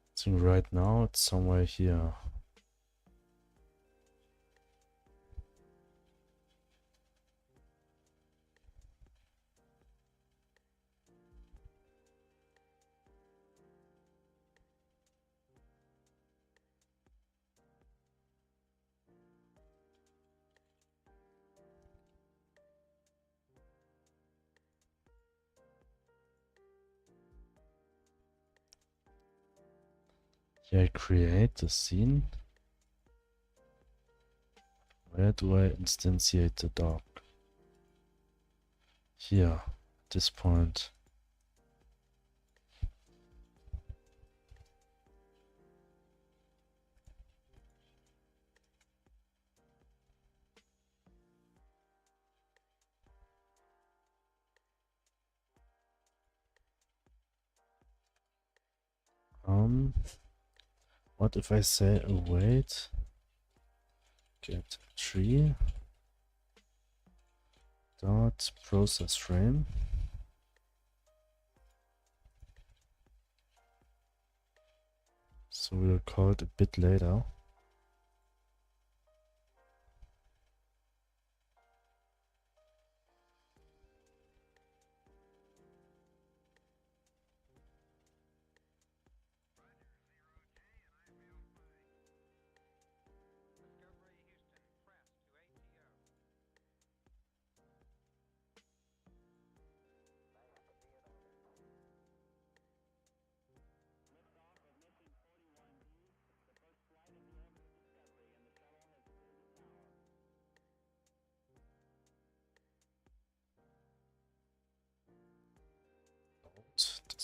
I think right now it's somewhere here. Yeah, create the scene. Where do I instantiate the dog? Here, at this point. What if I say await get tree dot process frame? So we'll call it a bit later.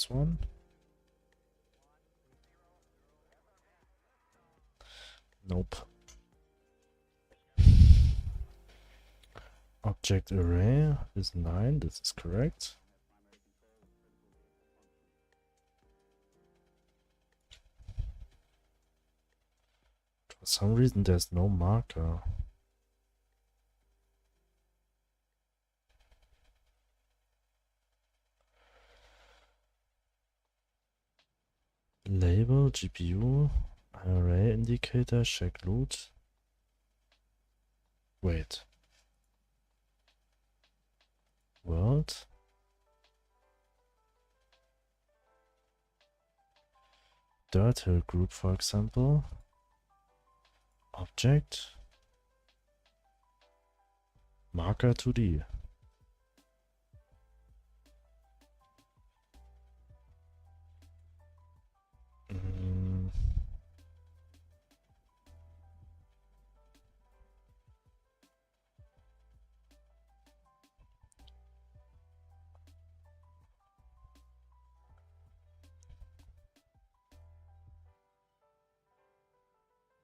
this one? Nope. Object array is 9, this is correct. For some reason there's no marker. Label, GPU, array indicator, check loot. Wait. World. Dirt hill group, for example. Object. Marker 2D.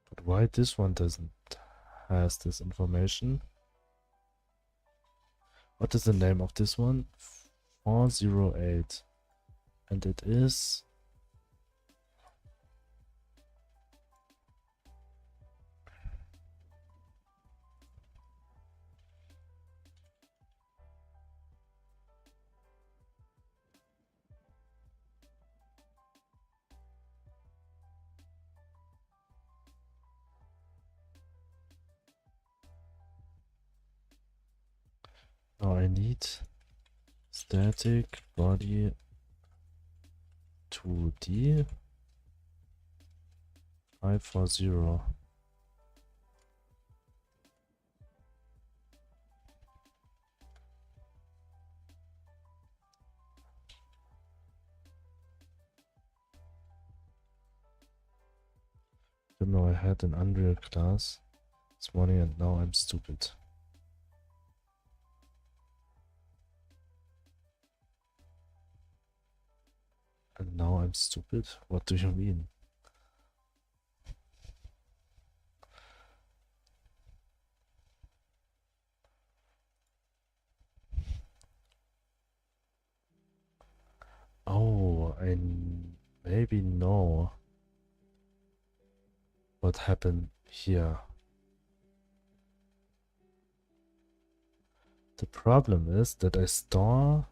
But why this one doesn't has this information? What is the name of this one? 408. And it is... Now I need static body 2D 540. Didn't know I had an Unreal class this morning and now I'm stupid. And now I'm stupid? What do you mean? Oh, I maybe know what happened here. The problem is that I store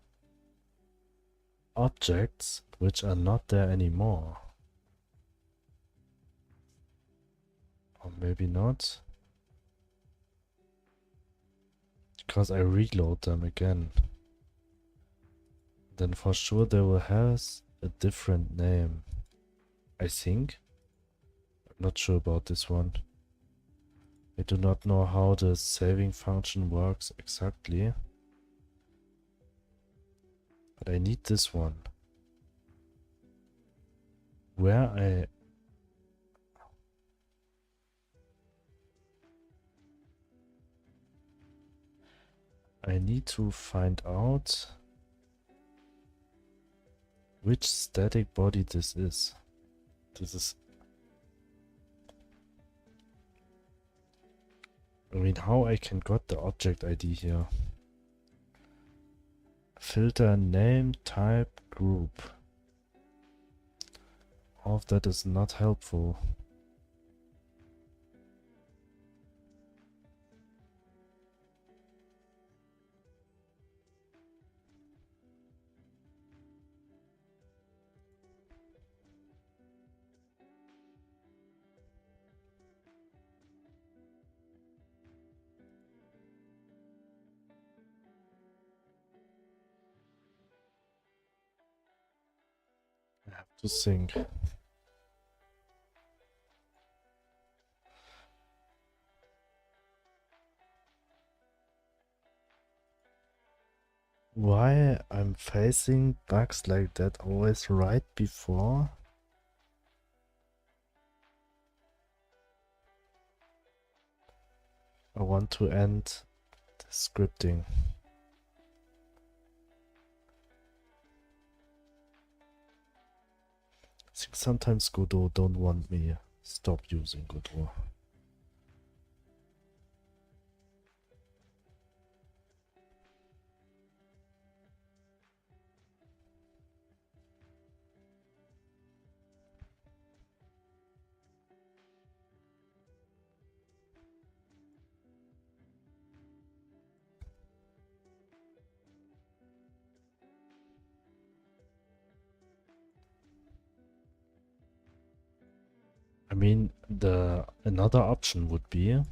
objects which are not there anymore. Or maybe not. Because I reload them again. Then for sure they will have a different name. I think. I'm not sure about this one. I do not know how the saving function works exactly. But I need this one. Where I need to find out which static body this is. This is... I mean, how I can got the object ID here? Filter name, type, group. All of that is not helpful. I have to think. Why I'm facing bugs like that always right before I want to end the scripting. think sometimes Godot don't want me stop using Godot. I mean, another option would be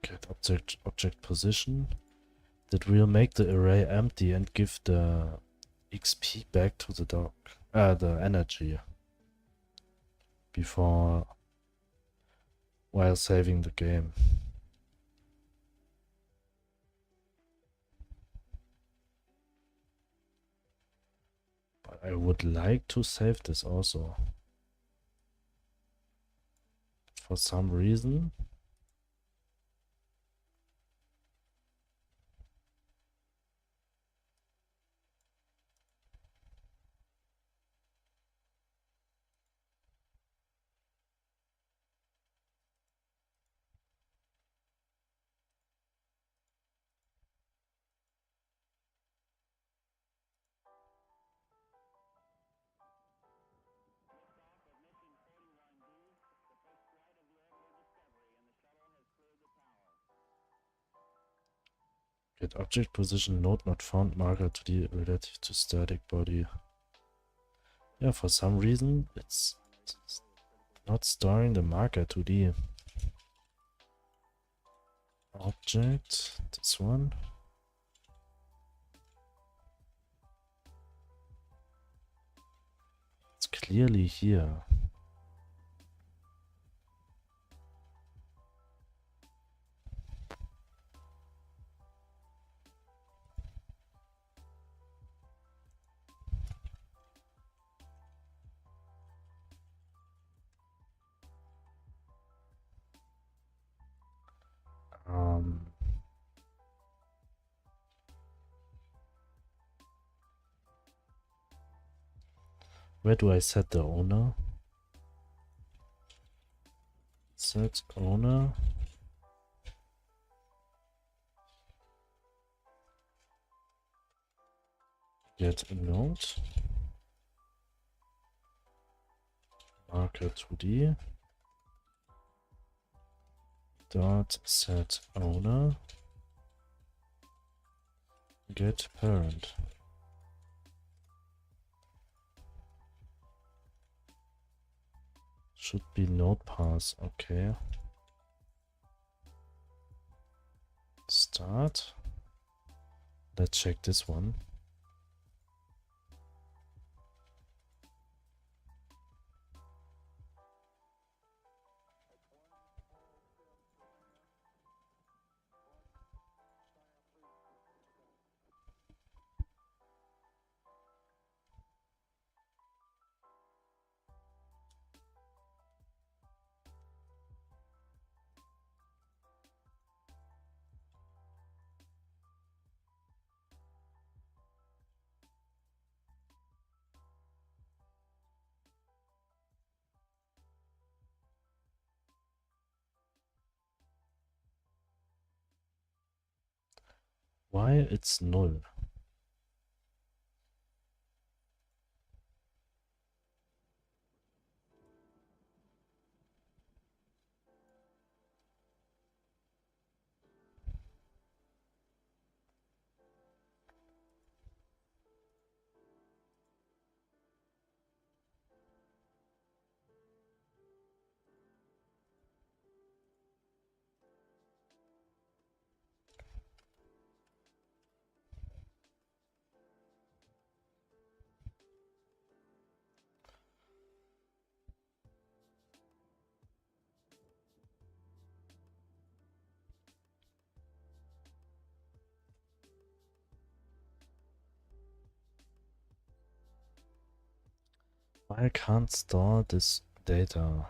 get object position. That will make the array empty and give the XP back to the dog, the energy before while saving the game. But I would like to save this also. For some reason. Get object position node not found marker to the relative to static body. Yeah, for some reason it's not storing the marker to the object. This one. It's clearly here. Where do I set the owner? Set owner. Get a node. Marker 2D. Dot set owner. Get parent. Should be node pass, okay. Start. Let's check this one. Why it's null? Why I can't store this data?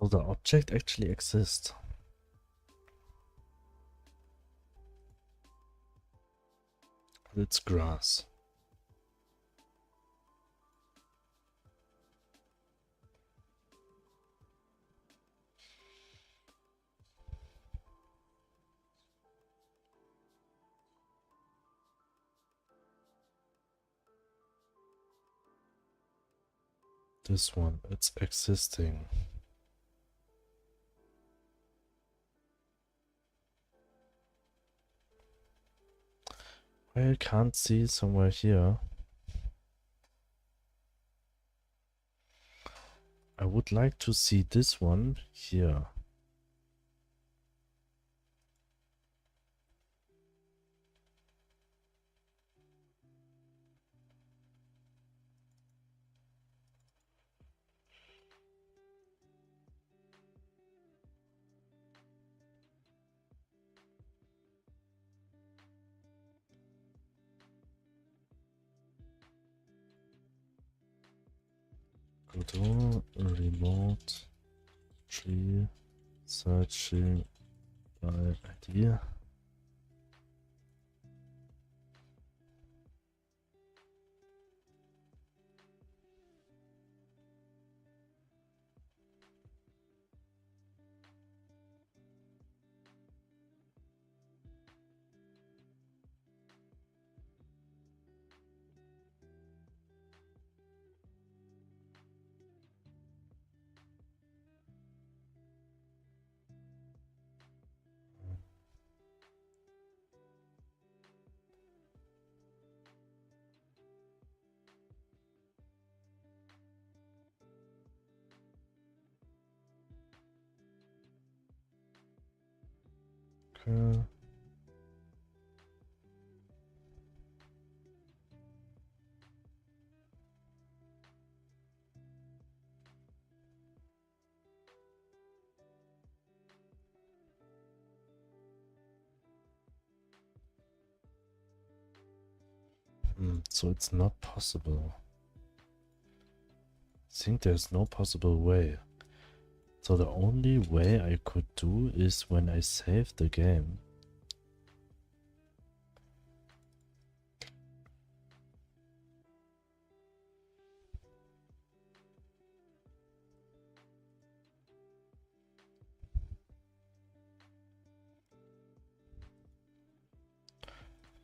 So the object actually exists. It's grass. This one, it's existing. I can't see somewhere here. I would like to see this one here. Godot, remote, tree, searching by ID. Okay. So it's not possible. I think there's no possible way. So the only way I could do is when I save the game.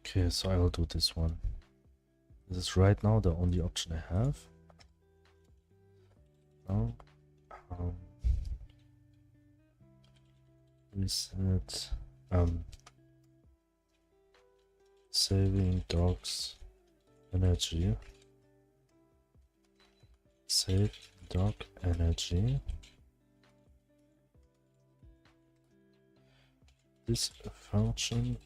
Okay, so I will do this one. This is right now the only option I have. Now, reset, saving dogs energy. Save dog energy. This function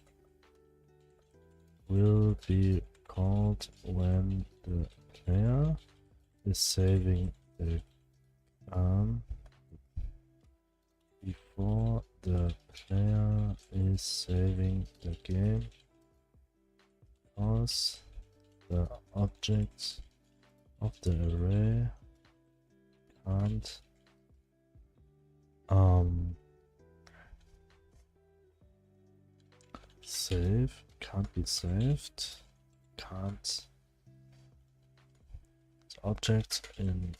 will be called when the player is saving the before the player is saving the game, because the objects of the array can't can't be saved, can't the objects in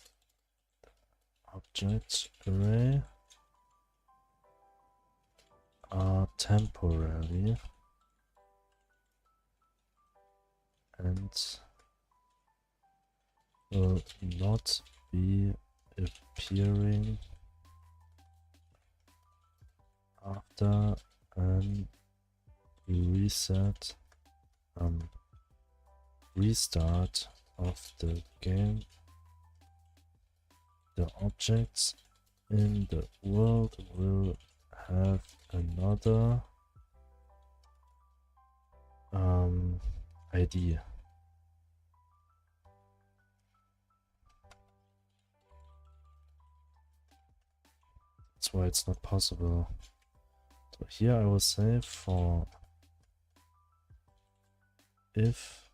object array are temporary and will not be appearing after an restart of the game. The objects in the world will have another ID. That's why it's not possible. So here I will say for if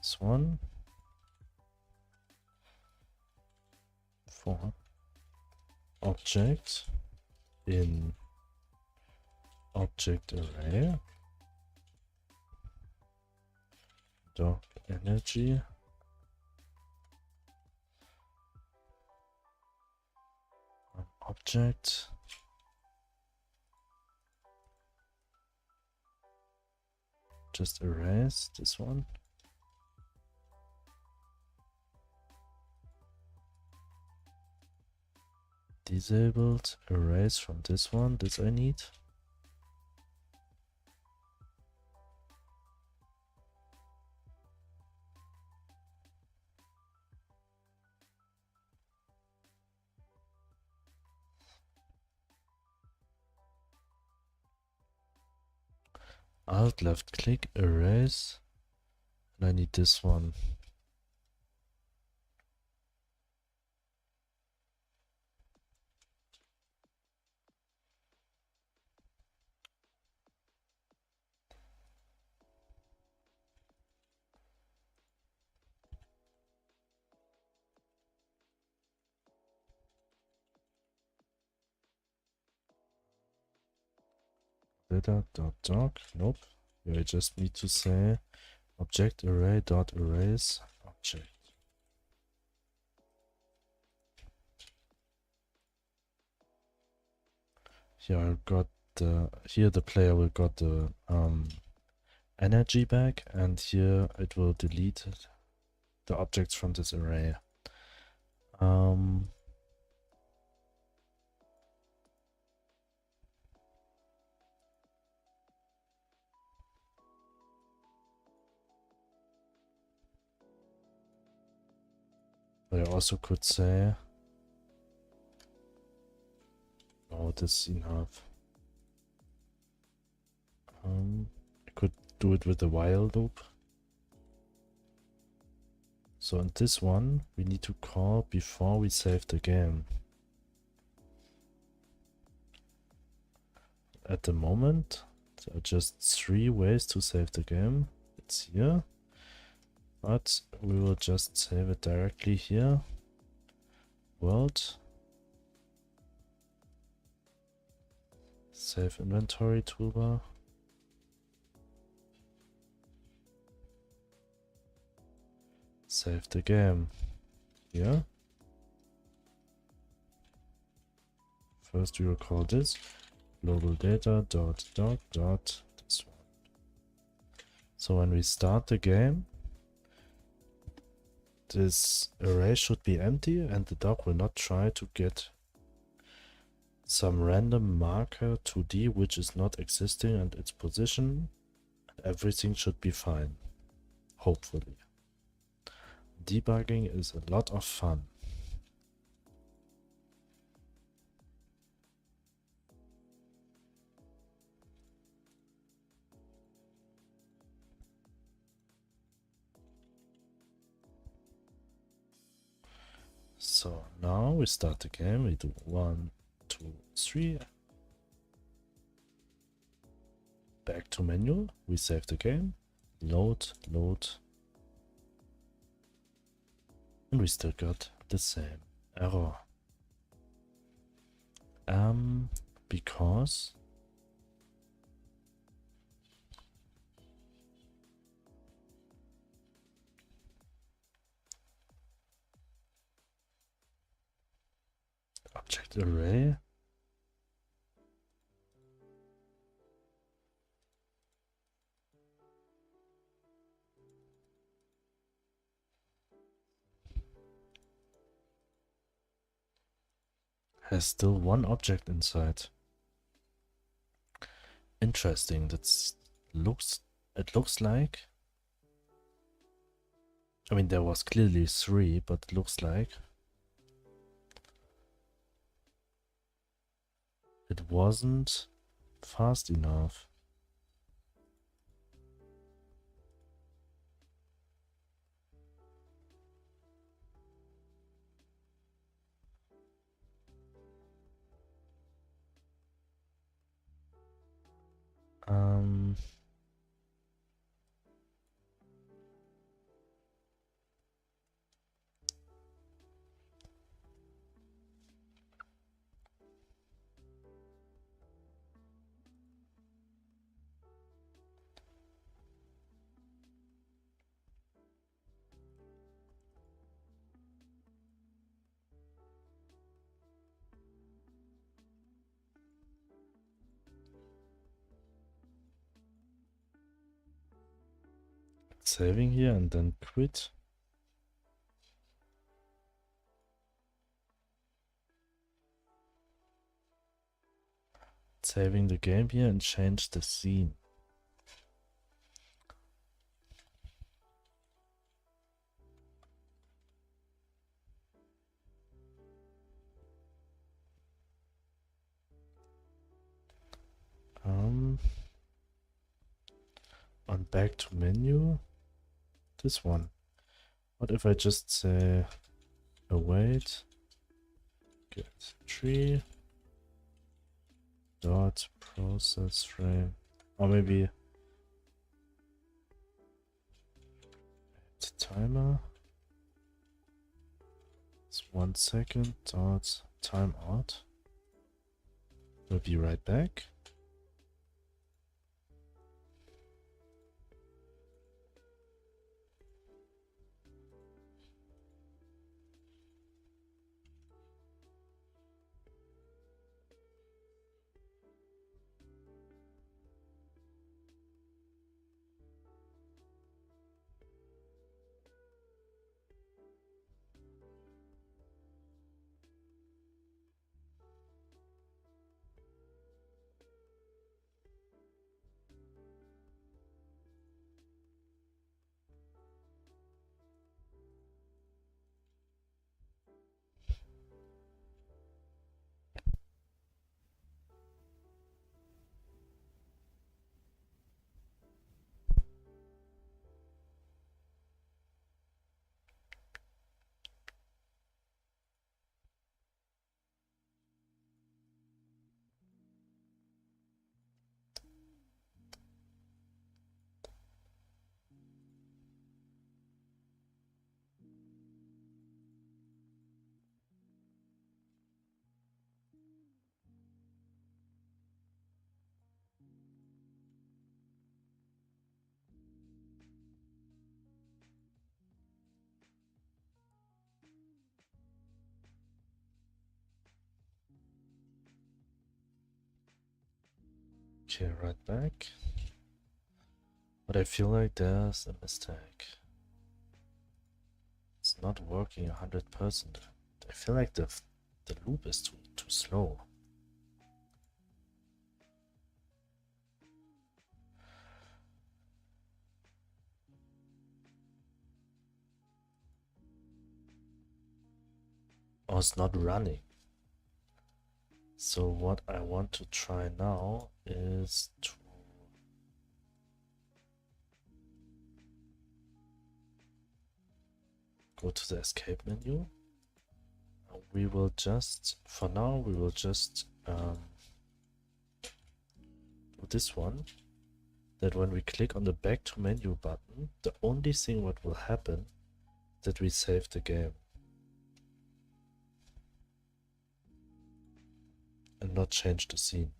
this one for object in object array dot energy object just erase this one. Disabled, erase from this one, this I need. Alt left click, erase, and I need this one. Data.doc, nope. Here I just need to say object array dot erase object. Here I got the here the player will got the energy back, and here it will delete the objects from this array. I also could say, oh, this is enough. I could do it with the while loop. So in this one, we need to call before we save the game. At the moment, there are just 3 ways to save the game. It's here, but we will just save it directly here. World. Save inventory toolbar. Save the game. Here. First we will call this global data dot doc dot this one. So when we start the game, this array should be empty and the doc will not try to get some random marker 2D which is not existing and its position. Everything should be fine, hopefully. Debugging is a lot of fun. So now we start the game, we do 1, 2, 3. Back to menu, we save the game, load, load. And we still got the same error. Because object array has still 1 object inside. Interesting. It looks like, I mean there was clearly 3, but it looks like it wasn't fast enough. saving here and then quit. Saving the game here and change the scene. On back to menu, this one. What if I just say await get tree dot process frame, or maybe add timer. It's 1 second dot timeout. We'll be right back. Okay, right back. But I feel like there's a mistake. It's not working 100%. I feel like the loop is too slow. Or it's not running. So what I want to try now is to go to the escape menu. We will just, for now, we will just do this one. That when we click on the back to menu button, the only thing what will happen that we save the game. And not change the scene.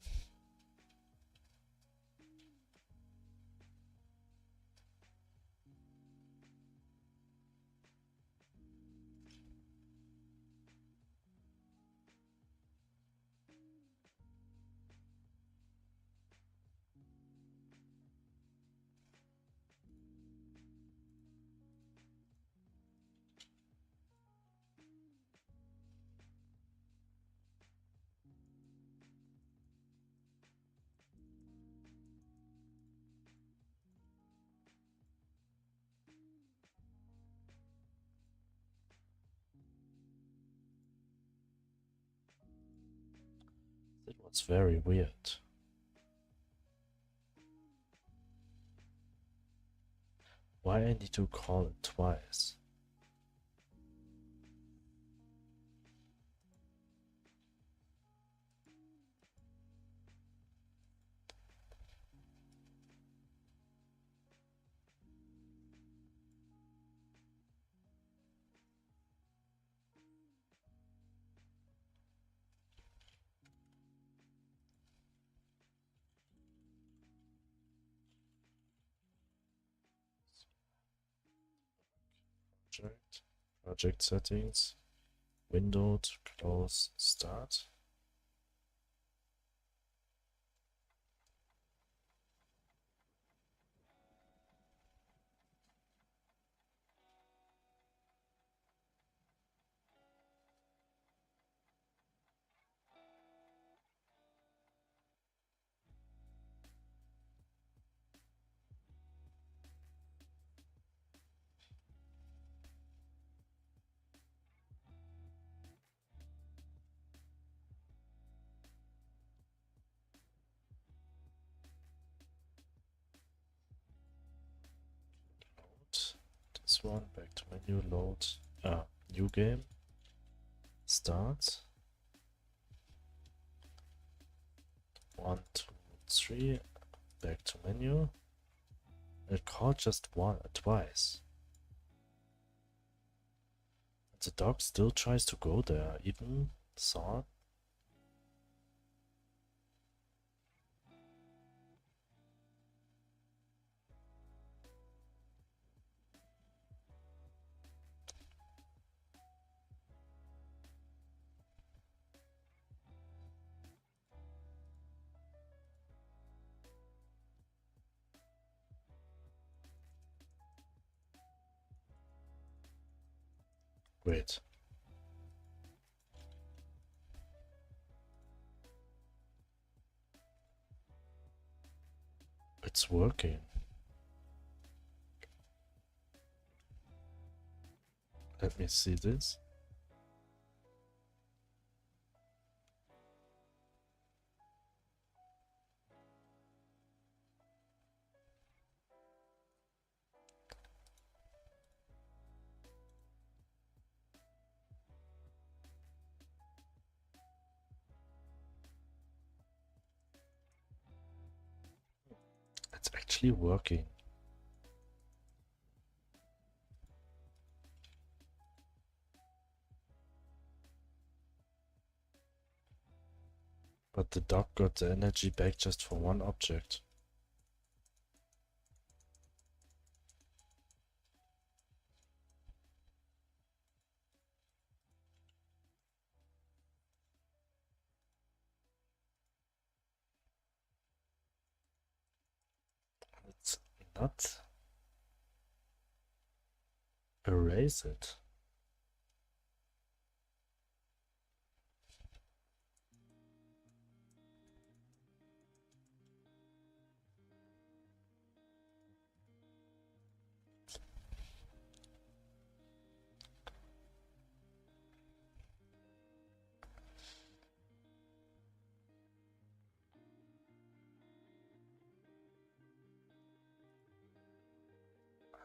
That was very weird. Why I need to call it twice? Project settings, window to close, start. this one, back to menu, load, new game, start, 1, 2, 3, back to menu. It called just twice. The dog still tries to go there, even thought. Wait. It's working. Let me see this. It's actually working. But the dog got the energy back just for one object. Let's not erase it.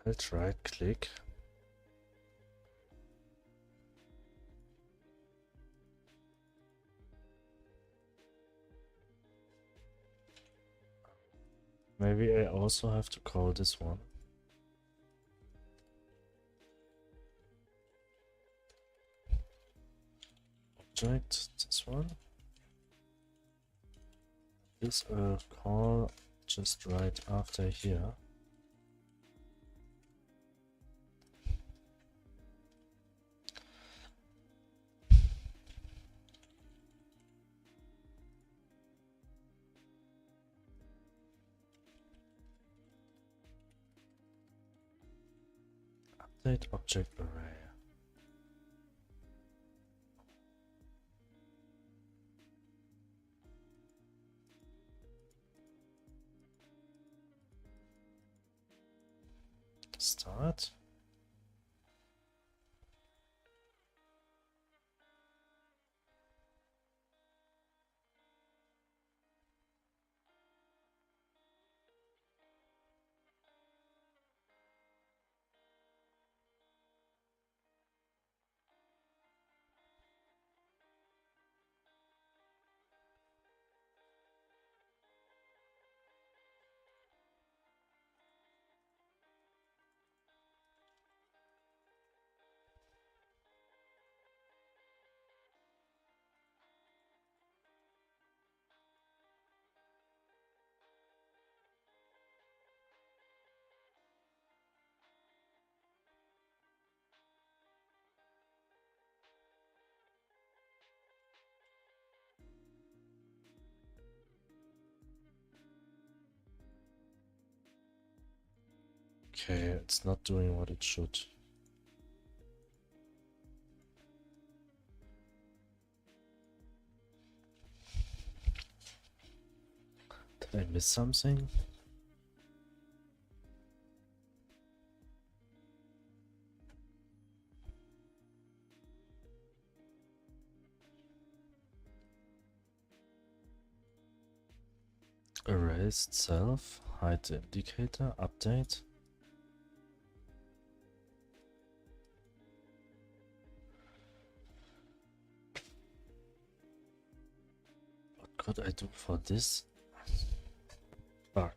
Let's right click. Maybe I also have to call this one. Object, this one. This call just right after here. Update object array. Start. Okay, it's not doing what it should. Did I miss something? Erased self, hide the indicator, update. could I do for this bug?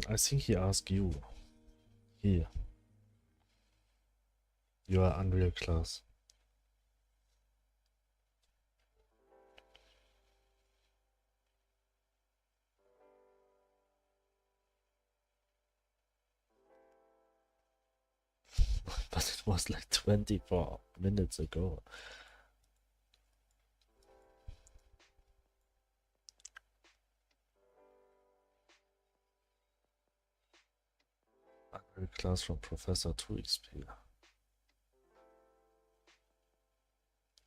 I think he asked you. Here. You are Unreal class. But it was like 24 minutes ago. Unreal class from Professor 2XP.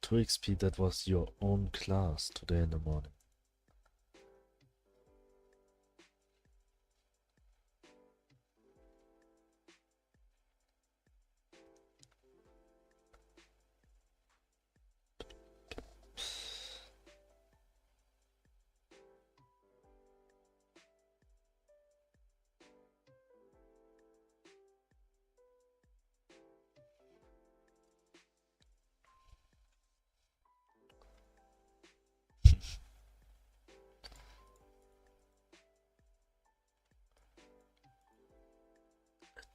2XP, that was your own class today in the morning.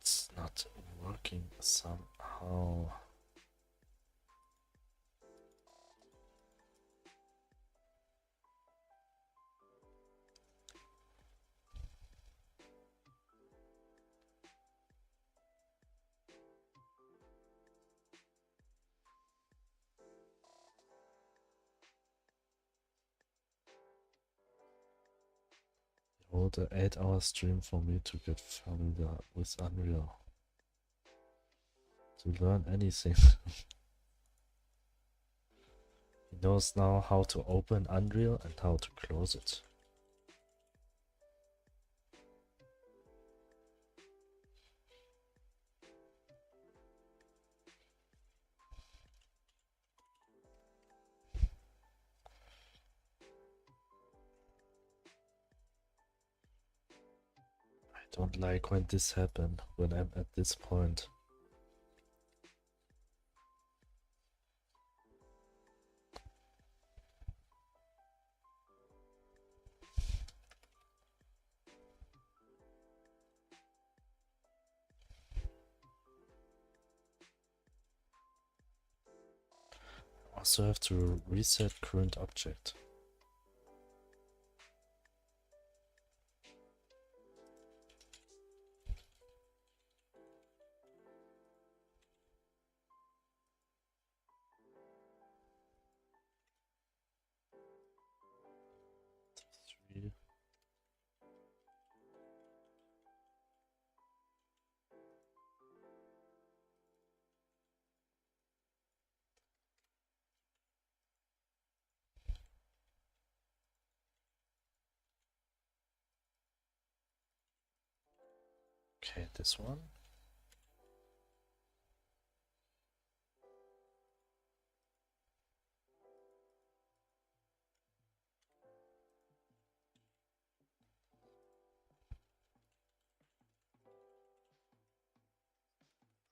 It's not working somehow. Hold an 8-hour stream for me to get familiar with Unreal. To learn anything. He knows now how to open Unreal and how to close it. I don't like when this happens, when I'm at this point. Also have to reset current object. Three. Okay, this one.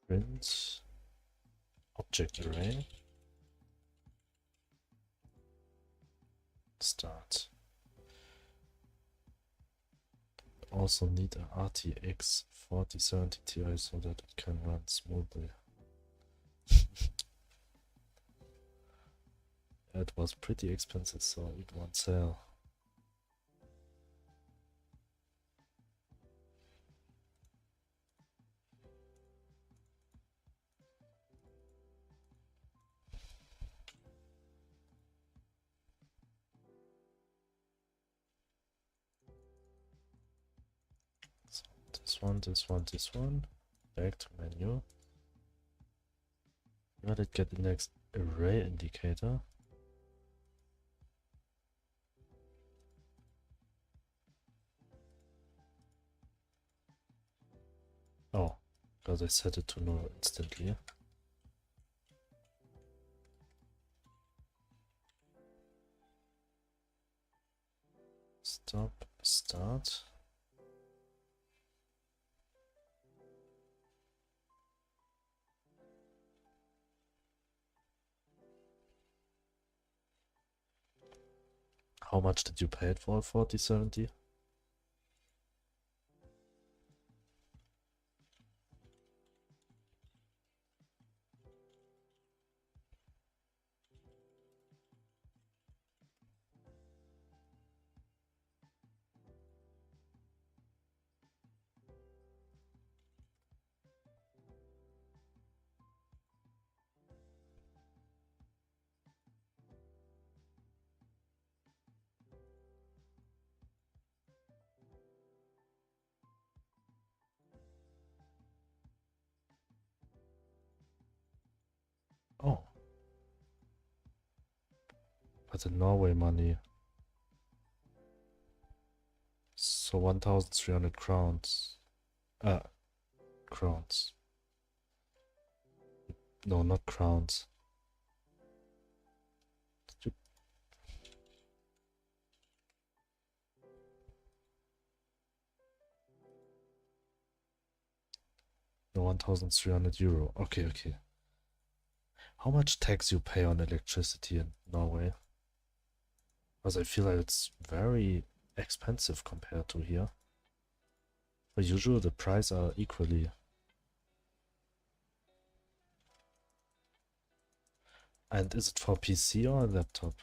Print object array. Start. Also need an RTX 4070 Ti so that it can run smoothly. It was pretty expensive, so it won't sell. So this one, this one, this one. Back to menu. Let it get the next array indicator. Oh, because I set it to no instantly. Stop, start. How much did you pay it for 4070? Oh. But in Norway money. So 1,300 crowns. Crowns. No, not crowns. No, 1,300 euro. Okay, okay. How much tax you pay on electricity in Norway? Because I feel like it's very expensive compared to here. But usually the price are equally. And is it for PC or laptop?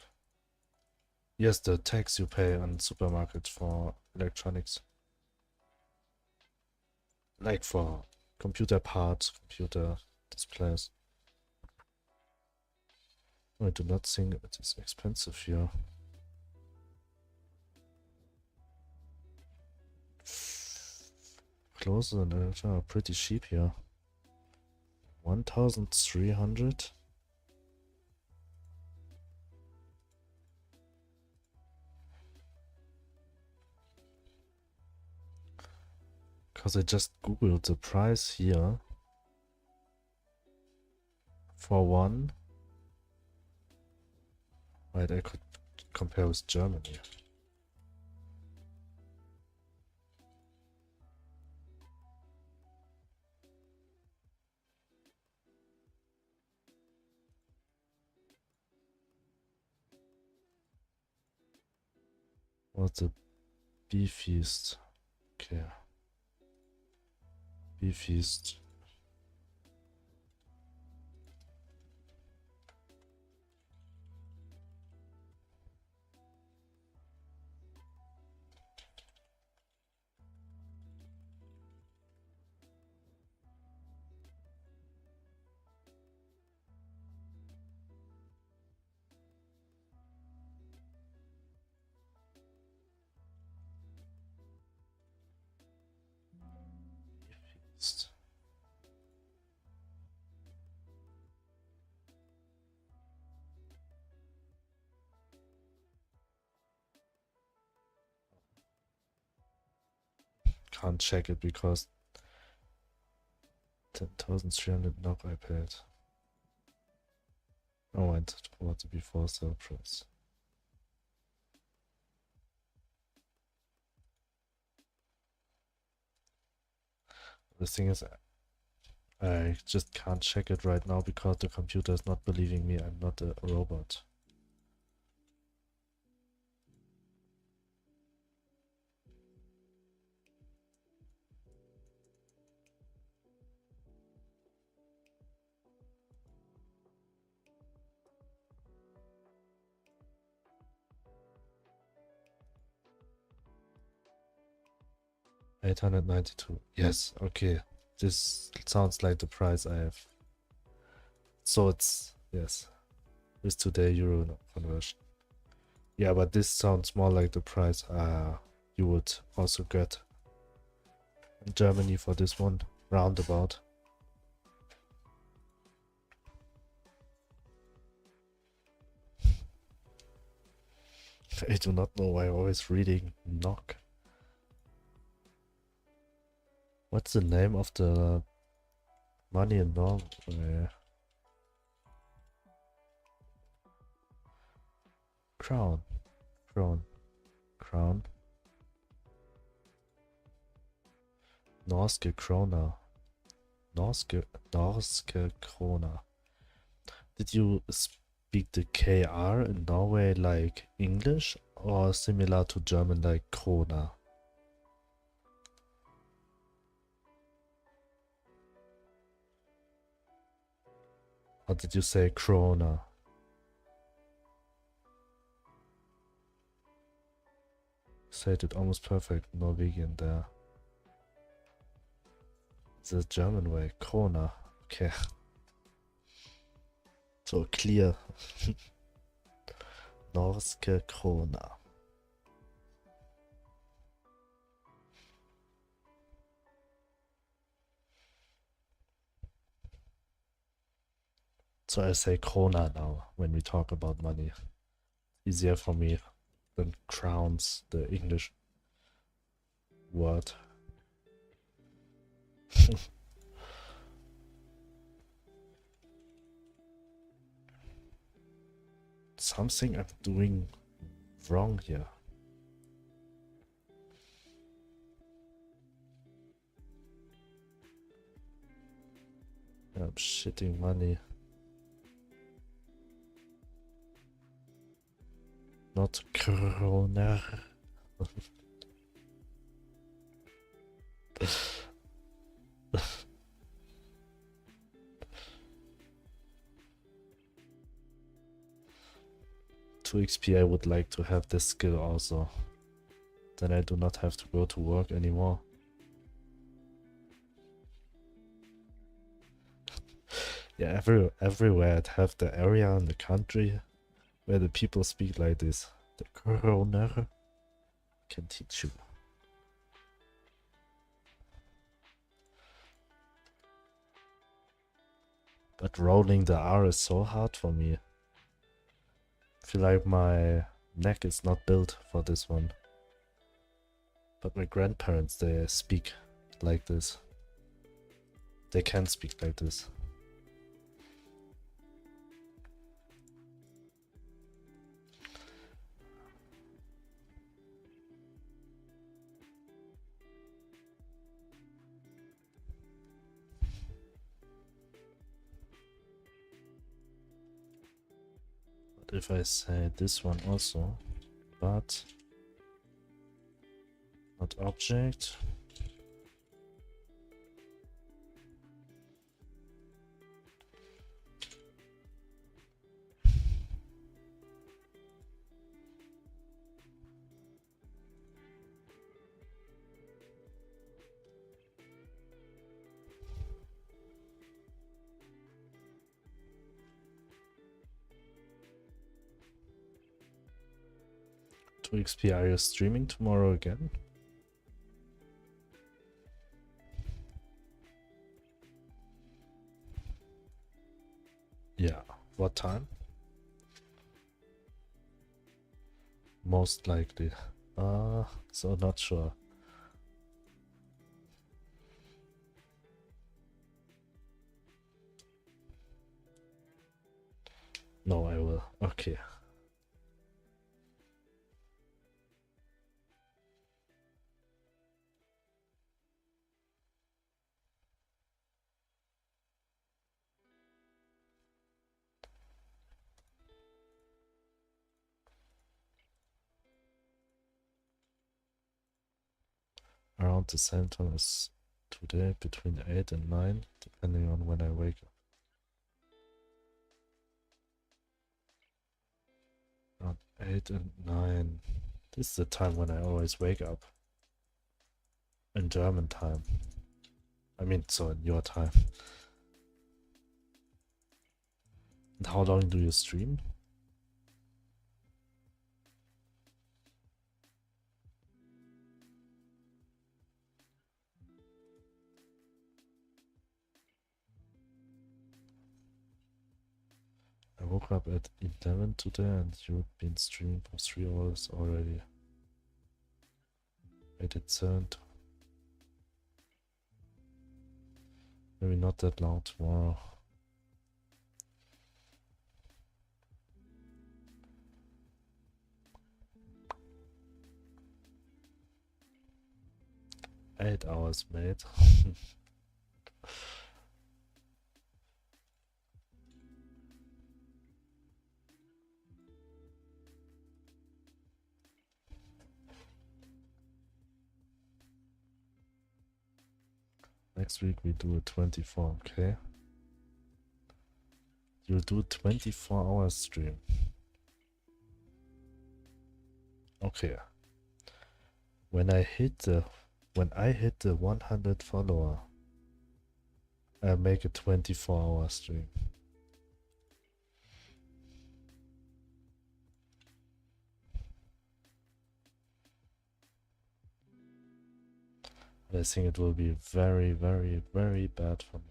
Yes, the tax you pay on supermarket for electronics. Like for computer parts, computer displays. I do not think it is expensive here. Closer than are pretty cheap here. 1,300. Because I just googled the price here for one. Right, I could compare with Germany. What's the beefiest? Okay. Beefiest. Beefiest. Can't check it because 10,300 NOK I paid. Oh, and what the before sale price. The thing is, I just can't check it right now because the computer is not believing me. I'm not a robot. $892. Yes, okay. This sounds like the price I have. So it's, yes, with today euro conversion. Yeah, but this sounds more like the price you would also get in Germany for this one, roundabout. I do not know why I'm always reading knock. What's the name of the money in Norway? Crown. Crown. Crown. Norske Krona. Norske Krona. Did you speak the KR in Norway like English or similar to German like Krona? Or did you say Krona? Said it almost perfect Norwegian there. The German way, Krona. Okay. So clear. Norske Krona. So I say Krona now when we talk about money. Easier for me than crowns, the English word. Something I'm doing wrong here. I'm shitting money. Not kroner. To XP, I would like to have this skill also. Then I do not have to go to work anymore. Yeah, everywhere I'd have the area in the country where the people speak like this. The kroner can teach you. But rolling the R is so hard for me. I feel like my neck is not built for this one. But my grandparents, they speak like this. They can speak like this. But if I say this one also, but not object. To XP, are you streaming tomorrow again? Yeah, what time? Most likely. So not sure. No, I will. Okay. Around the same time as today, between 8 and 9, depending on when I wake up. Around 8 and 9. This is the time when I always wake up. In German time. I mean, so in your time. And how long do you stream? I woke up at 11 today and you've been streaming for 3 hours already. Made it 7. Maybe not that long tomorrow. 8 hours, mate. Next week we do a 24, okay? You'll do a 24-hour stream. Okay. When I hit the 100 follower, I'll make a 24-hour stream. I think it will be very, very, very bad for me.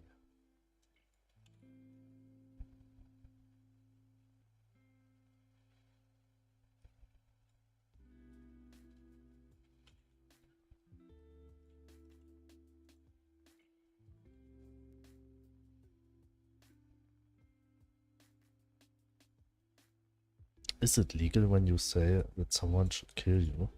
Is it legal when you say that someone should kill you?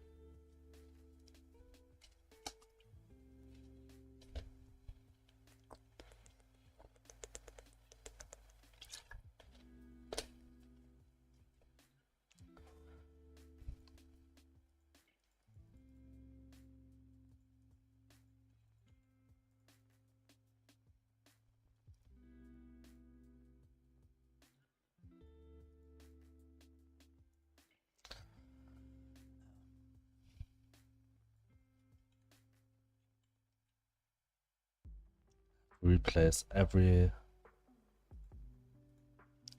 Replace every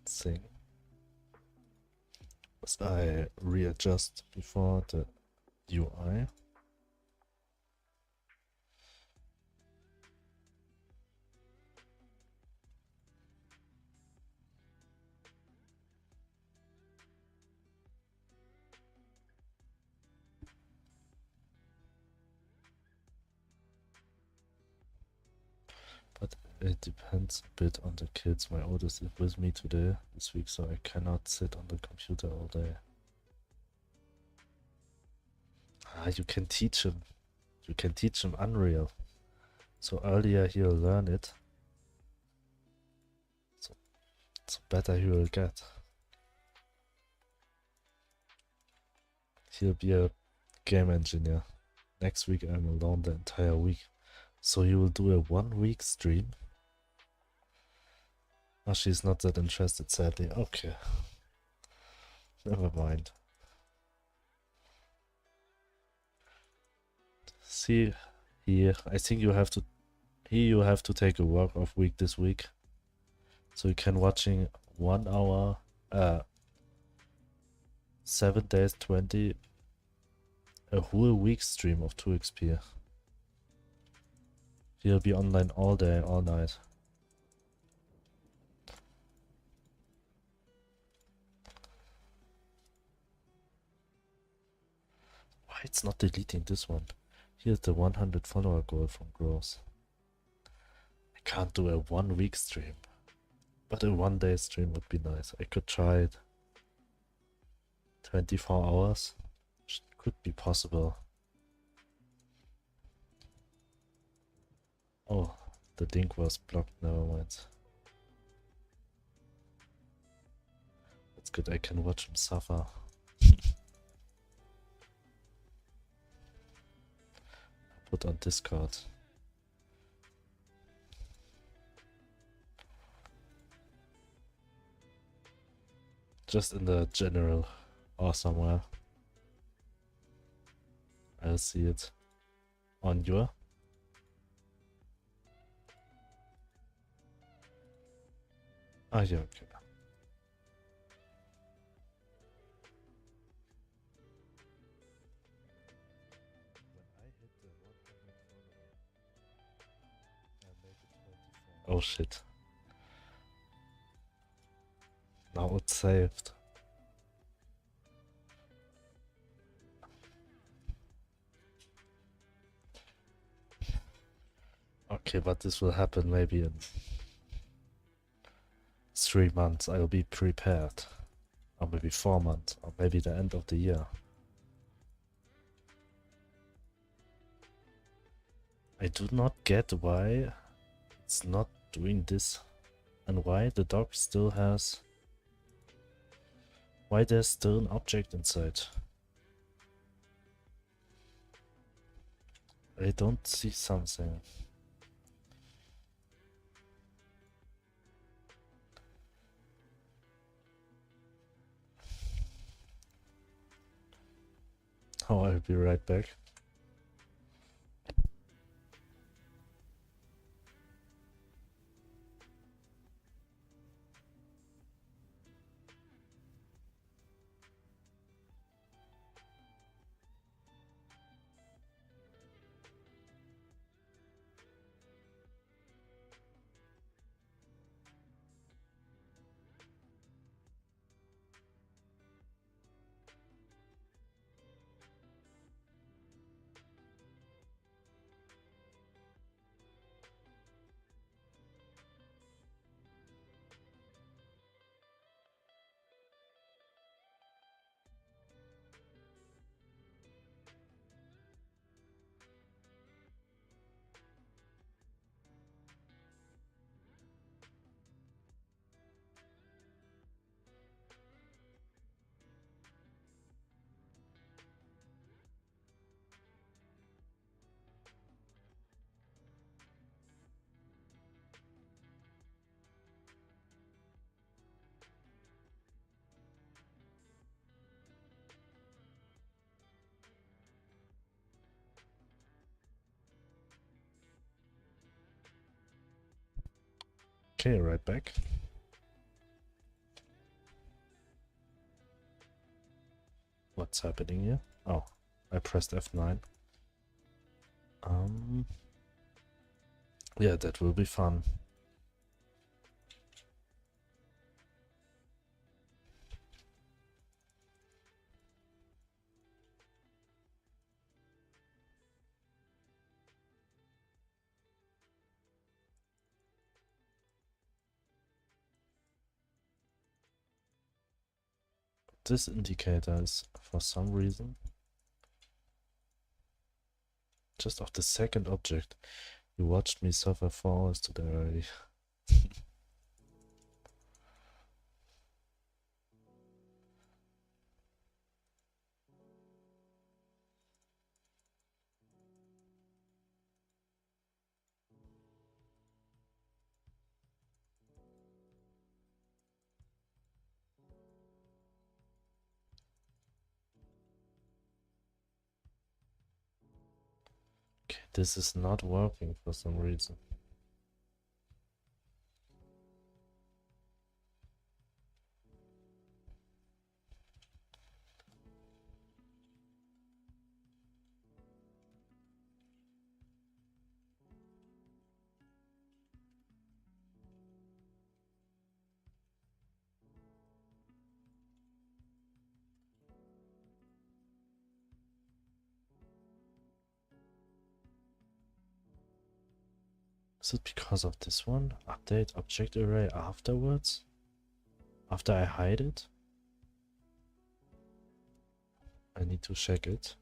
thing as I readjust before the UI. But it depends a bit on the kids. My oldest is with me today, this week, so I cannot sit on the computer all day. Ah, you can teach him. You can teach him Unreal. So earlier he'll learn it, so better he will get. He'll be a game engineer. Next week I'm alone the entire week. So you will do a 1 week stream? Oh, she's not that interested, sadly. Okay. Never mind. See, here, I think you have to take a work off week this week. So you can watching 1 hour, 7 days, 20, a whole week stream of 2XP. He'll be online all day, all night. Why it's not deleting this one? Here's the 100 follower goal from Gross. I can't do a 1 week stream, but a 1 day stream would be nice. I could try it. 24 hours could be possible. Oh, the link was blocked, never mind. That's good, I can watch him suffer. Put on Discord. Just in the general or somewhere. I'll see it on your. Ah, yeah, okay. Oh shit. Now it's saved. Okay, but this will happen maybe in 3 months. I'll be prepared. Or maybe 4 months. Or maybe the end of the year. I do not get why it's not doing this and why the dog still has... Why there's still an object inside. I don't see something. Oh, I'll be right back. Okay, right back. What's happening here? Oh, I pressed F9. Yeah, that will be fun. This indicator is, for some reason, just of the second object. You watched me suffer for hours today already. Okay, this is not working for some reason. Is it because of this one? Update object array afterwards? After I hide it? I need to check it.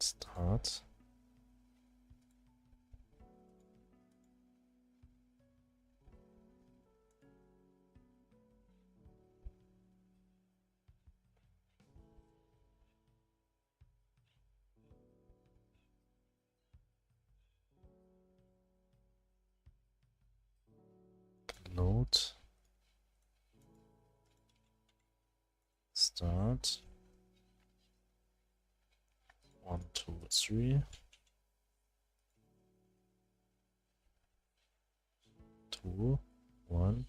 Start. Load. Start. 1, 2, 3. 2, 1.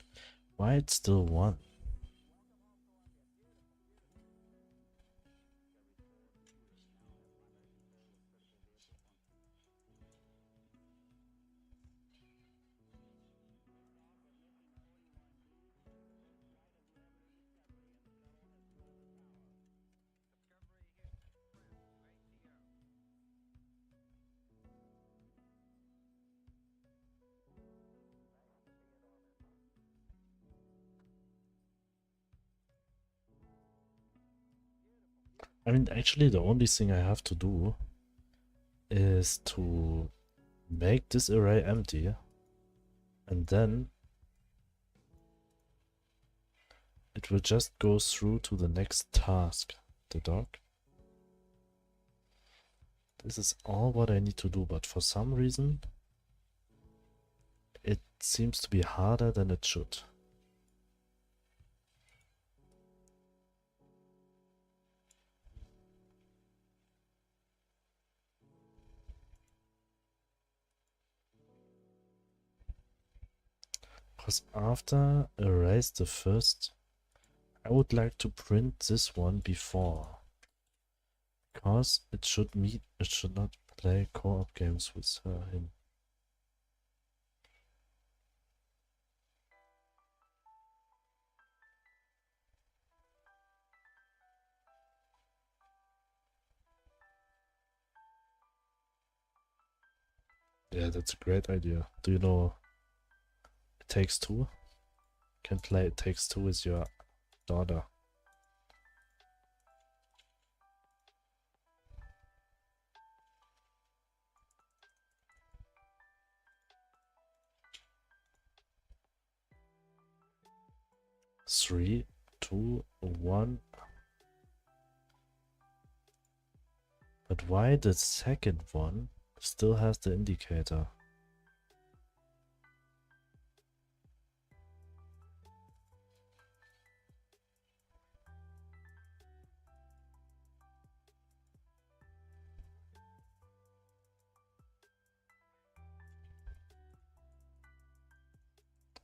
Why it's still 1? I mean, actually, the only thing I have to do is to make this array empty, and then it will just go through to the next task, the dog. This is all what I need to do, but for some reason it seems to be harder than it should. Because after erase the first, I would like to print this one before. Because it should not play co-op games with him. Yeah, that's a great idea. Do you know It Takes Two? Can play It Takes Two with your daughter. Three, two, one. But why the second one still has the indicator?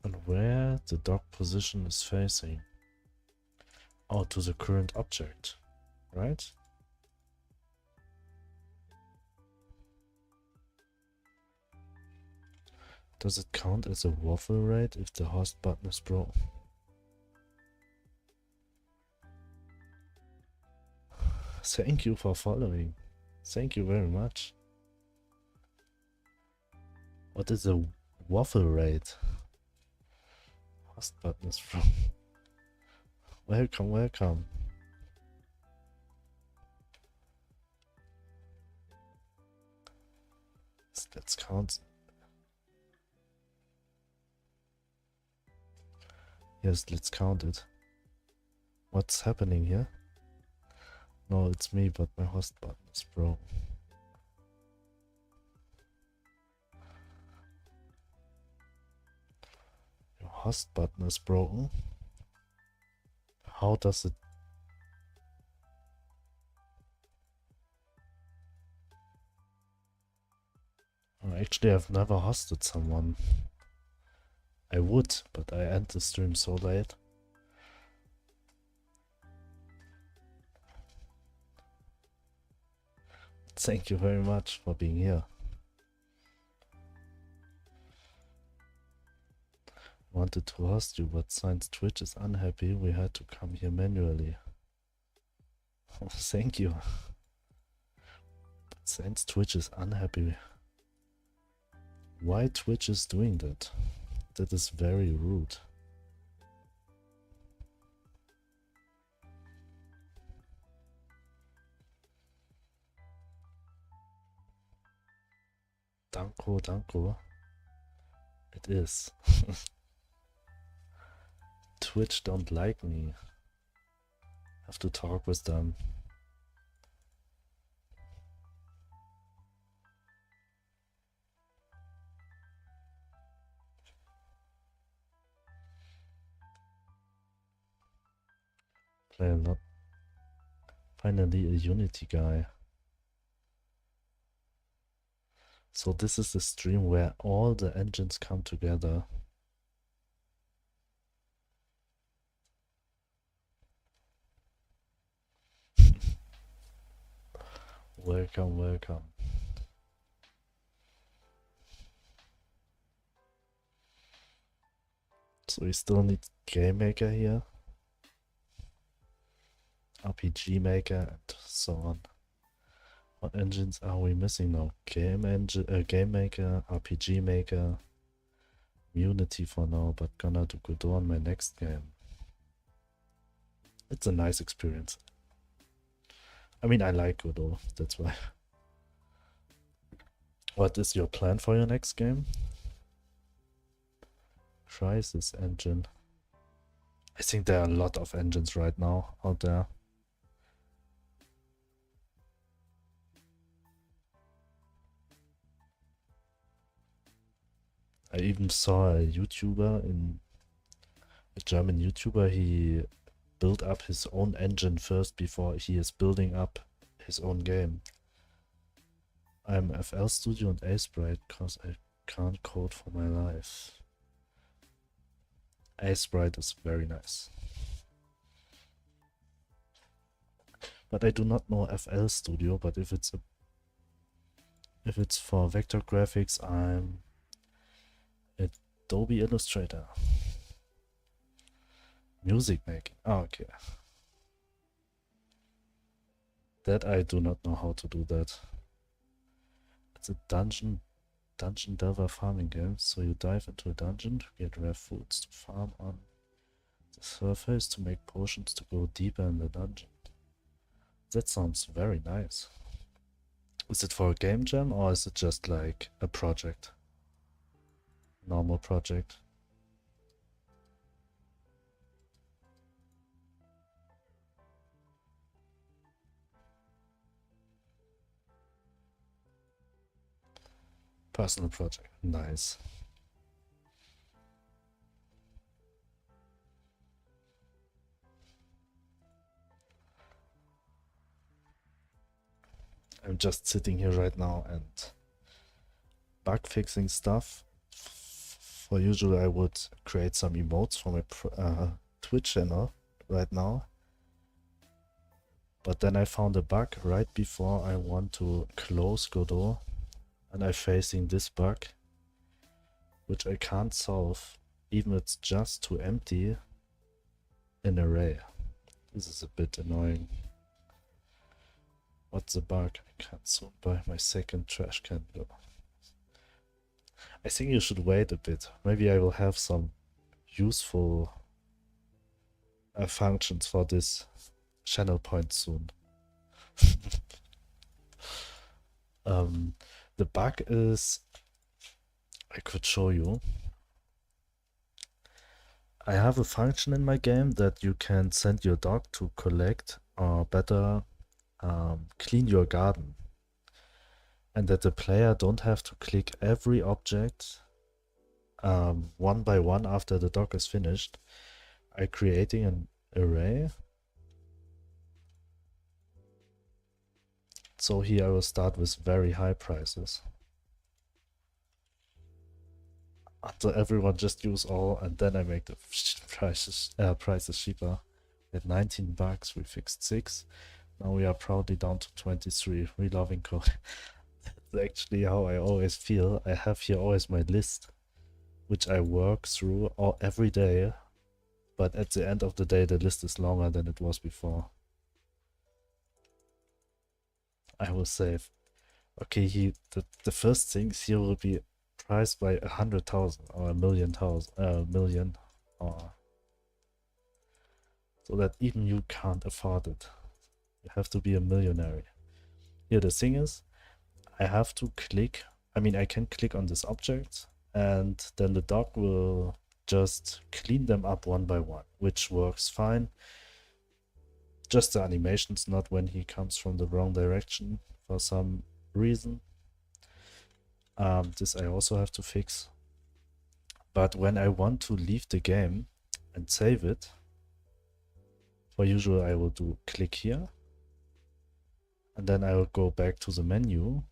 And where the dog position is facing? Oh, to the current object, right? Does it count as a waffle rate if the host button is broken? Thank you for following. Thank you very much. What is a waffle rate? Host button is broken. Welcome, welcome. Let's count. Yes, let's count it. What's happening here? No, it's me, but my host button is broken. Your host button is broken? How does it... Actually, I've never hosted someone. I would, but I end the stream so late. Thank you very much for being here. Wanted to host you, but since Twitch is unhappy, we had to come here manually. Oh, thank you. But since Twitch is unhappy, why Twitch is doing that? That is very rude. Danko, danko. It is. Twitch don't like me. Have to talk with them. Play a lot. Finally a Unity guy. So this is the stream where all the engines come together. Welcome, welcome. So we still need Game Maker here, RPG Maker, and so on. What engines are we missing now? Game Maker, RPG Maker, Unity for now, but gonna do Godot on my next game. It's a nice experience. I mean, I like Godot, that's why. What is your plan for your next game? Crisis engine. I think there are a lot of engines right now out there. I even saw a German YouTuber, he built up his own engine first before he is building up his own game. I'm FL Studio and Aseprite because I can't code for my life. Aseprite is very nice. But I do not know FL Studio, but if it's for vector graphics, I'm Adobe Illustrator. Music making. Oh, okay. That I do not know how to do that. It's a dungeon delver farming game, so you dive into a dungeon to get rare foods to farm on the surface to make potions to go deeper in the dungeon. That sounds very nice. Is it for a game jam or is it just like a project? Normal project. Personal project. Nice. I'm just sitting here right now and bug fixing stuff. For usually I would create some emotes for my Twitch channel right now. But then I found a bug right before I want to close Godot, and I'm facing this bug, which I can't solve, even if it's just to empty an array. This is a bit annoying. What's the bug? I can't soon buy my second trash can. I think you should wait a bit. Maybe I will have some useful functions for this channel point soon. The bug is, I could show you. I have a function in my game that you can send your dog to collect or better clean your garden, and that the player don't have to click every object one by one after the dog is finished. I'm creating an array. So here I will start with very high prices until everyone just use all, and then I make the prices cheaper. At 19 bucks we fixed 6. Now we are proudly down to 23. Reloving code. That's actually how I always feel. I have here always my list, which I work through every day, but at the end of the day the list is longer than it was before. I will save. Okay, the first things here will be priced by 100,000 or a million, or so that even you can't afford it. You have to be a millionaire. Here the thing is, I have to click, I can click on this object and then the dog will just clean them up one by one, which works fine. Just the animations, not when he comes from the wrong direction for some reason. This I also have to fix. But when I want to leave the game and save it, for usual I will do click here, and then I will go back to the menu.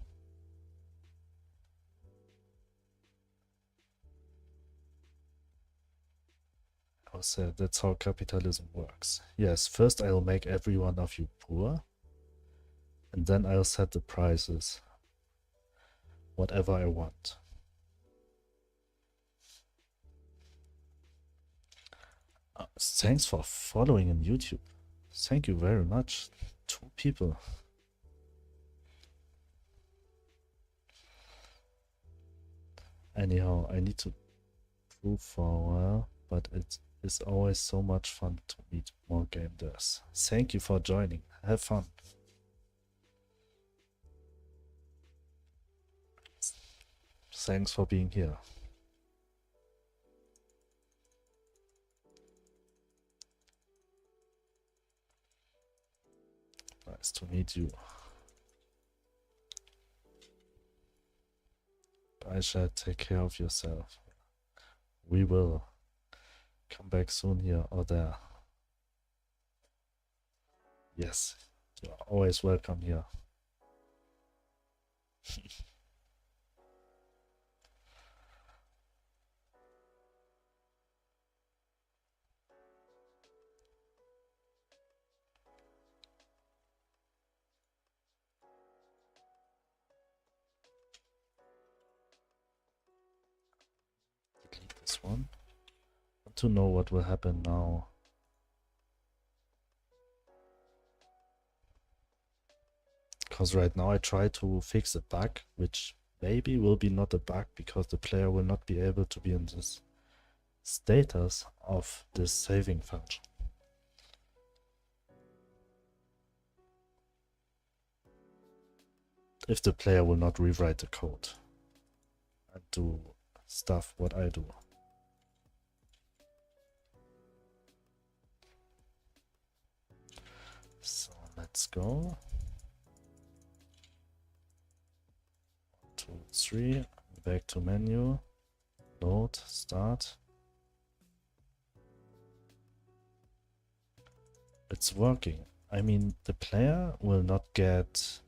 I'll say that's how capitalism works. Yes, first I'll make every one of you poor, and then I'll set the prices, whatever I want. Thanks for following on YouTube. Thank you very much. 2 people. Anyhow, I need to prove for a while, but it is always so much fun to meet more game devs. Thank you for joining. Have fun. Thanks for being here. Nice to meet you. I shall take care of yourself. We will. Come back soon here or there. Yes, you're always welcome here. Delete this one. Want to know what will happen now. Because right now I try to fix a bug, which maybe will be not a bug because the player will not be able to be in this status of this saving function. If the player will not rewrite the code and do stuff what I do. So let's go. 1, 2, 3, back to menu, load, start. It's working. I mean, the player will not get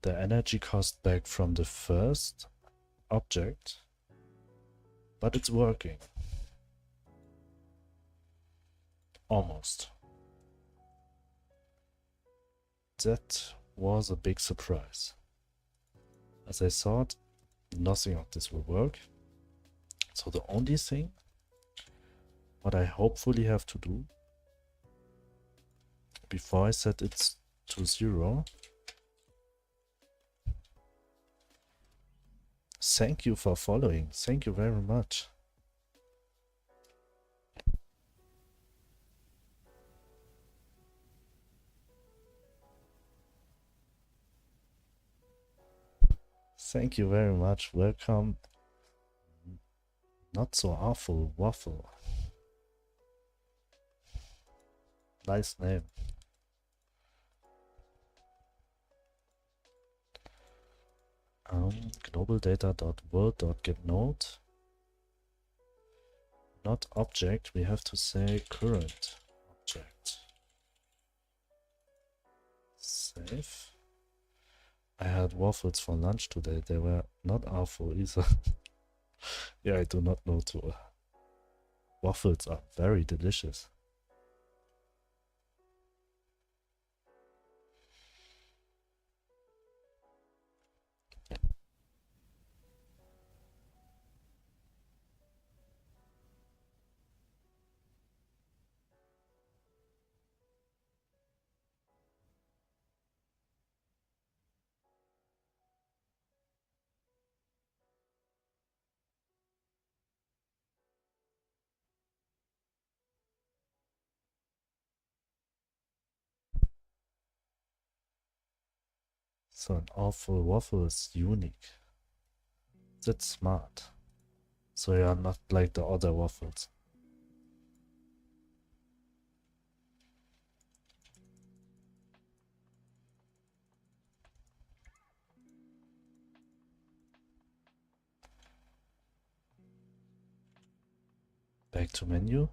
the energy cost back from the first object, but it's working. Almost. That was a big surprise. As I thought, nothing of this will work. So the only thing what I hopefully have to do before I set it to 0. Thank you for following. Thank you very much. Thank you very much. Welcome. Not so awful waffle. Nice name. Global data.world.getNode. Not object, we have to say current object. Save. I had waffles for lunch today. They were not awful either. Yeah, I do not know too. Waffles are very delicious. So an awful waffle is unique. That's smart. So you are not like the other waffles. Back to menu.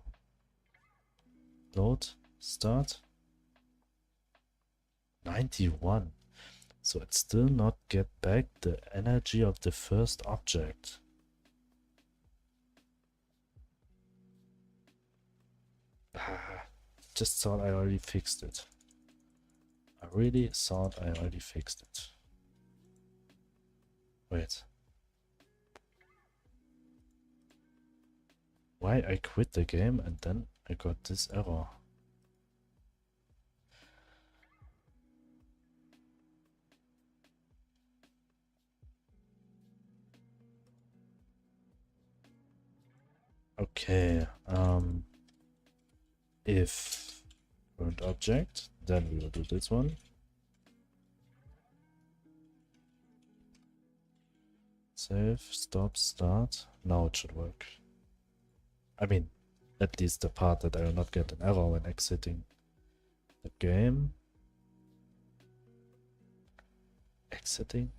Load. Start. 91. So it still not get back the energy of the first object. Just thought I already fixed it. I really thought I already fixed it. Wait. Why I quit the game and then I got this error? Okay, if current object, then we will do this one. Save, stop, start. Now it should work. I mean, at least the part that I will not get an error when exiting the game. Exiting?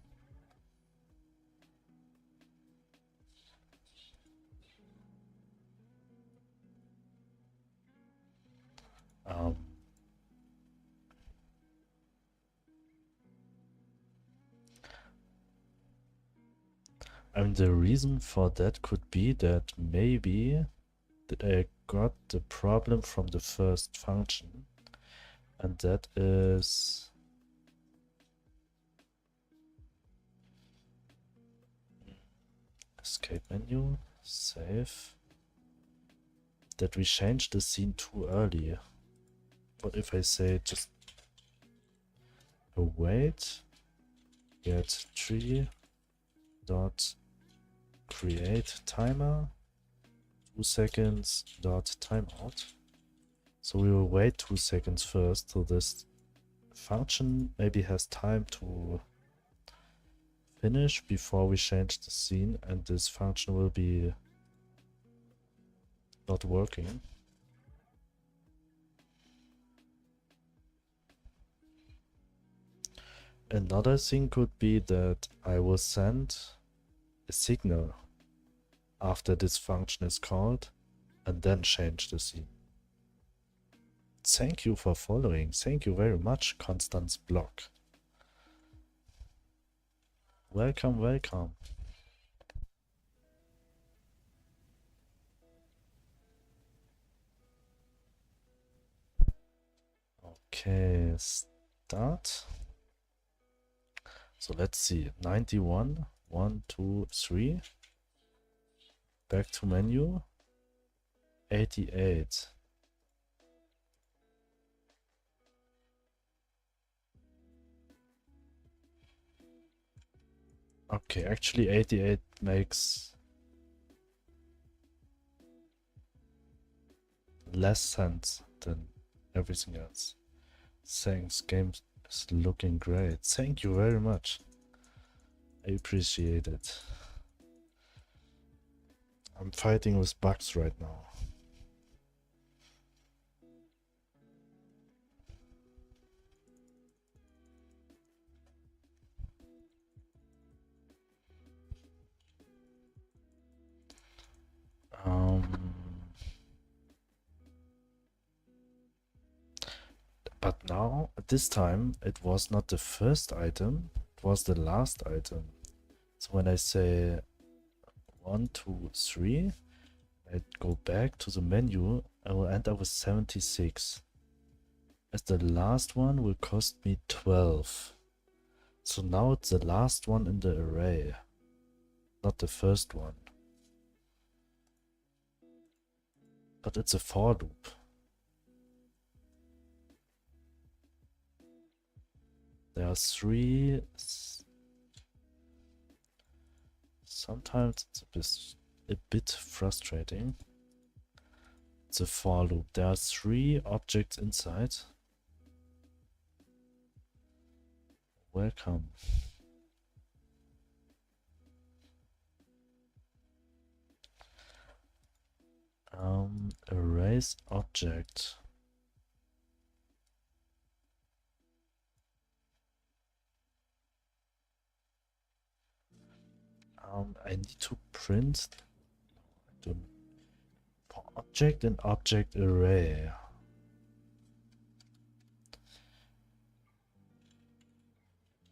I mean, the reason for that could be that maybe that I got the problem from the first function, and that is escape menu, save, that we changed the scene too early. What if I say just await get tree dot create timer 2 seconds dot timeout. So we will wait 2 seconds first till this function maybe has time to finish before we change the scene, and this function will be not working. Another thing could be that I will send a signal after this function is called and then change the scene. Thank you for following. Thank you very much, Constance Block. Welcome, welcome. Okay, start. So let's see, 91, 1, 2, 3. Back to menu, 88. Okay, actually 88 makes less sense than everything else. Thanks, game is looking great. Thank you very much. I appreciate it. I'm fighting with bugs right now. But now, at this time, it was not the first item, it was the last item. So when I say 1, 2, 3, I go back to the menu, I will end up with 76. As the last one will cost me 12. So now it's the last one in the array, not the first one. But it's a for loop. There are 3. Sometimes it's a bit frustrating. It's a for loop. There are 3 objects inside. Welcome. Erase object. I need to print for object and object array.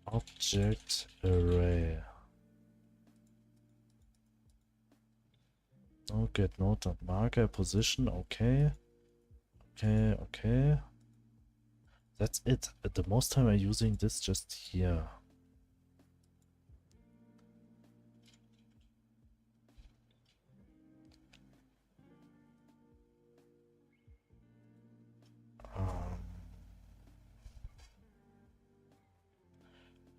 Object array. Oh, get node dot marker position. Okay. Okay. That's it. At the most time I'm using this just here.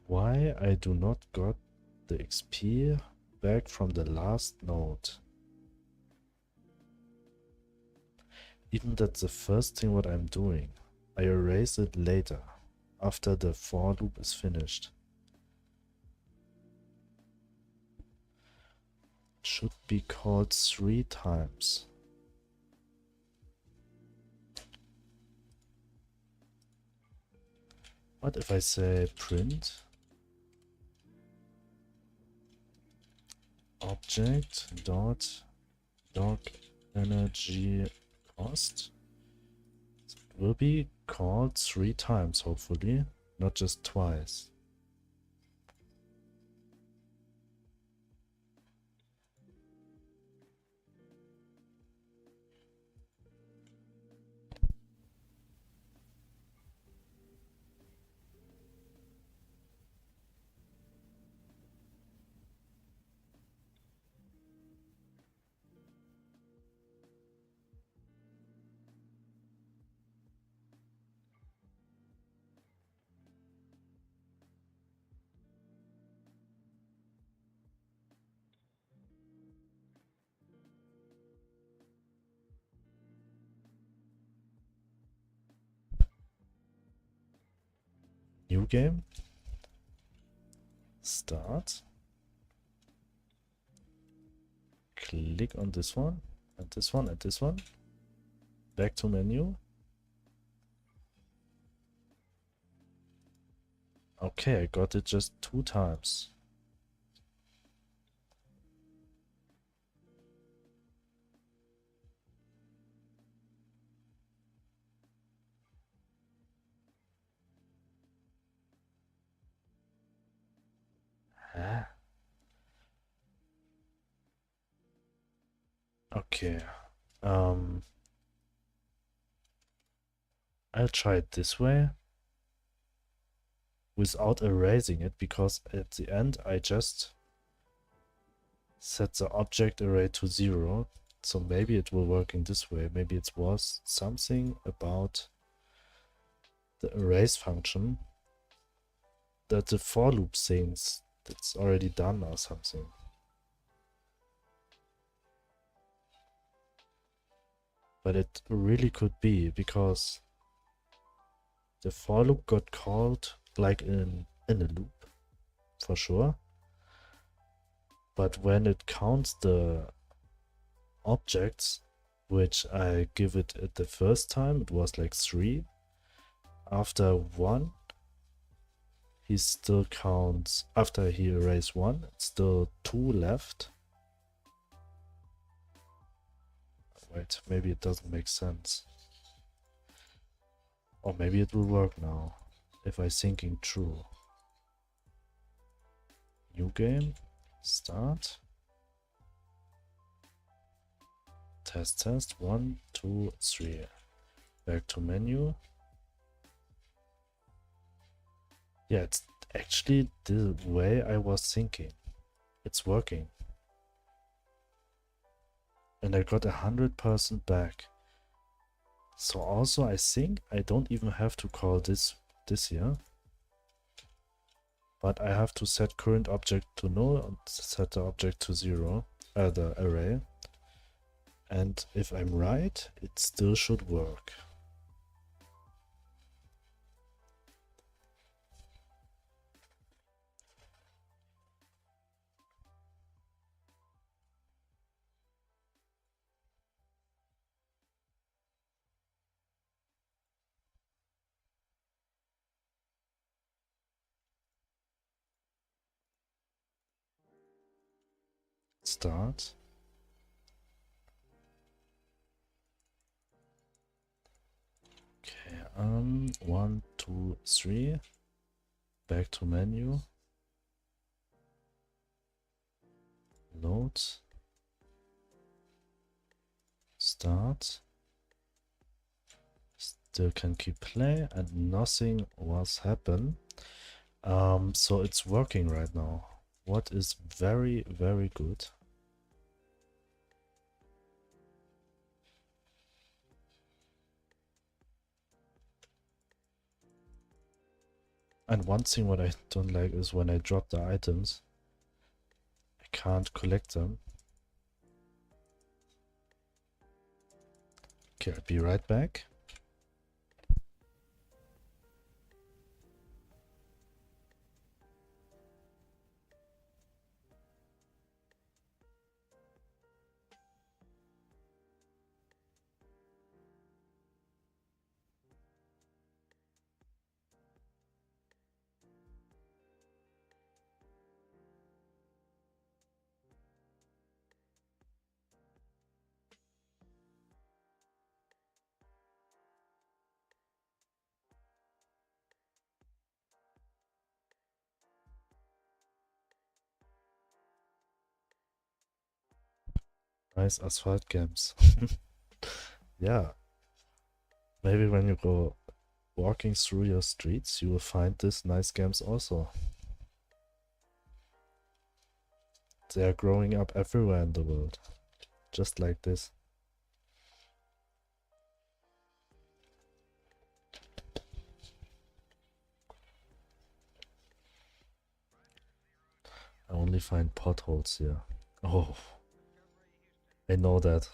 Why I do not got the XP back from the last node? Even that's the first thing what I'm doing. I erase it later, after the for loop is finished. should be called 3 times. What if I say print object dot doc energy cost? So it will be called 3 times, hopefully, not just twice. New game. Start. Click on this one, and this one, and this one. Back to menu. Okay, I got it just 2 times. Huh? Okay. I'll try it this way without erasing it, because at the end I just set the object array to 0. So maybe it will work in this way. Maybe it was something about the erase function that the for loop thinks that's already done or something. But it really could be, because the for loop got called like in a loop, for sure. But when it counts the objects, which I give it at the first time, it was like 3. After 1, he still counts, after he erased 1, it's still 2 left. Wait, maybe it doesn't make sense. Or maybe it will work now, if I'm thinking true. New game, start. Test, 1, 2, 3. Back to menu. Yeah, it's actually the way I was thinking. It's working. And I got 100% back. So also I think I don't even have to call this here. But I have to set current object to null and set the object to 0, the array. And if I'm right, it still should work. Start. Okay, 1, 2, 3. Back to menu. Load. Start. Still can keep play, and nothing was happen. So it's working right now. What is very, very good. And one thing what I don't like is when I drop the items, I can't collect them. Okay, I'll be right back. nice asphalt games. Yeah, maybe when you go walking through your streets, you will find these nice games also. They are growing up everywhere in the world, just like this. I only find potholes here. Oh, I know that.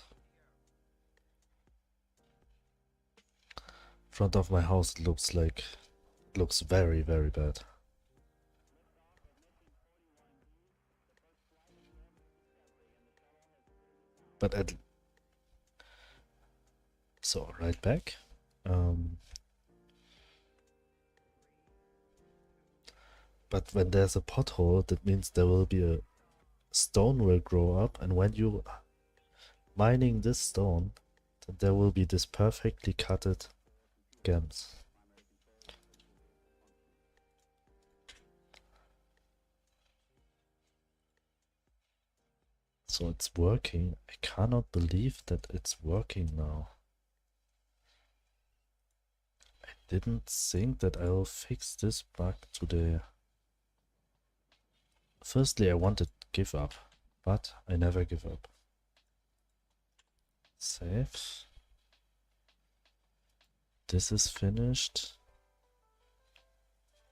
Front of my house looks very, very bad. But so right back. But when there's a pothole, that means there will be a stone will grow up, and when you mining this stone, then there will be this perfectly cutted gems. So it's working. I cannot believe that it's working now. I didn't think that I'll fix this bug today. Firstly, I wanted to give up, but I never give up. Save. This is finished.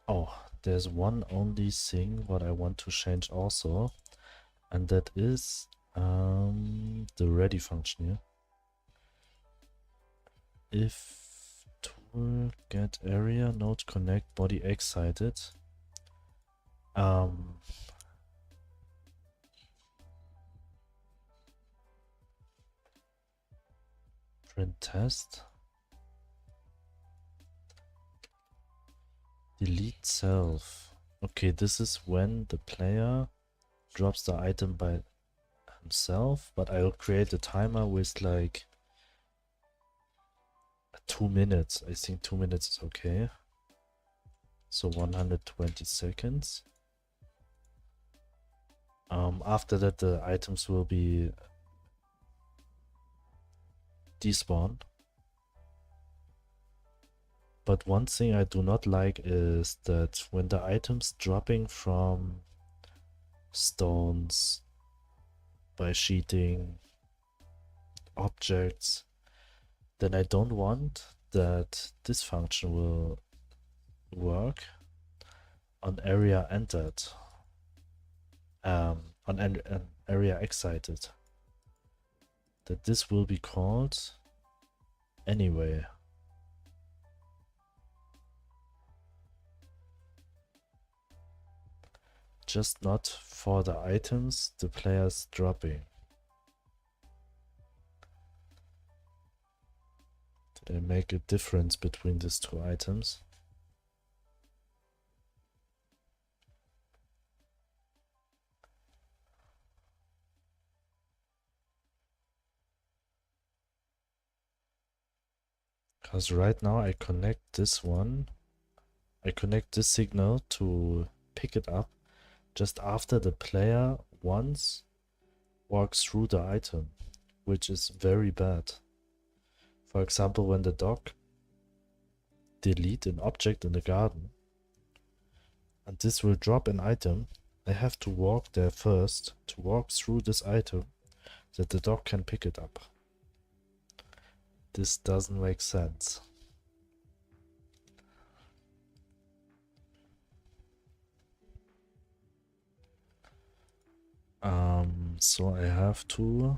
Oh, there's one only thing what I want to change also, and that is the ready function here. If tool get area node connect body excited, print test, delete self. Okay, this is when the player drops the item by himself, but I'll create a timer with like 2 minutes. I think 2 minutes is okay. So 120 seconds. After that, the items will be despawned. But one thing I do not like is that when the items dropping from stones, by sheeting, objects, then I don't want that this function will work on area entered, on an area excited. That this will be called anyway. Just not for the items the player's dropping. Did I make a difference between these two items? Because right now I connect this one, I connect this signal to pick it up just after the player once walks through the item, which is very bad. For example, when the dog delete an object in the garden, and this will drop an item, I have to walk there first to walk through this item that the dog can pick it up. This doesn't make sense. So I have to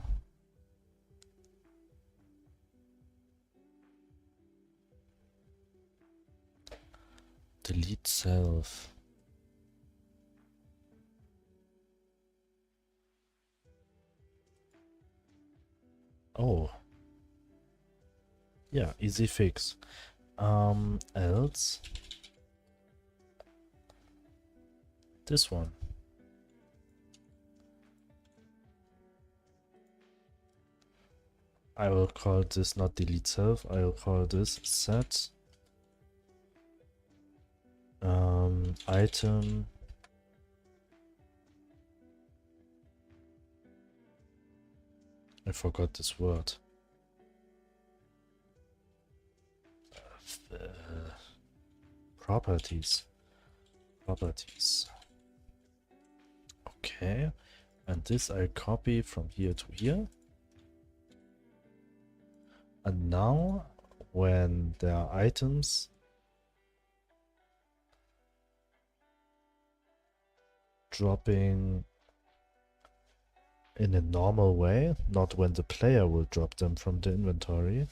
delete self. Oh. Yeah, easy fix. Else this one. I will call this not delete self, I will call this set item I forgot this word. Properties. Properties. Okay. And this I copy from here to here. And now when there are items dropping in a normal way, not when the player will drop them from the inventory,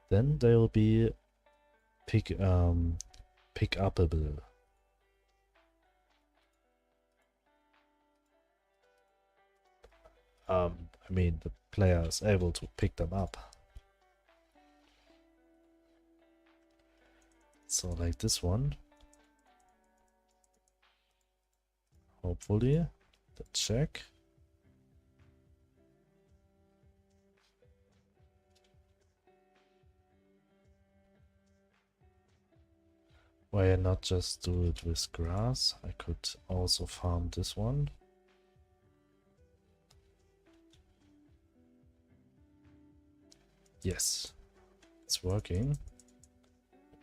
then they'll be pick-upable. I mean, the player is able to pick them up. So like this one. Hopefully. Let's check. Why not just do it with grass? I could also farm this one. Yes, it's working.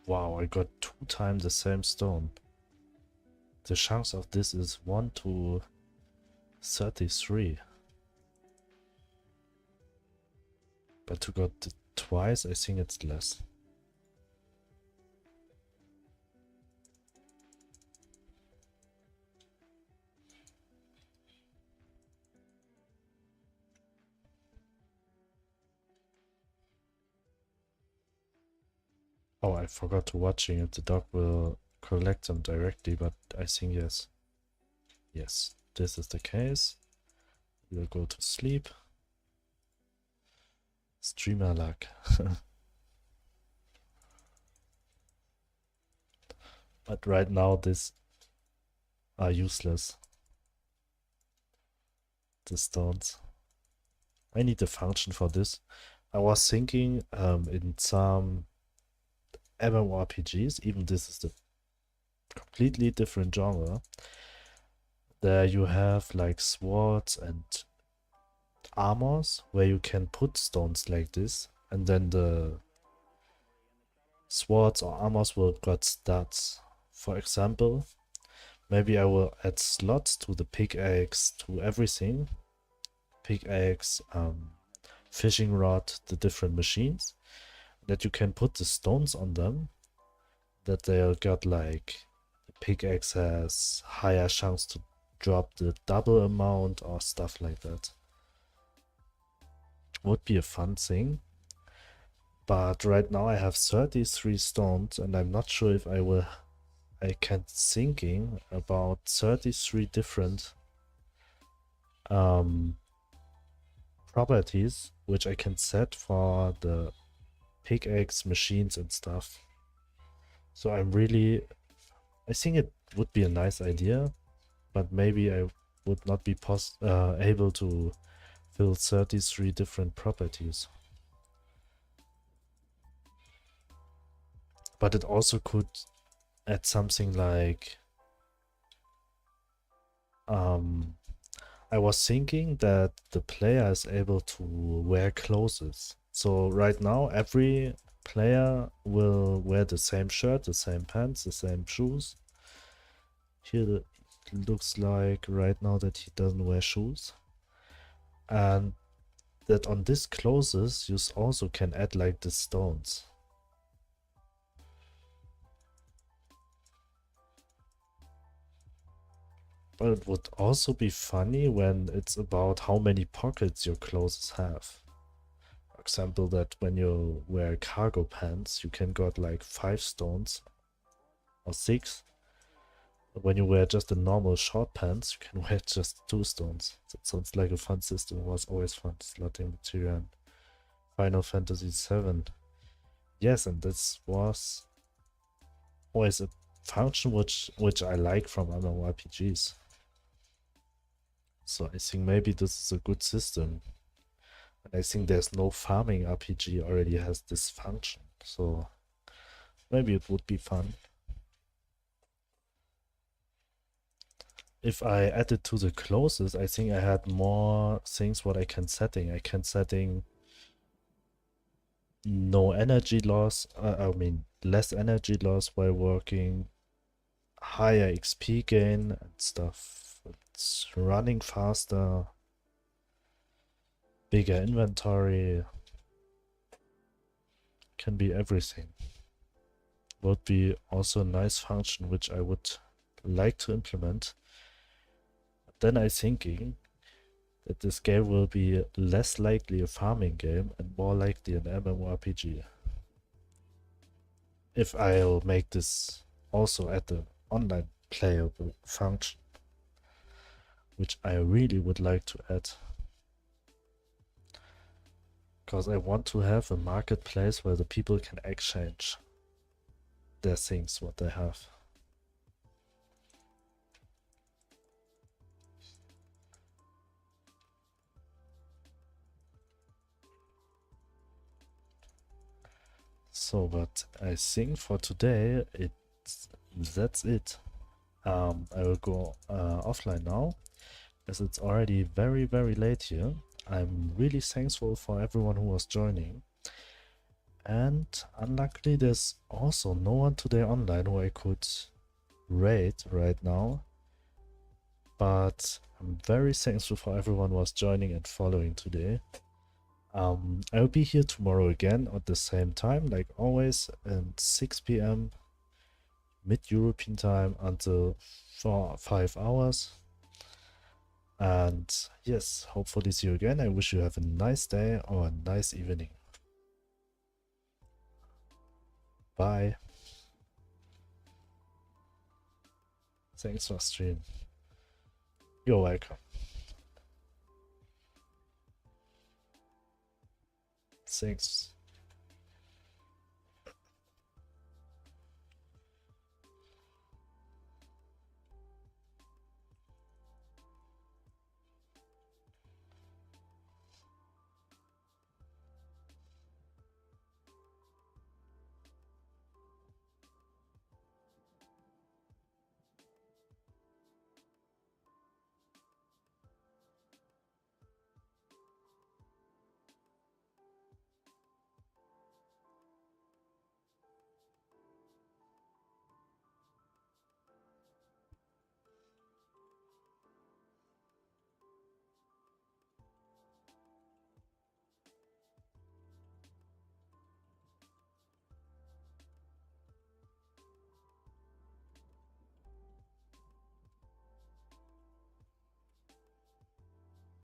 Wow, I got 2 times the same stone. The chance of this is 1 to 33. But to got it twice, I think it's less. Oh, I forgot to watching if the dog will collect them directly, but I think yes. Yes, this is the case. We'll go to sleep. Streamer luck. But right now these are useless. The stones. I need a function for this. I was thinking in some MMORPGs, even this is the completely different genre, there you have like swords and armors where you can put stones like this, and then the swords or armors will got stats. For example, maybe I will add slots to the pickaxe, to everything. Pickaxe, fishing rod, the different machines, that you can put the stones on them, that they'll got like the pickaxe has higher chance to drop the double amount or stuff like that. Would be a fun thing. But right now I have 33 stones and I'm not sure if I can thinking about 33 different properties which I can set for the pickaxe machines and stuff. So I think it would be a nice idea, but maybe I would not be able to fill 33 different properties. But it also could add something like I was thinking that the player is able to wear clothes. So right now every player will wear the same shirt, the same pants, the same shoes. Here it looks like right now that he doesn't wear shoes. And that on these clothes you also can add like the stones. But it would also be funny when it's about how many pockets your clothes have. For example, that when you wear cargo pants, you can got like 5 stones or 6. But when you wear just a normal short pants, you can wear just 2 stones. That sounds like a fun system. It was always fun slotting material in Final Fantasy VII. Yes, and this was always a function which I like from MMORPGs. So I think maybe this is a good system. And I think there's no farming RPG already has this function. So maybe it would be fun. if I add it to the closest, I think I had more things what I can setting. I can setting no energy loss, I mean less energy loss while working, higher XP gain and stuff. It's running faster, bigger inventory, can be everything. Would be also a nice function which I would like to implement. Then I'm thinking that this game will be less likely a farming game and more likely an MMORPG. If I'll make this also at the online playable function, which I really would like to add. Because I want to have a marketplace where the people can exchange their things, what they have. So, but I think for today, that's it. I will go offline now, as it's already very, very late here. I'm really thankful for everyone who was joining. And unluckily, there's also no one today online who I could raid right now. But I'm very thankful for everyone who was joining and following today. I'll be here tomorrow again at the same time, like always, at 6 p.m. mid-European time until 5 hours. And yes, hopefully see you again. I wish you have a nice day or a nice evening. Bye. Thanks for stream. You're welcome. Thanks.